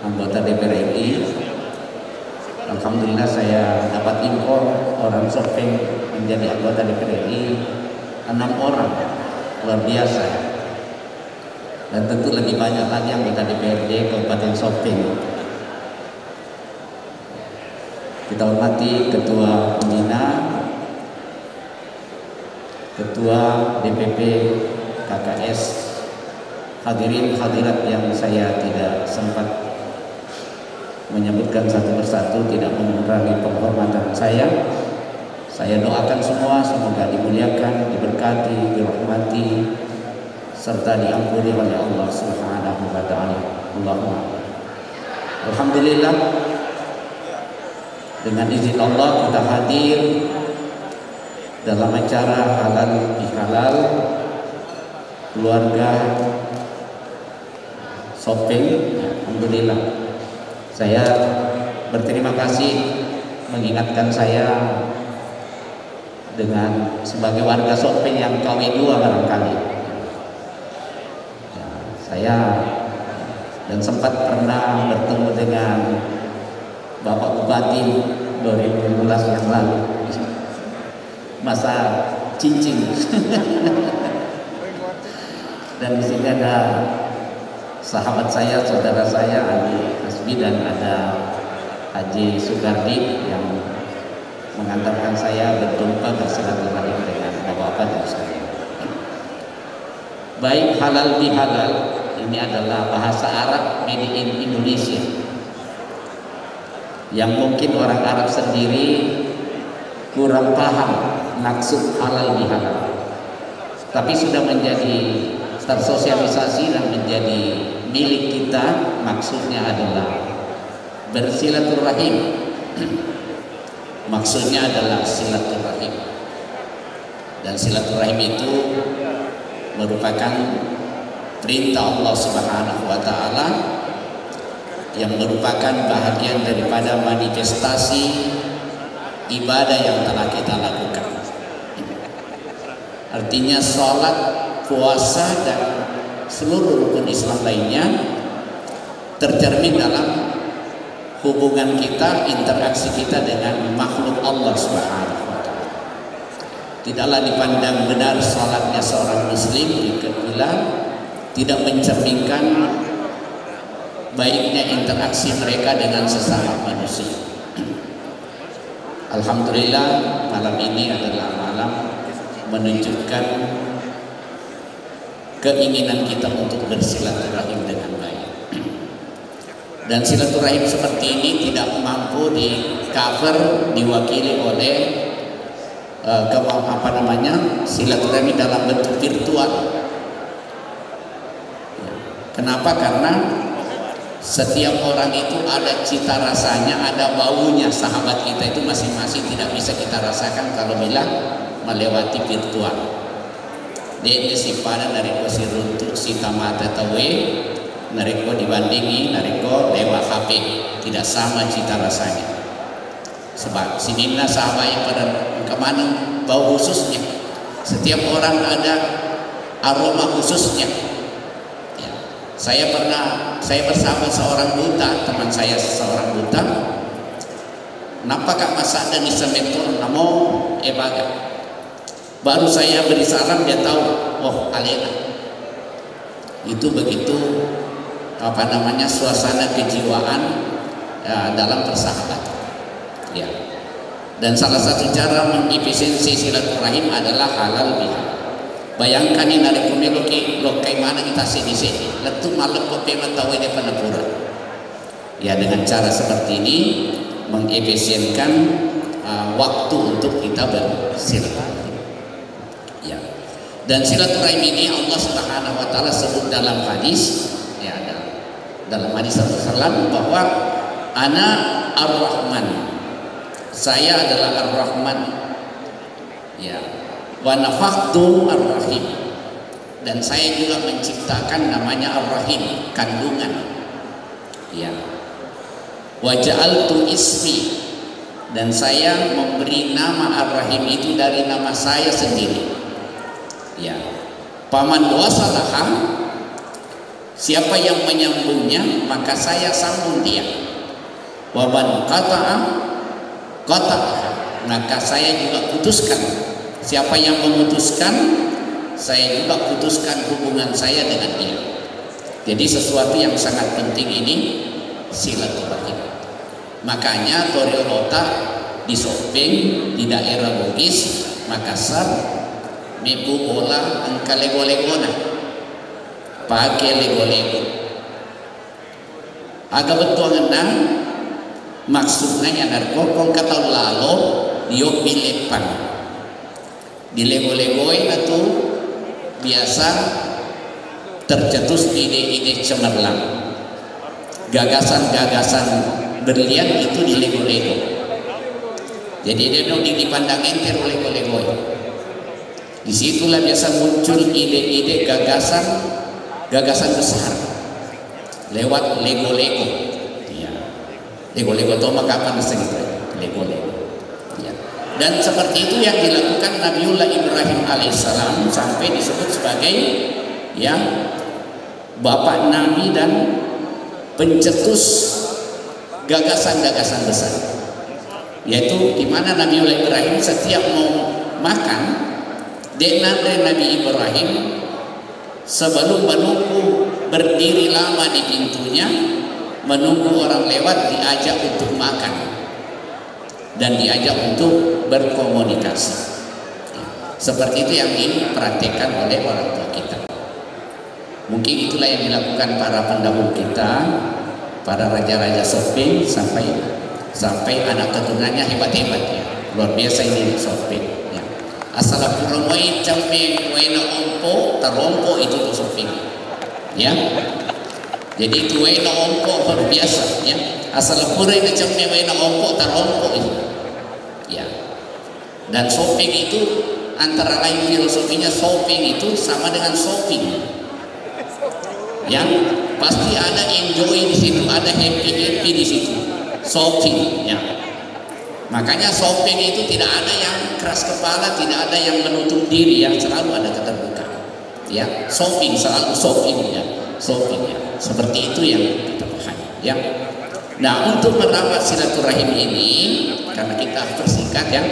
anggota DPR RI. Alhamdulillah saya dapat info orang Sopeng menjadi anggota DPR RI 6 orang, luar biasa. Dan tentu lebih banyak lagi anggota DPRD Kabupaten Sopeng. Kita hormati Ketua Pembina, Ketua DPP KKS, hadirin hadirat yang saya tidak sempat menyebutkan satu persatu, tidak mengurangi penghormatan saya. Saya doakan semua semoga dimuliakan, diberkati, dirahmati, serta diampuni oleh Allah Subhanahu wa Ta'ala. Allahumma. Alhamdulillah, dengan izin Allah kita hadir dalam acara halal bihalal keluarga Sopeng. Alhamdulillah, saya berterima kasih mengingatkan saya dengan sebagai warga Sopeng yang KW2 barangkali. Ya, saya dan sempat pernah bertemu dengan Bapak Bupati 2015 yang lalu, masa cincin. Dan di sini ada sahabat saya, saudara saya Haji Hasbi, dan ada Haji Sugardi yang mengantarkan saya berjumpa bersilaturahim dengan bapak-bapak dan sekalian. Baik, halal bihalal ini adalah bahasa Arab made in Indonesia yang mungkin orang Arab sendiri kurang paham maksud halal bihalal, tapi sudah menjadi tersosialisasi dan menjadi milik kita. Maksudnya adalah bersilaturahim. Maksudnya adalah silaturahim, dan silaturahim itu merupakan perintah Allah Subhanahu wa Ta'ala yang merupakan bahagian daripada manifestasi ibadah yang telah kita lakukan. Artinya sholat, puasa, dan seluruh rukun Islam lainnya tercermin dalam hubungan kita, interaksi kita dengan makhluk Allah Subhanahu wa Ta'ala. Tidaklah dipandang benar salatnya seorang muslim bila tidak mencerminkan baiknya interaksi mereka dengan sesama manusia. Alhamdulillah, malam ini adalah malam menunjukkan keinginan kita untuk bersilaturahim dengan baik. Dan silaturahim seperti ini tidak mampu di cover, diwakili oleh silaturahmi dalam bentuk virtual. Kenapa? Karena setiap orang itu ada cita rasanya, ada baunya. Sahabat kita itu masing-masing tidak bisa kita rasakan kalau bila melewati virtual. Dia si pada nariko si runtuk si tamata tawe, nariko dibandingi nariko lewat HP, tidak sama cita rasanya. Sebab sinina sahabat yang pada kemana bau khususnya. Setiap orang ada aroma khususnya. Ya. Saya bersama seorang buta, teman saya seorang buta. Napa kak masak dan isemetur namo ebaga. Baru saya beri salam dia tahu, oh Alena. Itu begitu suasana kejiwaan dalam persahabatan. Ya. Dan salah satu cara mengefisiensi silaturahim adalah halal bihalal. Bayangkan ini dari kumeloki lokai mana kita sini letu malam kopi matawe di panapura. Ya, dengan cara seperti ini mengefisienkan waktu untuk kita bersilaturahim. Ya. Dan silaturahim ini Allah Subhanahu wa taala sebut dalam hadis, ya, dalam hadis Rasulullah bahwa ana ar-Rahman. Saya adalah Ar-Rahman. Ya. Wa nafakhtu Ar-Rahim. Dan saya juga menciptakan namanya Ar-Rahim, kandungan. Ya. Wa ja'altu ismi. Dan saya memberi nama Ar-Rahim itu dari nama saya sendiri. Ya. Paman wasalaha, siapa yang menyambungnya maka saya sambung dia. Wa man qata'a maka saya juga putuskan. Siapa yang memutuskan, saya juga putuskan hubungan saya dengan dia. Jadi sesuatu yang sangat penting ini silaturahim. Makanya Toriorota di Sopeng, di daerah Bugis, Makassar, mebu bola angka lego-legona, pakai lego-lego. Agak betul ngenang. Maksudnya yang narkokong kata lalo diok bilepan dilego-legoin atau biasa tercetus ide-ide cemerlang, gagasan-gagasan berlian itu dilego-lego. Jadi dia dipandang enter oleh lego-legoin. Disitulah biasa muncul ide-ide gagasan besar lewat lego-lego. Lego-lego toma kapan segitu lego-lego. Ya. Dan seperti itu yang dilakukan Nabiullah Ibrahim alaihissalam sampai disebut sebagai ya bapak nabi dan pencetus gagasan-gagasan besar. Yaitu di mana Nabiullah Ibrahim setiap mau makan, denare Nabi Ibrahim sebelum menunggu berdiri lama di pintunya, menunggu orang lewat, diajak untuk makan dan diajak untuk berkomunikasi. Seperti itu yang dipraktikkan oleh orang tua kita. Mungkin itulah yang dilakukan para pendahulu kita, para raja-raja Sopeng sampai anak keturunannya hebat-hebat ya. Luar biasa ini Sopeng ya. Asal puromoi campe wena ompo tarompo itu tuh Sopeng ya. Jadi itu wena ompo luar biasa ya. Asal pura itu campe wena ompo tarompo itu ya. Dan Sopeng itu antara lain filosofinya, Sopeng itu sama dengan shopping. Yang pasti ada enjoy di situ, ada happy di situ. Shopping ya. Makanya Sopeng itu tidak ada yang keras kepala, tidak ada yang menutup diri, yang selalu ada keterbukaan. Ya, shopping selalu shopping ya. Shopping ya. Seperti itu yang kita pahami ya. Nah, untuk merawat silaturahim ini karena kita persingkat ya.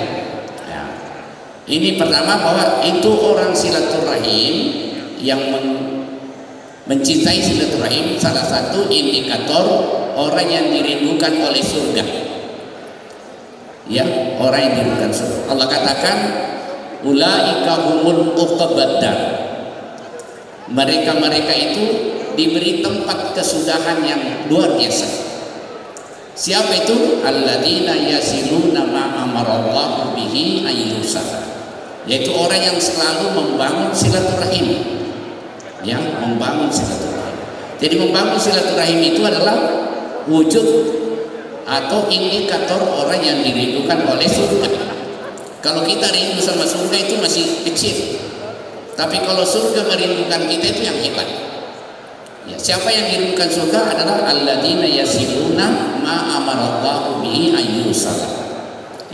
Ini pertama bahwa itu orang silaturahim yang mencintai silaturahim, salah satu indikator orang yang dirindukan oleh surga. Ya, orang yang dirindukan surga. Allah katakan ulaika humul uqbadar. Mereka itu diberi tempat kesudahan yang luar biasa. Siapa itu? Alladzina yasiluna ma amarallahu bihi ayyusal. Yaitu orang yang selalu membangun silaturahim. Yang membangun silaturahim. Jadi membangun silaturahim itu adalah wujud atau indikator orang yang dirindukan oleh surga. Kalau kita rindu sama surga itu masih kecil. Tapi kalau surga merindukan kita itu yang hebat. Ya, siapa yang dirindukan surga adalah alladzina yasiluna ma amarallahu bihi ayyusal.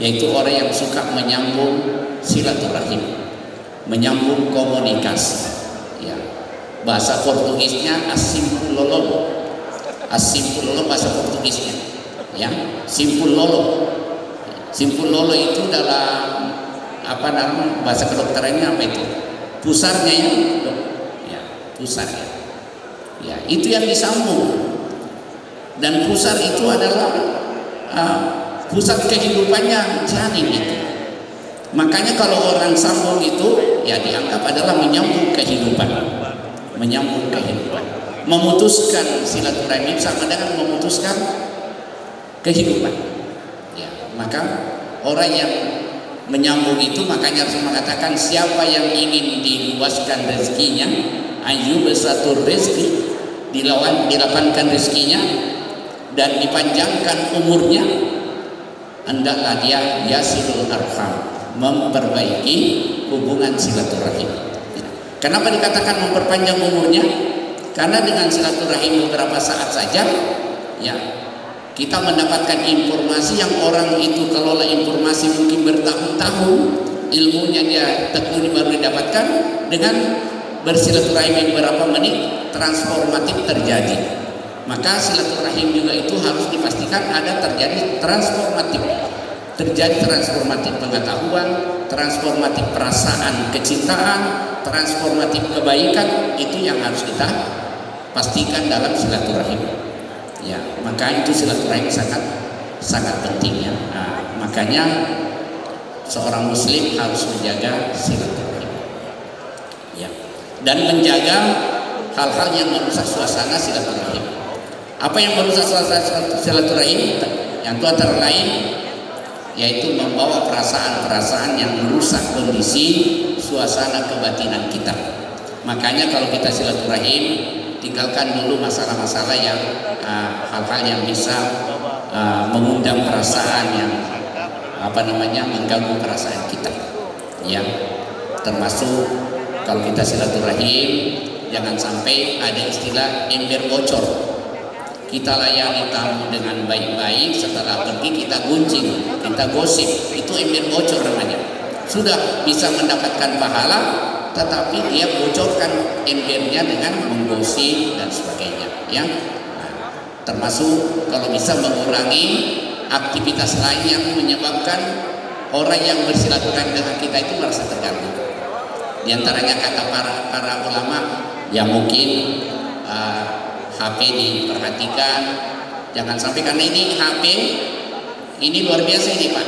Yaitu orang yang suka menyambung silaturahim, menyambung komunikasi. Ya. Bahasa Portugisnya asimpulololo. Asimpulololo bahasa Portugisnya. Ya, simpulolo. Simpulolo itu dalam apa namanya bahasa kedokterannya apa itu? Pusarnya ya, pusarnya. Ya, itu yang disambung. Dan pusar itu adalah pusat kehidupannya janin itu. Makanya kalau orang sambung itu ya dianggap adalah menyambung kehidupan. Menyambung kehidupan. Memutuskan silaturahim sama dengan memutuskan kehidupan. Ya, maka orang yang menyambung itu makanya harus mengatakan siapa yang ingin diluaskan rezekinya, ayu besatur rezeki, dilapangkan rezekinya dan dipanjangkan umurnya, hendaklah dia yasilul arham, memperbaiki hubungan silaturahim. Kenapa dikatakan memperpanjang umurnya? Karena dengan silaturahim beberapa saat saja ya kita mendapatkan informasi yang orang itu kelola informasi mungkin bertahun-tahun, ilmunya dia tekuni baru didapatkan. Dengan bersilaturahim beberapa menit transformatif terjadi. Maka silaturahim juga itu harus dipastikan ada terjadi transformatif. Terjadi transformatif pengetahuan, transformatif perasaan kecintaan, transformatif kebaikan, itu yang harus kita pastikan dalam silaturahim. Ya, maka itu silaturahim sangat penting ya. Nah, makanya seorang muslim harus menjaga silaturahim. Ya. Dan menjaga hal-hal yang merusak suasana silaturahim. Apa yang merusak suasana silaturahim? Yang itu antara lain yaitu membawa perasaan-perasaan yang merusak kondisi suasana kebatinan kita. Makanya kalau kita silaturahim, tinggalkan dulu masalah-masalah yang hal-hal yang bisa mengundang perasaan yang mengganggu perasaan kita. Ya, termasuk kalau kita silaturahim, jangan sampai ada istilah ember bocor. Kita layani tamu dengan baik-baik, setelah pergi kita gunjing, kita gosip, itu ember bocor namanya. Sudah bisa mendapatkan pahala, tetapi dia bocorkan embernya dengan menggosip dan sebagainya. Ya, termasuk kalau bisa mengurangi aktivitas lain yang menyebabkan orang yang bersilaturahim dengan kita itu merasa terganggu. Di antaranya kata para ulama, ya mungkin HP diperhatikan, jangan sampai, karena ini HP ini luar biasa ini Pak,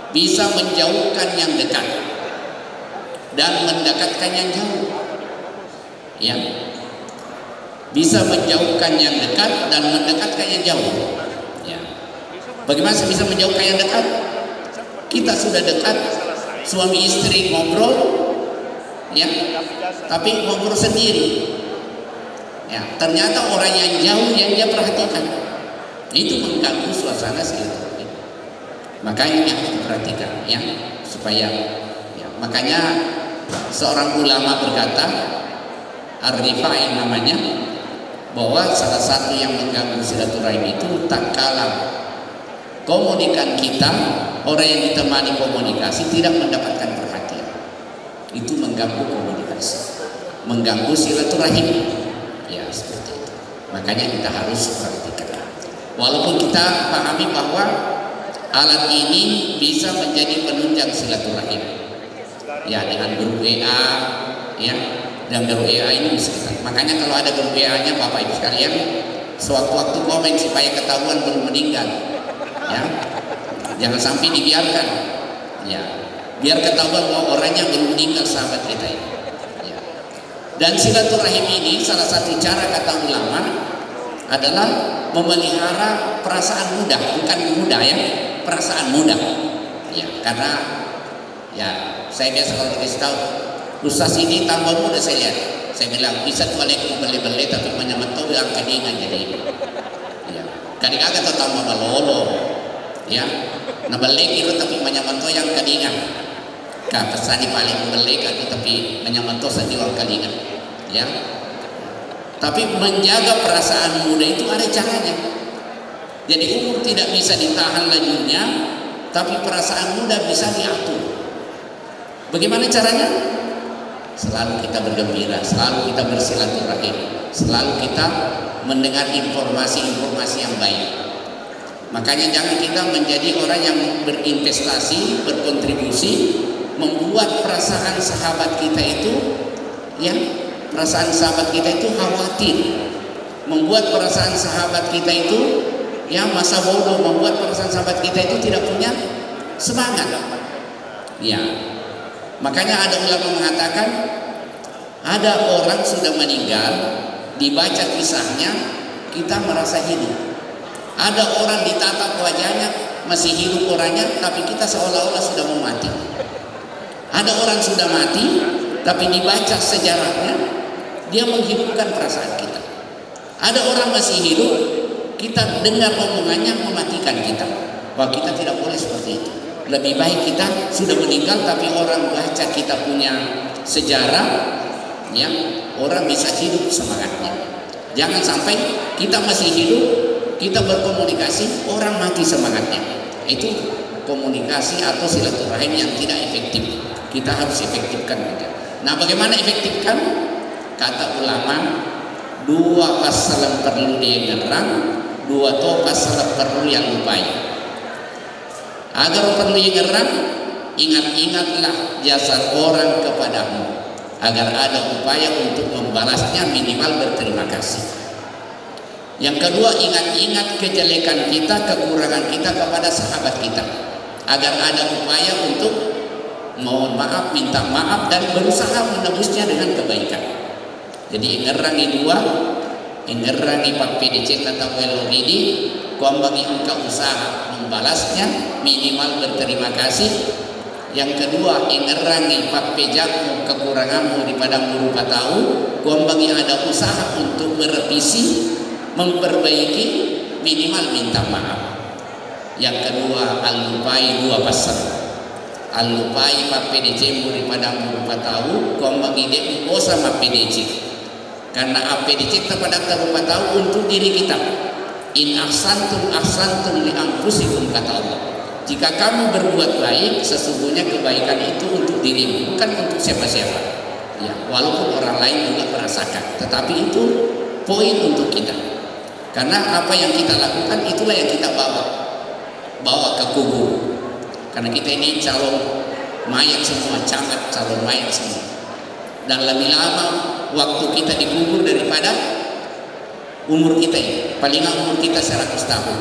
bisa menjauhkan yang dekat dan mendekatkan yang jauh. Ya, bisa menjauhkan yang dekat dan mendekatkan yang jauh. Ya. Bagaimana bisa menjauhkan yang dekat? Kita sudah dekat, suami istri ngobrol, ya, tapi ngobrol sendiri. Ya, ternyata orang yang jauh yang dia perhatikan itu mengganggu suasana silaturahim. Maka ini harus diperhatikan, ya, supaya ya, makanya seorang ulama berkata, Ar-Rifai namanya, bahwa salah satu yang mengganggu silaturahim itu tak kalah komunikan kita, orang yang ditemani komunikasi tidak mendapatkan perhatian, itu mengganggu komunikasi, mengganggu silaturahim. Ya, seperti itu. Makanya kita harus perhatikan. Walaupun kita pahami bahwa alat ini bisa menjadi penunjang silaturahim. Ya, dengan grup WA, ya, dan grup WA ini bisa. Makanya kalau ada grup WA-nya Bapak Ibu sekalian, sewaktu-waktu komen supaya ketahuan belum meninggal. Ya, jangan sampai dibiarkan. Ya, biar ketahuan bahwa orangnya belum meninggal sahabat kita ini. Dan silaturahim ini salah satu cara kata ulama adalah memelihara perasaan muda, bukan muda ya, perasaan muda. Ya, karena ya saya biasa kalau dikasih tahu, Ustaz ini tambah muda saya lihat. Saya bilang bisa tualek beli-beli tapi menyemetau bilang kadingan jadi. Ya, kadingan atau tambah balolo. Ya, nah balik itu tapi menyemetau yang kadingan. Kah pesani paling balik atau tapi menyemetau sediwal kadingan. Ya. Tapi menjaga perasaan muda itu ada caranya. Jadi umur tidak bisa ditahan lajunya, tapi perasaan muda bisa diatur. Bagaimana caranya? Selalu kita bergembira, selalu kita bersilaturahim, selalu kita mendengar informasi-informasi yang baik. Makanya jangan kita menjadi orang yang berinvestasi, berkontribusi, membuat perasaan sahabat kita itu ya, perasaan sahabat kita itu khawatir, membuat perasaan sahabat kita itu ya masa bodoh, membuat perasaan sahabat kita itu tidak punya semangat. Ya, makanya ada ulama mengatakan ada orang sudah meninggal, dibaca kisahnya kita merasa hidup. Ada orang ditatap wajahnya masih hidup orangnya, tapi kita seolah-olah sudah mau mati. Ada orang sudah mati, tapi dibaca sejarahnya dia menghidupkan perasaan kita. Ada orang masih hidup, kita dengar omongannya mematikan kita. Bahwa kita tidak boleh seperti itu. Lebih baik kita sudah meninggal tapi orang baca kita punya sejarah, ya orang bisa hidup semangatnya. Jangan sampai kita masih hidup, kita berkomunikasi, orang mati semangatnya. Itu komunikasi atau silaturahim yang tidak efektif. Kita harus efektifkan. Nah, bagaimana efektifkan? Kata ulama, dua pasal perlu diengerang, dua to pasal perlu yang lupai. Agar perlu diengerang, ingat-ingatlah jasa orang kepadamu, agar ada upaya untuk membalasnya, minimal berterima kasih. Yang kedua, ingat-ingat kejelekan kita, kekurangan kita kepada sahabat kita, agar ada upaya untuk mohon maaf, minta maaf, dan berusaha menebusnya dengan kebaikan. Jadi ingerangi dua, ingerangi Pak PDC atau Weloridi, kuam bagi engkau usaha membalasnya, minimal berterima kasih. Yang kedua, ingerangi Pak Pejakmu kekuranganmu di padang berupa tahu, kuam bagi ada usaha untuk merevisi, memperbaiki, minimal minta maaf. Yang kedua, al-lupai dua pasal. Al-lupai Pak PDC muri padang berupa tahu, kuam bagi dia sama PDC. Karena APDC kepada berupa tahu untuk diri kita. In ahsantum ahsantum li anfusikum, kata Allah. Jika kamu berbuat baik, sesungguhnya kebaikan itu untuk dirimu, bukan untuk siapa-siapa. Ya, walaupun orang lain juga merasakan, tetapi itu poin untuk kita. Karena apa yang kita lakukan itulah yang kita bawa ke kubur. Karena kita ini calon mayat semua, camat calon mayat semua. Dan lebih lama waktu kita dikubur daripada umur kita ini. Paling umur kita 100 tahun.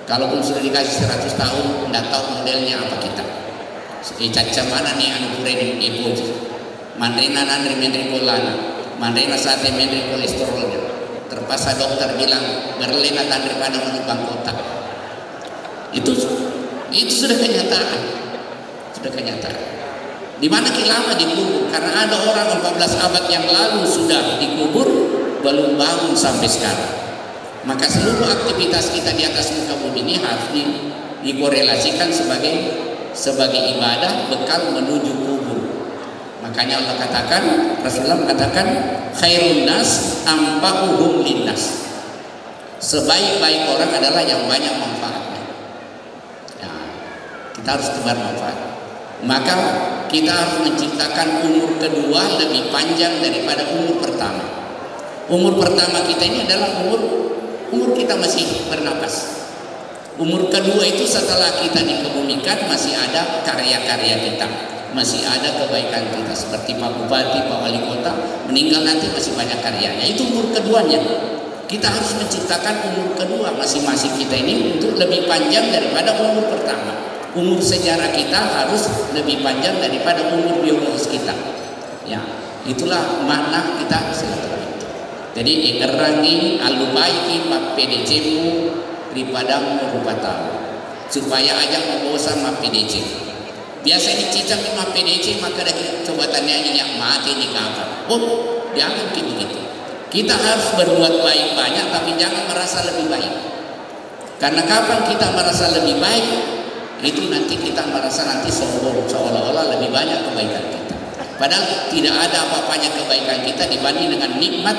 Kalaupun sudah dikasih 100 tahun, tidak tahu modelnya apa kita. Caca mana nih anu kureng ibu, mandrina nandri mendri kolana, mandrina sate mendri kolesterolnya. Terpaksa dokter bilang berlena tandri pada menumpang kota. Itu sudah kenyataan, sudah kenyataan. Di mana lama dikubur? Karena ada orang 14 abad yang lalu sudah dikubur, belum bangun sampai sekarang. Maka seluruh aktivitas kita di atas muka bumi ini harus dikorelasikan sebagai ibadah bekal menuju kubur. Makanya Allah katakan, Rasulullah mengatakan, khairun nas anfa'uhum linnas. Sebaik-baik orang adalah yang banyak manfaatnya. Nah, kita harus tebar manfaat. Maka kita harus menciptakan umur kedua lebih panjang daripada umur pertama. Umur pertama kita ini adalah umur kita masih bernapas. Umur kedua itu setelah kita dikebumikan masih ada karya-karya kita, masih ada kebaikan kita. Seperti Pak Bupati, Pak Wali Kota meninggal nanti masih banyak karyanya. Itu umur keduanya. Kita harus menciptakan umur kedua masing-masing kita ini untuk lebih panjang daripada umur pertama. Umur sejarah kita harus lebih panjang daripada umur biologis kita. Ya, itulah makna kita silaturahim. Jadi ingerangi alubaiki pak PDC-mu ripadamu rupa tahu supaya aja membosan ma PDC. Biasa dicicam ma PDC maka ada coba tanya yang mati di kapan. Oh, jangan begitu. Kita harus berbuat baik banyak tapi jangan merasa lebih baik. Karena kapan kita merasa lebih baik itu nanti kita merasa nanti sombong seolah-olah lebih banyak kebaikan kita. Padahal tidak ada apa-apanya kebaikan kita dibanding dengan nikmat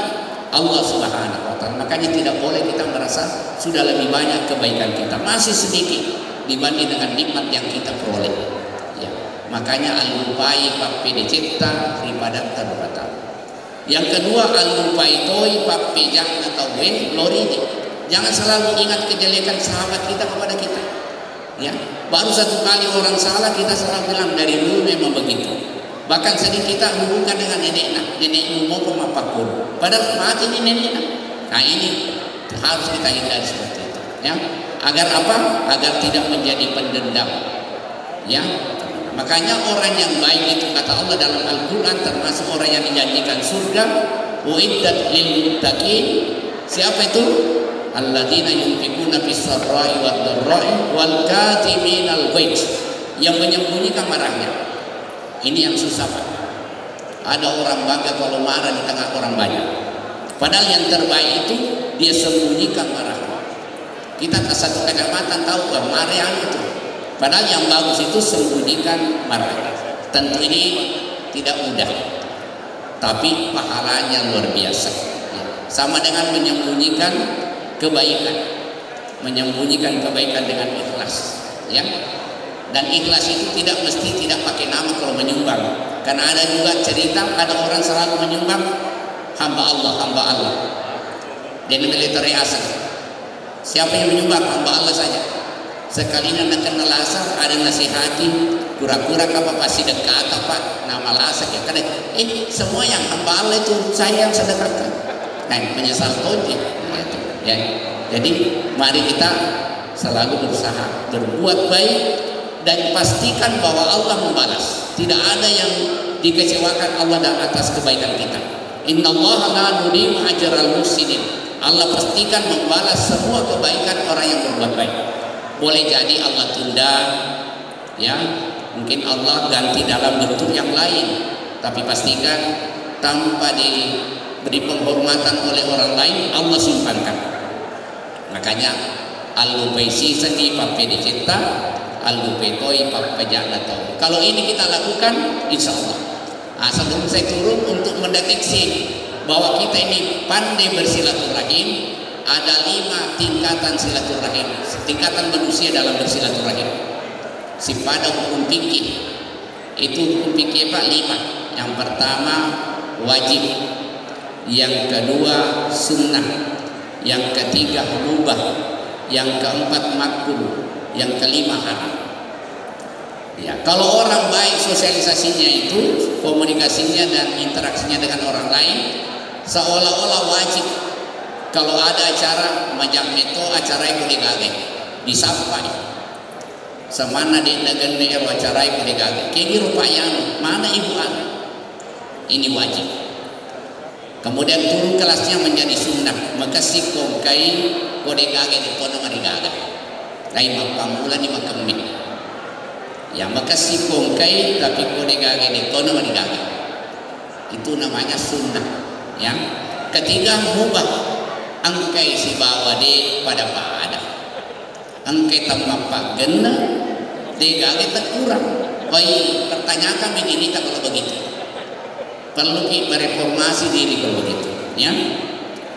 Allah Subhanahu wa taala. Makanya tidak boleh kita merasa sudah lebih banyak kebaikan kita, masih sedikit dibanding dengan nikmat yang kita peroleh. Ya. Makanya al-lupai pappe dicipta daripada terbatas. Yang kedua al-lupai toy pappe jangan tahu lori. Jangan selalu ingat kejelekan sahabat kita kepada kita. Ya, baru satu kali orang salah kita selalu bilang dari dulu memang begitu. Bahkan sedih kita hubungkan dengan nenekmu mau pemapakun. Padahal mati ini neneknya. Nah ini harus kita hindari seperti itu. Ya, agar apa? Agar tidak menjadi pendendam. Ya, makanya orang yang baik itu kata Allah dalam Al-Quran termasuk orang yang dijanjikan surga. Uiddat lil muttaqin. Siapa itu? Alladzina yunfiquna fis sarra'i wad dharra'i wal katiminal ghaiz, yang menyembunyikan marahnya. Ini yang susah Pak. Ada orang bangga kalau marah di tengah orang banyak. Padahal yang terbaik itu dia sembunyikan marahnya. Kita ke satu kecamatan tahu bahwa marah yang itu. Padahal yang bagus itu sembunyikan marahnya. Tentu ini tidak mudah. Tapi pahalanya luar biasa. Sama dengan menyembunyikan kebaikan. Menyembunyikan kebaikan dengan ikhlas. Ya. Dan ikhlas itu tidak mesti tidak pakai nama kalau menyumbang. Karena ada juga cerita ada orang selalu menyumbang hamba Allah. Dan militer asal. Siapa yang menyumbang? Hamba Allah saja. Sekali nak kenal asal ada nasihati, kura-kura apa pasti dekat apa nama asal ya kan? Semua yang hamba Allah itu saya yang sedekahkan. Nah, menyesal tadi. Ya. Jadi mari kita selalu berusaha berbuat baik dan pastikan bahwa Allah membalas. Tidak ada yang dikecewakan Allah dan atas kebaikan kita. Innallaha la nudhi'u ajral muhsinin. Allah pastikan membalas semua kebaikan orang yang berbuat baik. Boleh jadi Allah tunda, ya, mungkin Allah ganti dalam bentuk yang lain. Tapi pastikan tanpa diberi penghormatan oleh orang lain, Allah simpankan. Makanya al-lubaisi seni pape dicipta, al-lupetoi papajana tahu. Kalau ini kita lakukan, insya Allah. Nah, sebelum saya turun untuk mendeteksi bahwa kita ini pandai bersilaturahim, ada 5 tingkatan silaturahim, tingkatan manusia dalam bersilaturahim. Pada hukum fikih itu hukum fikih Pak 5. Yang pertama wajib, yang kedua sunnah, yang ketiga mubah, yang keempat makruh, yang kelima haram. Ya, kalau orang baik sosialisasinya itu, komunikasinya dan interaksinya dengan orang lain seolah-olah wajib. Kalau ada acara macam itu, acara yang digage disampai semana di negara acara yang digage kini rupanya mana ibu anak ini wajib. Kemudian turun kelasnya menjadi sunnah, maka si kongkai kodegage di kono marigage lain mapamula di makamik. Ya, maka si kongkai tapi kodegage di kono marigage itu namanya sunnah. Ya, ketiga mubah, angkai si bawa de pada pada angkai tampak gena degage tak kurang. Oi, pertanyakan begini tak kalau begitu. Perlu kita reformasi diri kalau begitu, ya.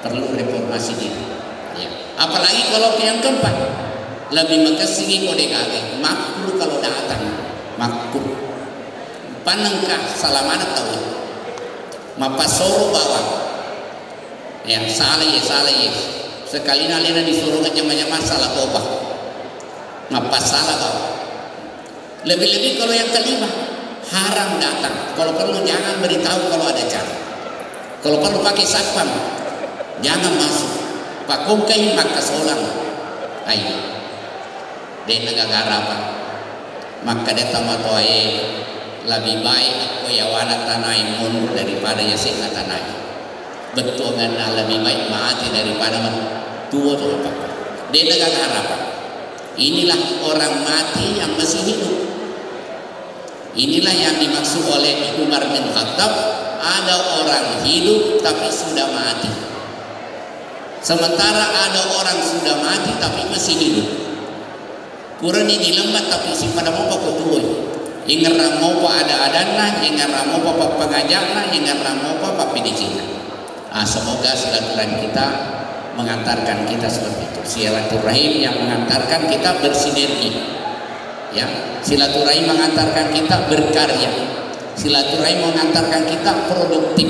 Perlu reformasi diri. Ya. Apalagi kalau yang keempat lebih makasih kodegage makruh kalau datang makruh. Panengkah salamana tahu. Mapasoro bawa. Ya, salah ya. Sekali nalina disuruh ngejam-jam masalah apa? Mapasalah bawa. Lebih-lebih kalau yang kelima haram datang. Kalau perlu jangan beritahu kalau ada cara. Kalau perlu pakai satpam, jangan masuk. Pak kongkai maka solang. Ayo. Dia negara apa? Maka dia tamatoe lebih baik aku ya wana tanai mundur daripada ya sing tanai. betul ngana lebih baik mati daripada tua tu apa. Dia negara harapan. Inilah orang mati yang masih hidup. Inilah yang dimaksud oleh Umar bin Khattab. Ada orang hidup tapi sudah mati. Sementara ada orang sudah mati tapi masih hidup. Kurang ini lembat tapi si pada mau kau tuai. Ingat ramo pa ada adana, ingat ramo pa pengajarna, ingat ramo pa pidijina. Semoga silaturahim kita mengantarkan kita seperti itu. Silaturahim yang mengantarkan kita bersinergi. Ya, silaturahim mengantarkan kita berkarya. Silaturahim mengantarkan kita produktif,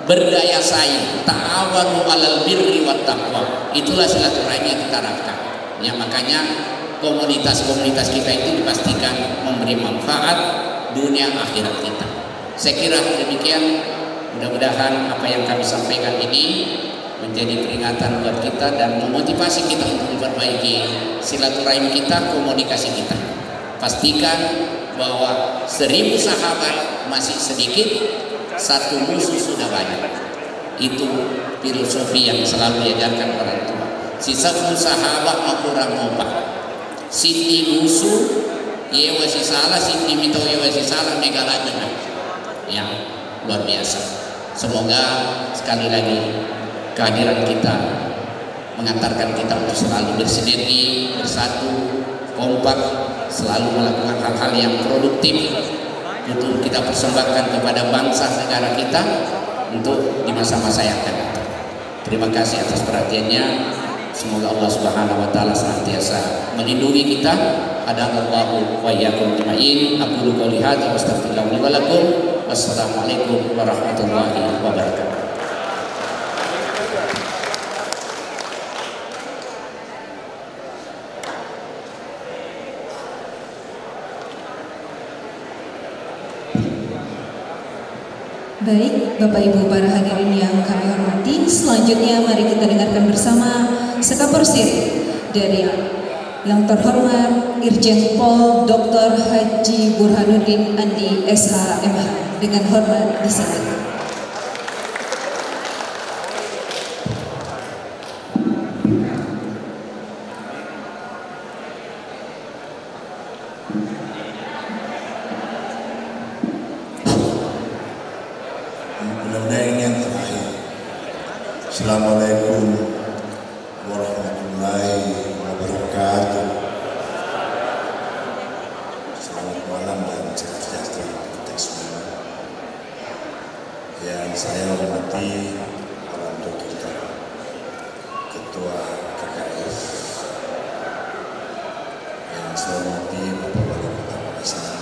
berdaya saing, ta'awanu 'alal birri wat taqwa. Itulah silaturahim yang kita harapkan. Ya, makanya komunitas-komunitas kita itu dipastikan memberi manfaat dunia akhirat kita. Saya kira demikian. Mudah-mudahan apa yang kami sampaikan ini menjadi peringatan buat kita dan memotivasi kita untuk memperbaiki silaturahim kita, komunikasi kita. Pastikan bahwa 1000 sahabat masih sedikit, 1 musuh sudah banyak. Itu filosofi yang selalu diajarkan orang tua. Si 10 sahabat mau kurang mopa. Siti musuh, ye wasi salah, siti mito ye wasi salah, megala dengan. Yang luar biasa. Semoga sekali lagi kehadiran kita mengantarkan kita untuk selalu bersinergi, bersatu, kompak, selalu melakukan hal-hal yang produktif untuk kita persembahkan kepada bangsa negara kita untuk di masa-masa yang akan datang. Terima kasih atas perhatiannya. Semoga Allah Subhanahu wa taala senantiasa melindungi kita. Hadanallahu wa iyyakum ajmain. Aqulu qouli hadza wa astaghfirullahi wa lakum. Wassalamualaikum warahmatullahi wabarakatuh. Baik, Bapak Ibu para hadirin yang kami hormati, selanjutnya mari kita dengarkan bersama Sekaporsir dari yang terhormat Irjen Pol Dr. Haji Burhanuddin Andi SHMH dengan hormat disilakan. Mudah-mudahan ini yang terakhir. Assalamualaikum warahmatullahi wabarakatuh. Selamat malam dan sehat sejahtera kita semua. Yang saya hormati orang tua kita, Ketua KKS, yang saya hormati Bapak Wali Kota Makassar,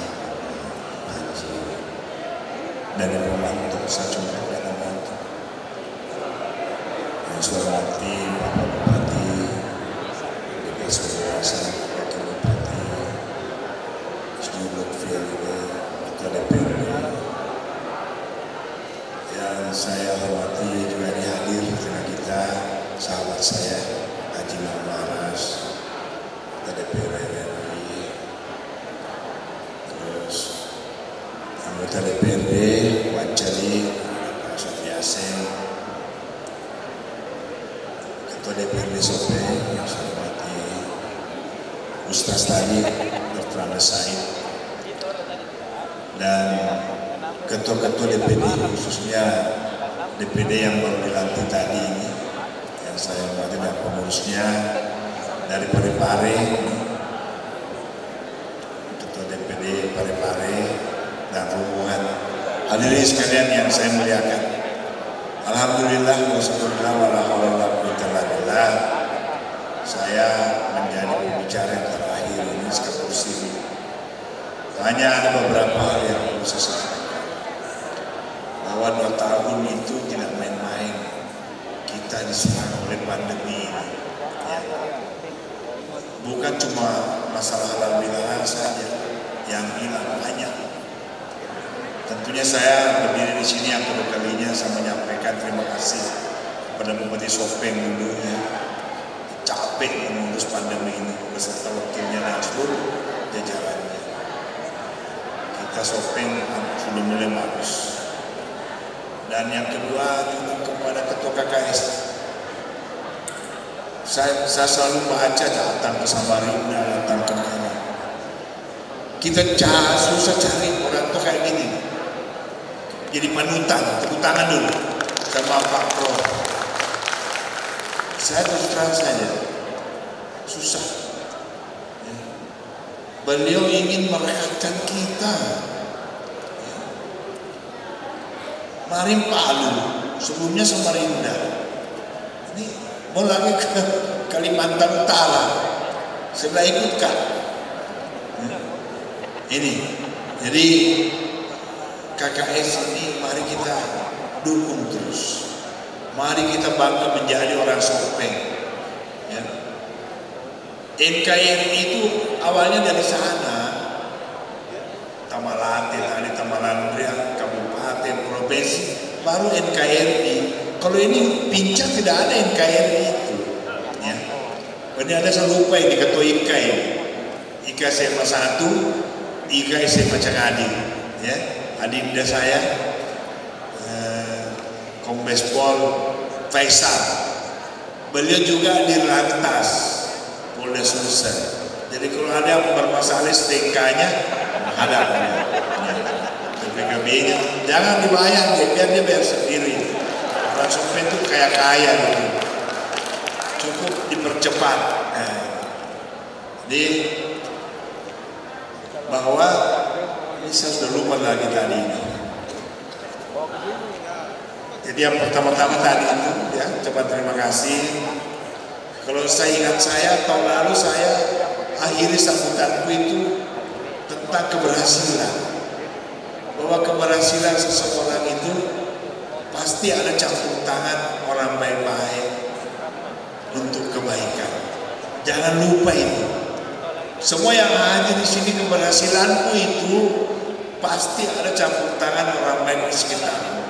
Haji dari Pemantau Sacung. Yang saya hormati Bapak Bupati, DKI Sulawesi, Wakil Bupati, Sri Lutfi Alile, Ketua DPRD. Yang saya hormati juga ini hadir di tengah kita sahabat saya Haji Maras, Ketua DPRD RI, terus anggota DPRD Wancari, Pak Sofiasen, Ketua DPRD Sopeng yang saya hormati Ustaz tadi Dr. Ahmad Said, dan ketua-ketua DPD khususnya DPD yang baru dilantik tadi ini yang saya hormati, dan pengurusnya dari Parepare, Ketua DPD Parepare dan rombongan hadirin sekalian yang saya muliakan. Alhamdulillah wa syukurlah wa la haula wa la quwwata illa billah. Saya menjadi pembicara yang terakhir ini Sekaporsir. Hanya ada beberapa hal yang perlu saya sampaikan. Bahwa 2 tahun itu tidak main-main. Kita diserang oleh pandemi ini. Ya. Bukan cuma masalah halal bihalal saja yang hilang, banyak. Tentunya saya berdiri di sini yang kedua kalinya saya menyampaikan terima kasih kepada Bupati Sopeng dulunya, capek mengurus pandemi ini beserta wakilnya dan seluruh jajarannya. Kita Sopeng sudah mulai bagus. Dan yang kedua juga kepada kepada ketua KKS. Saya selalu baca datang ke Samarinda, datang ke mana. Kita susah cari orang tua kayak gini. Jadi panutan, tepuk tangan dulu sama Pak Prof. Saya terus terang saja, susah. Beliau ingin merehatkan kita. Marim Palu, sebelumnya Samarinda. Ini mau lagi ke Kalimantan Utara. Sebelah ikutkan. Ini, jadi KKS ini mari kita dukung terus. Mari kita bangga menjadi orang Sopeng. Ya. NKRI itu awalnya dari sana, Tamalate, tadi Tamalandria, kabupaten, provinsi, baru NKRI. Kalau ini Pincang tidak ada NKRI itu. Ya. Ini ada saya lupa ini ketua IKA ini. IKA SMA 1, IKA SMA Cangadi. Ya. Adinda saya, Kombes Pol Faisal. Beliau juga di Lantas Polda Sulsel. Jadi kalau ada yang bermasalah STK-nya, ada PKB-nya, jangan dibayar, biar dia bayar sendiri. Orang Sopeng itu kaya-kaya gitu. Cukup dipercepat. Jadi bahwa ini saya sudah lupa lagi tadi ini. Jadi yang pertama-tama tadi itu ya, coba terima kasih. Kalau saya ingat tahun lalu saya akhiri sambutanku itu tentang keberhasilan. Bahwa keberhasilan seseorang itu pasti ada campur tangan orang baik-baik untuk kebaikan. Jangan lupa itu. Semua yang hadir di sini keberhasilanmu itu pasti ada campur tangan orang baik di sekitarmu.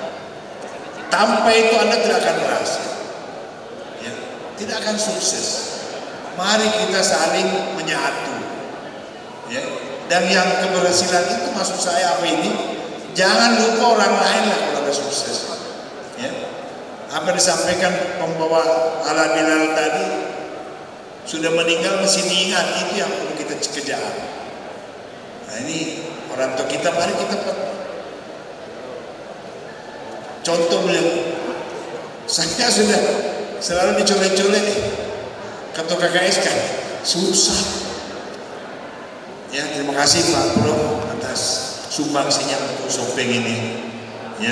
Tanpa itu Anda tidak akan berhasil, ya, tidak akan sukses. Mari kita saling menyatu, ya. Dan yang keberhasilan itu maksud saya apa ini? Jangan lupa orang lain lah kalau ada sukses, ya. Apa disampaikan pembawa Ala Bilal tadi, sudah meninggal masih diingat, itu yang perlu kita kejar. Nah ini orang tua kita, mari kita contoh beliau. Saya sudah selalu dicolek-colek ketua KKS kan susah. Ya, terima kasih Pak Prof atas sumbangsinya untuk Sopeng ini. Ya,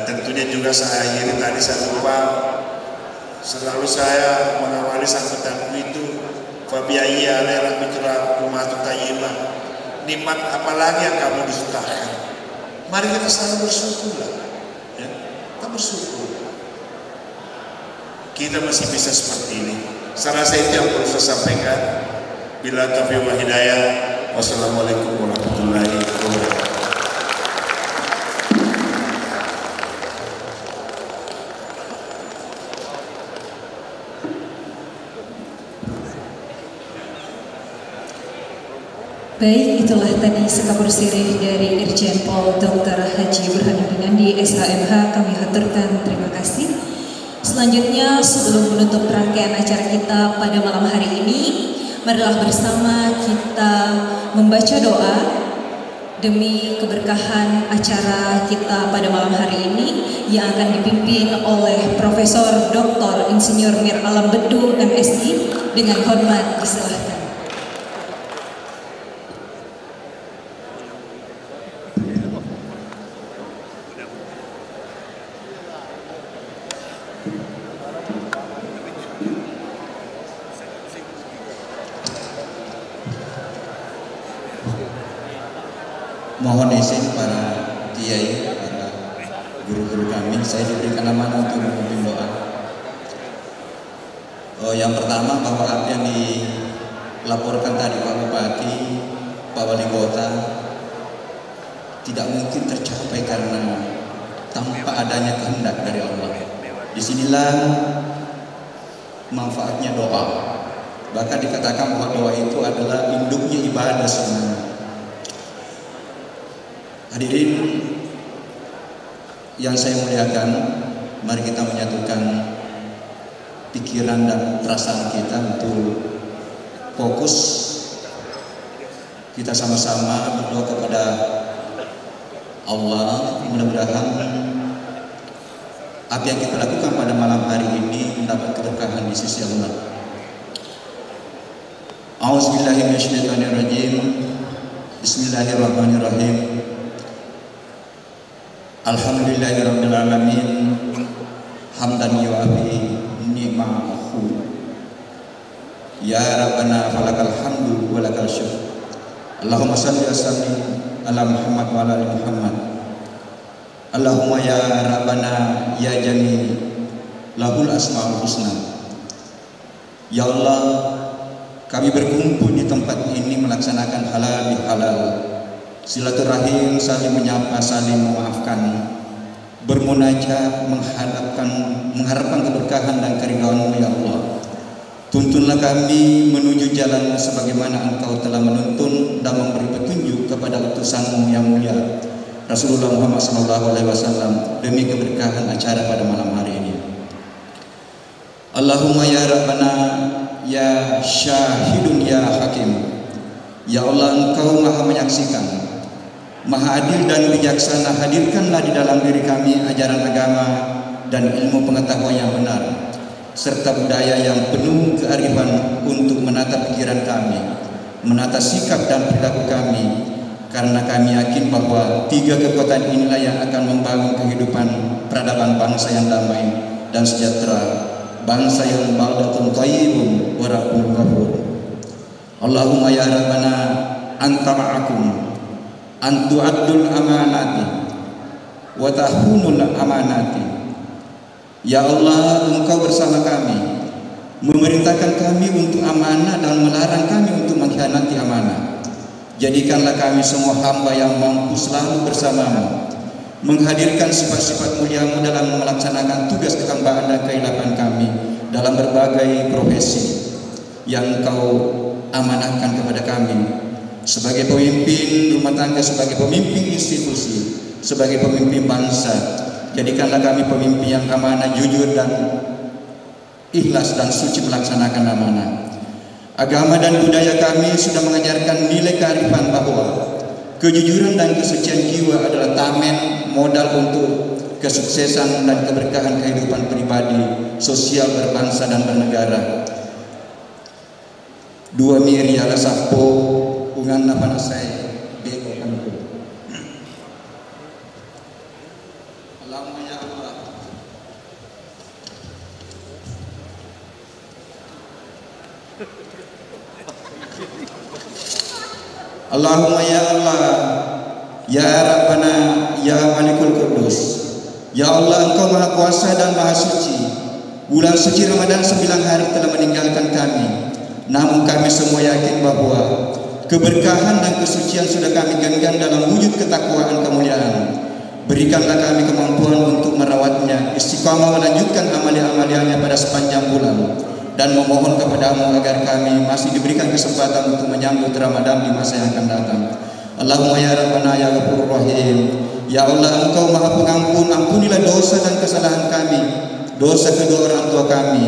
tentunya juga saya akhiri tadi saya lupa. Selalu saya mengawali sambutanku itu Fabiaya lera mitra kumatu tayyibah. Nikmat apalagi yang kamu disutakan. Mari kita selalu bersyukurlah. Ya, kita bersyukur. Kita masih bisa seperti ini. Saya rasa itu yang perlu saya sampaikan. Bila taufiq wal hidayah. Wassalamualaikum warahmatullahi wabarakatuh. Baik, itulah tadi sekabur sirih dari Irjen Pol Dr. Haji Burhanuddin di SHMH. Kami haturkan terima kasih. Selanjutnya, sebelum menutup rangkaian acara kita pada malam hari ini, marilah bersama kita membaca doa demi keberkahan acara kita pada malam hari ini yang akan dipimpin oleh Profesor Dr. Insinyur Mir Alam Bedu MSI. Dengan hormat disilahkan. Mohon izin para kiai, para guru-guru kami, saya diberikan amanah untuk memimpin doa. Yang pertama, bahwa apa yang dilaporkan tadi Pak Bupati, Pak Wali Kota, tidak mungkin tercapai karena tanpa adanya kehendak dari Allah. Disinilah manfaatnya doa. Bahkan dikatakan bahwa doa itu adalah induknya ibadah sebenarnya. Hadirin yang saya muliakan, mari kita menyatukan pikiran dan perasaan kita untuk fokus. Kita sama-sama berdoa kepada Allah, mudah-mudahan apa yang kita lakukan pada malam hari ini mendapat keberkahan di sisi Allah. A'udzubillahi minasyaitonirrajim. Bismillahirrahmanirrahim. Alhamdulillahirabbil alamin. Hamdan yu'afi ni'mahu. Ya Rabbana falakal hamdu wa lakal syukr. Allahumma shalli wa sallim ala Muhammad wa ala ali Muhammad. Allahumma ya Rabbana ya Jami lahul asmaul husna. Ya Allah, kami berkumpul di tempat ini melaksanakan halal bihalal, silaturahim, saling menyapa, saling memaafkan, bermunajat, mengharapkan keberkahan dan keridhaan-Mu ya Allah. Tuntunlah kami menuju jalan sebagaimana Engkau telah menuntun dan memberi petunjuk kepada utusan-Mu yang mulia Rasulullah Muhammad SAW demi keberkahan acara pada malam hari ini. Allahumma ya Rabbana ya Syahidun ya Hakim. Ya Allah, Engkau Maha menyaksikan, Maha adil dan bijaksana. Hadirkanlah di dalam diri kami ajaran agama dan ilmu pengetahuan yang benar, serta budaya yang penuh kearifan untuk menata pikiran kami, menata sikap dan perilaku kami, karena kami yakin bahwa tiga kekuatan inilah yang akan membangun kehidupan peradaban bangsa yang damai dan sejahtera, bangsa yang baldatun thayyibun wa rabbun ghafur. Allahumma ya Rabbana anta ma'akum an tu'addul amanati wa tahunul amanati. Ya Allah, Engkau bersama kami, memerintahkan kami untuk amanah dan melarang kami untuk mengkhianati amanah. Jadikanlah kami semua hamba yang mampu selalu bersama-Mu, menghadirkan sifat-sifat mulia-Mu dalam melaksanakan tugas kehambaan dan kehilapan kami dalam berbagai profesi yang Engkau amanahkan kepada kami, sebagai pemimpin rumah tangga, sebagai pemimpin institusi, sebagai pemimpin bangsa. Jadikanlah kami pemimpin yang amanah, jujur dan ikhlas dan suci melaksanakan amanah. Agama dan budaya kami sudah mengajarkan nilai kearifan bahwa kejujuran dan kesucian jiwa adalah tamen modal untuk kesuksesan dan keberkahan kehidupan pribadi, sosial, berbangsa dan bernegara. Dua miri ala sapo ungan napa saya beko kan. Allahumma ya Allah. Allahumma ya Allah, ya Rabbana, ya Malikul Qudus. Ya Allah, Engkau Maha Kuasa dan Maha Suci. Bulan suci Ramadan 9 hari telah meninggalkan kami. Namun kami semua yakin bahwa keberkahan dan kesucian sudah kami genggam dalam wujud ketakwaan kemuliaan. Berikanlah kami kemampuan untuk merawatnya, istiqamah melanjutkan amalia-amaliannya pada sepanjang bulan, dan memohon kepada-Mu agar kami masih diberikan kesempatan untuk menyambut Ramadan di masa yang akan datang. Allahumma ya Rabbana ya Ghafurur Rahim. Ya Allah, Engkau Maha Pengampun, ampunilah dosa dan kesalahan kami, dosa kedua orang tua kami,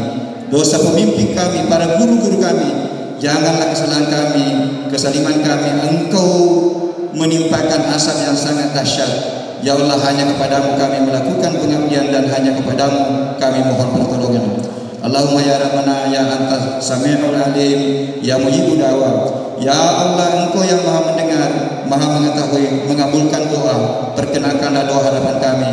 dosa pemimpin kami, para guru-guru kami. Janganlah kesalahan kami, kesaliman kami Engkau menimpakan asap yang sangat dahsyat. Ya Allah, hanya kepada-Mu kami melakukan pengabdian dan hanya kepada-Mu kami mohon pertolongan. Allahumma ya Rabbana ya Anta Sami'ul Alim, ya Mujibud Da'wah. Ya Allah, Engkau yang Maha mendengar, Maha mengetahui, mengabulkan doa. Perkenankanlah doa harapan kami.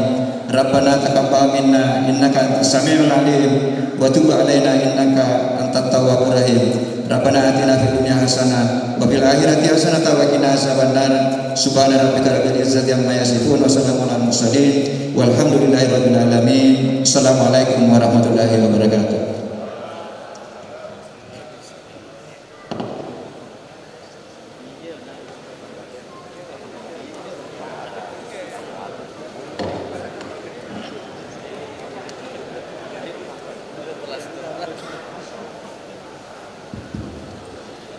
Rabbana taqabbal minna innaka antas samiul alim wa tub alaina innaka antat tawwabur rahim. Rabbana atina fid dunya hasanah wa fil akhirati hasanah wa qina azabannar. Subhana rabbika rabbil izzati amma yasifun wa salamun alal mursalin walhamdulillahi rabbil alamin. Assalamualaikum warahmatullahi wabarakatuh.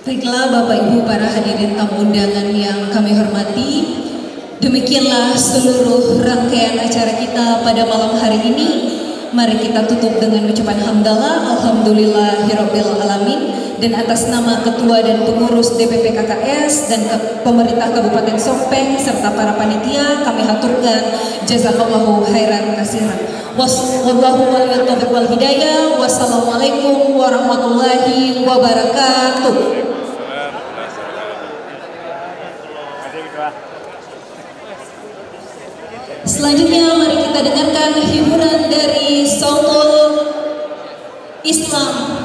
Baiklah Bapak Ibu para hadirin tamu undangan yang kami hormati, demikianlah seluruh rangkaian acara kita pada malam hari ini. Mari kita tutup dengan ucapan hamdalah, alhamdulillahirabbil alamin. Dan atas nama Ketua dan Pengurus DPP KKS dan Pemerintah Kabupaten Sompeng serta para panitia, kami haturkan jazakallahu khairan katsiran. Wallahu waliyul taufiq wal hidayah. Wassalamualaikum warahmatullahi wabarakatuh. Selanjutnya mari kita dengarkan hiburan dari Sautul Islam.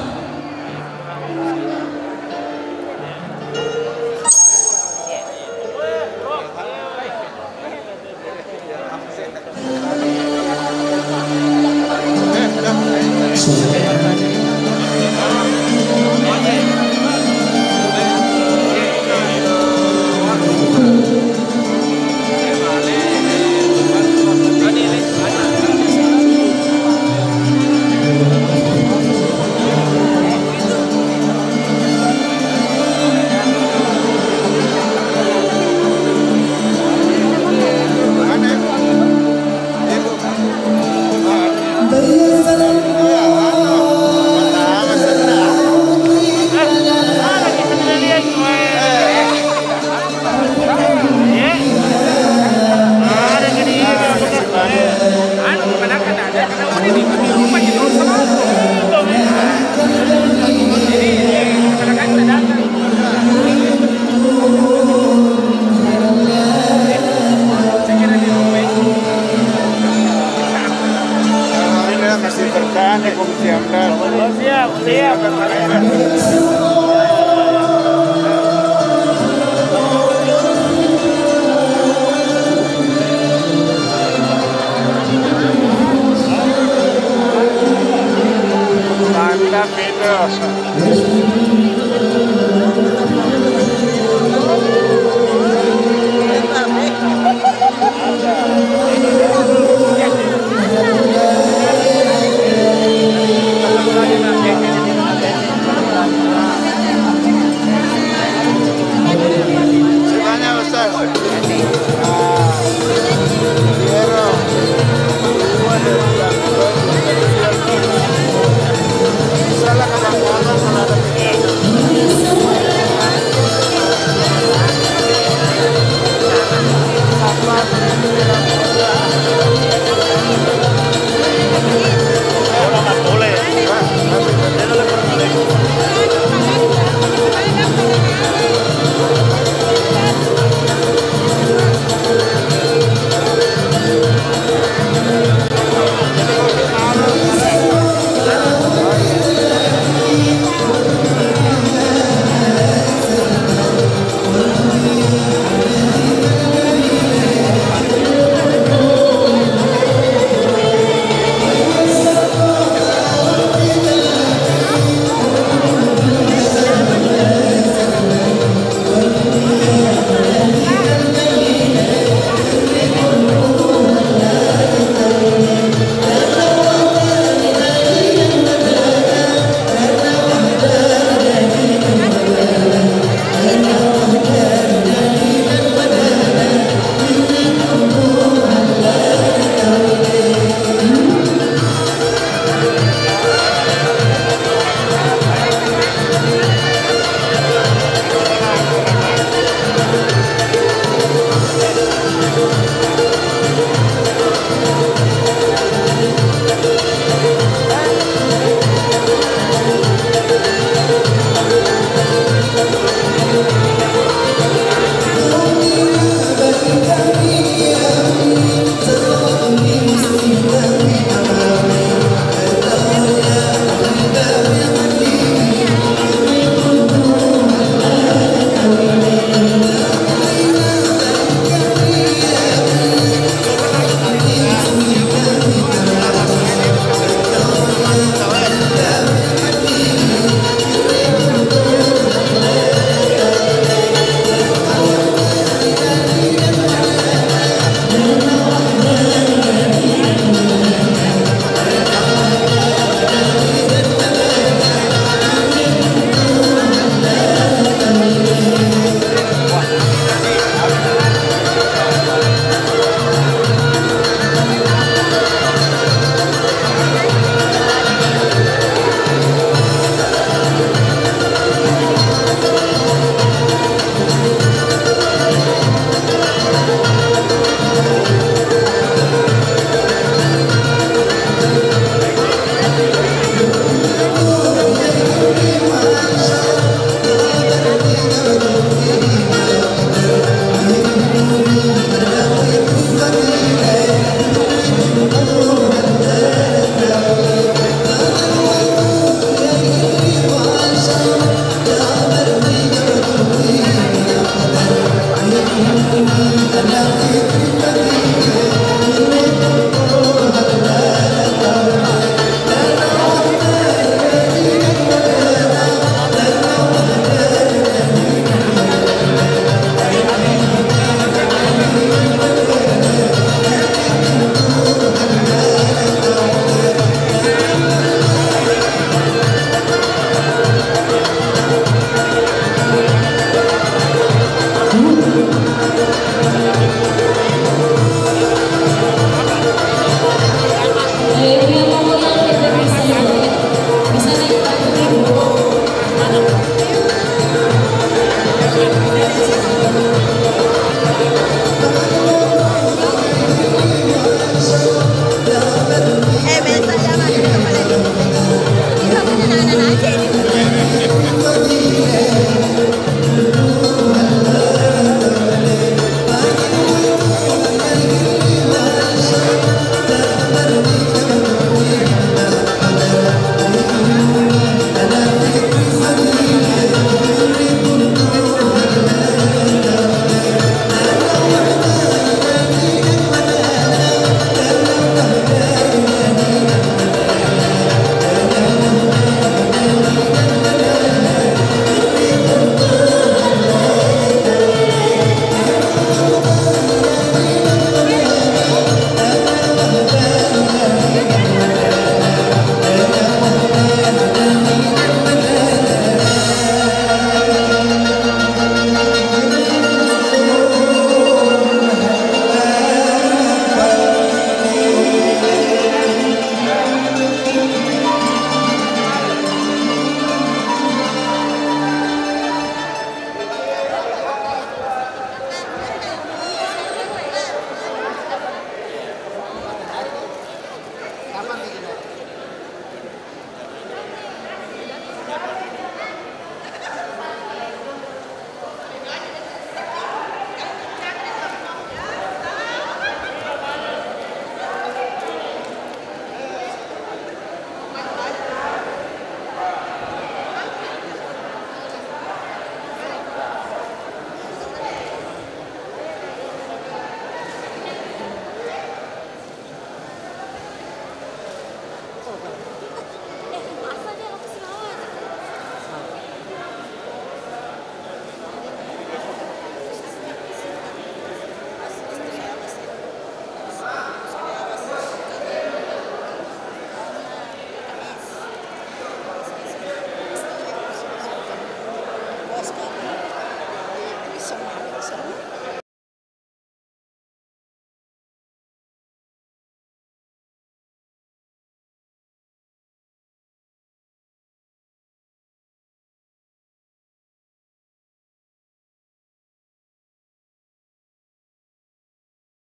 Salah Hey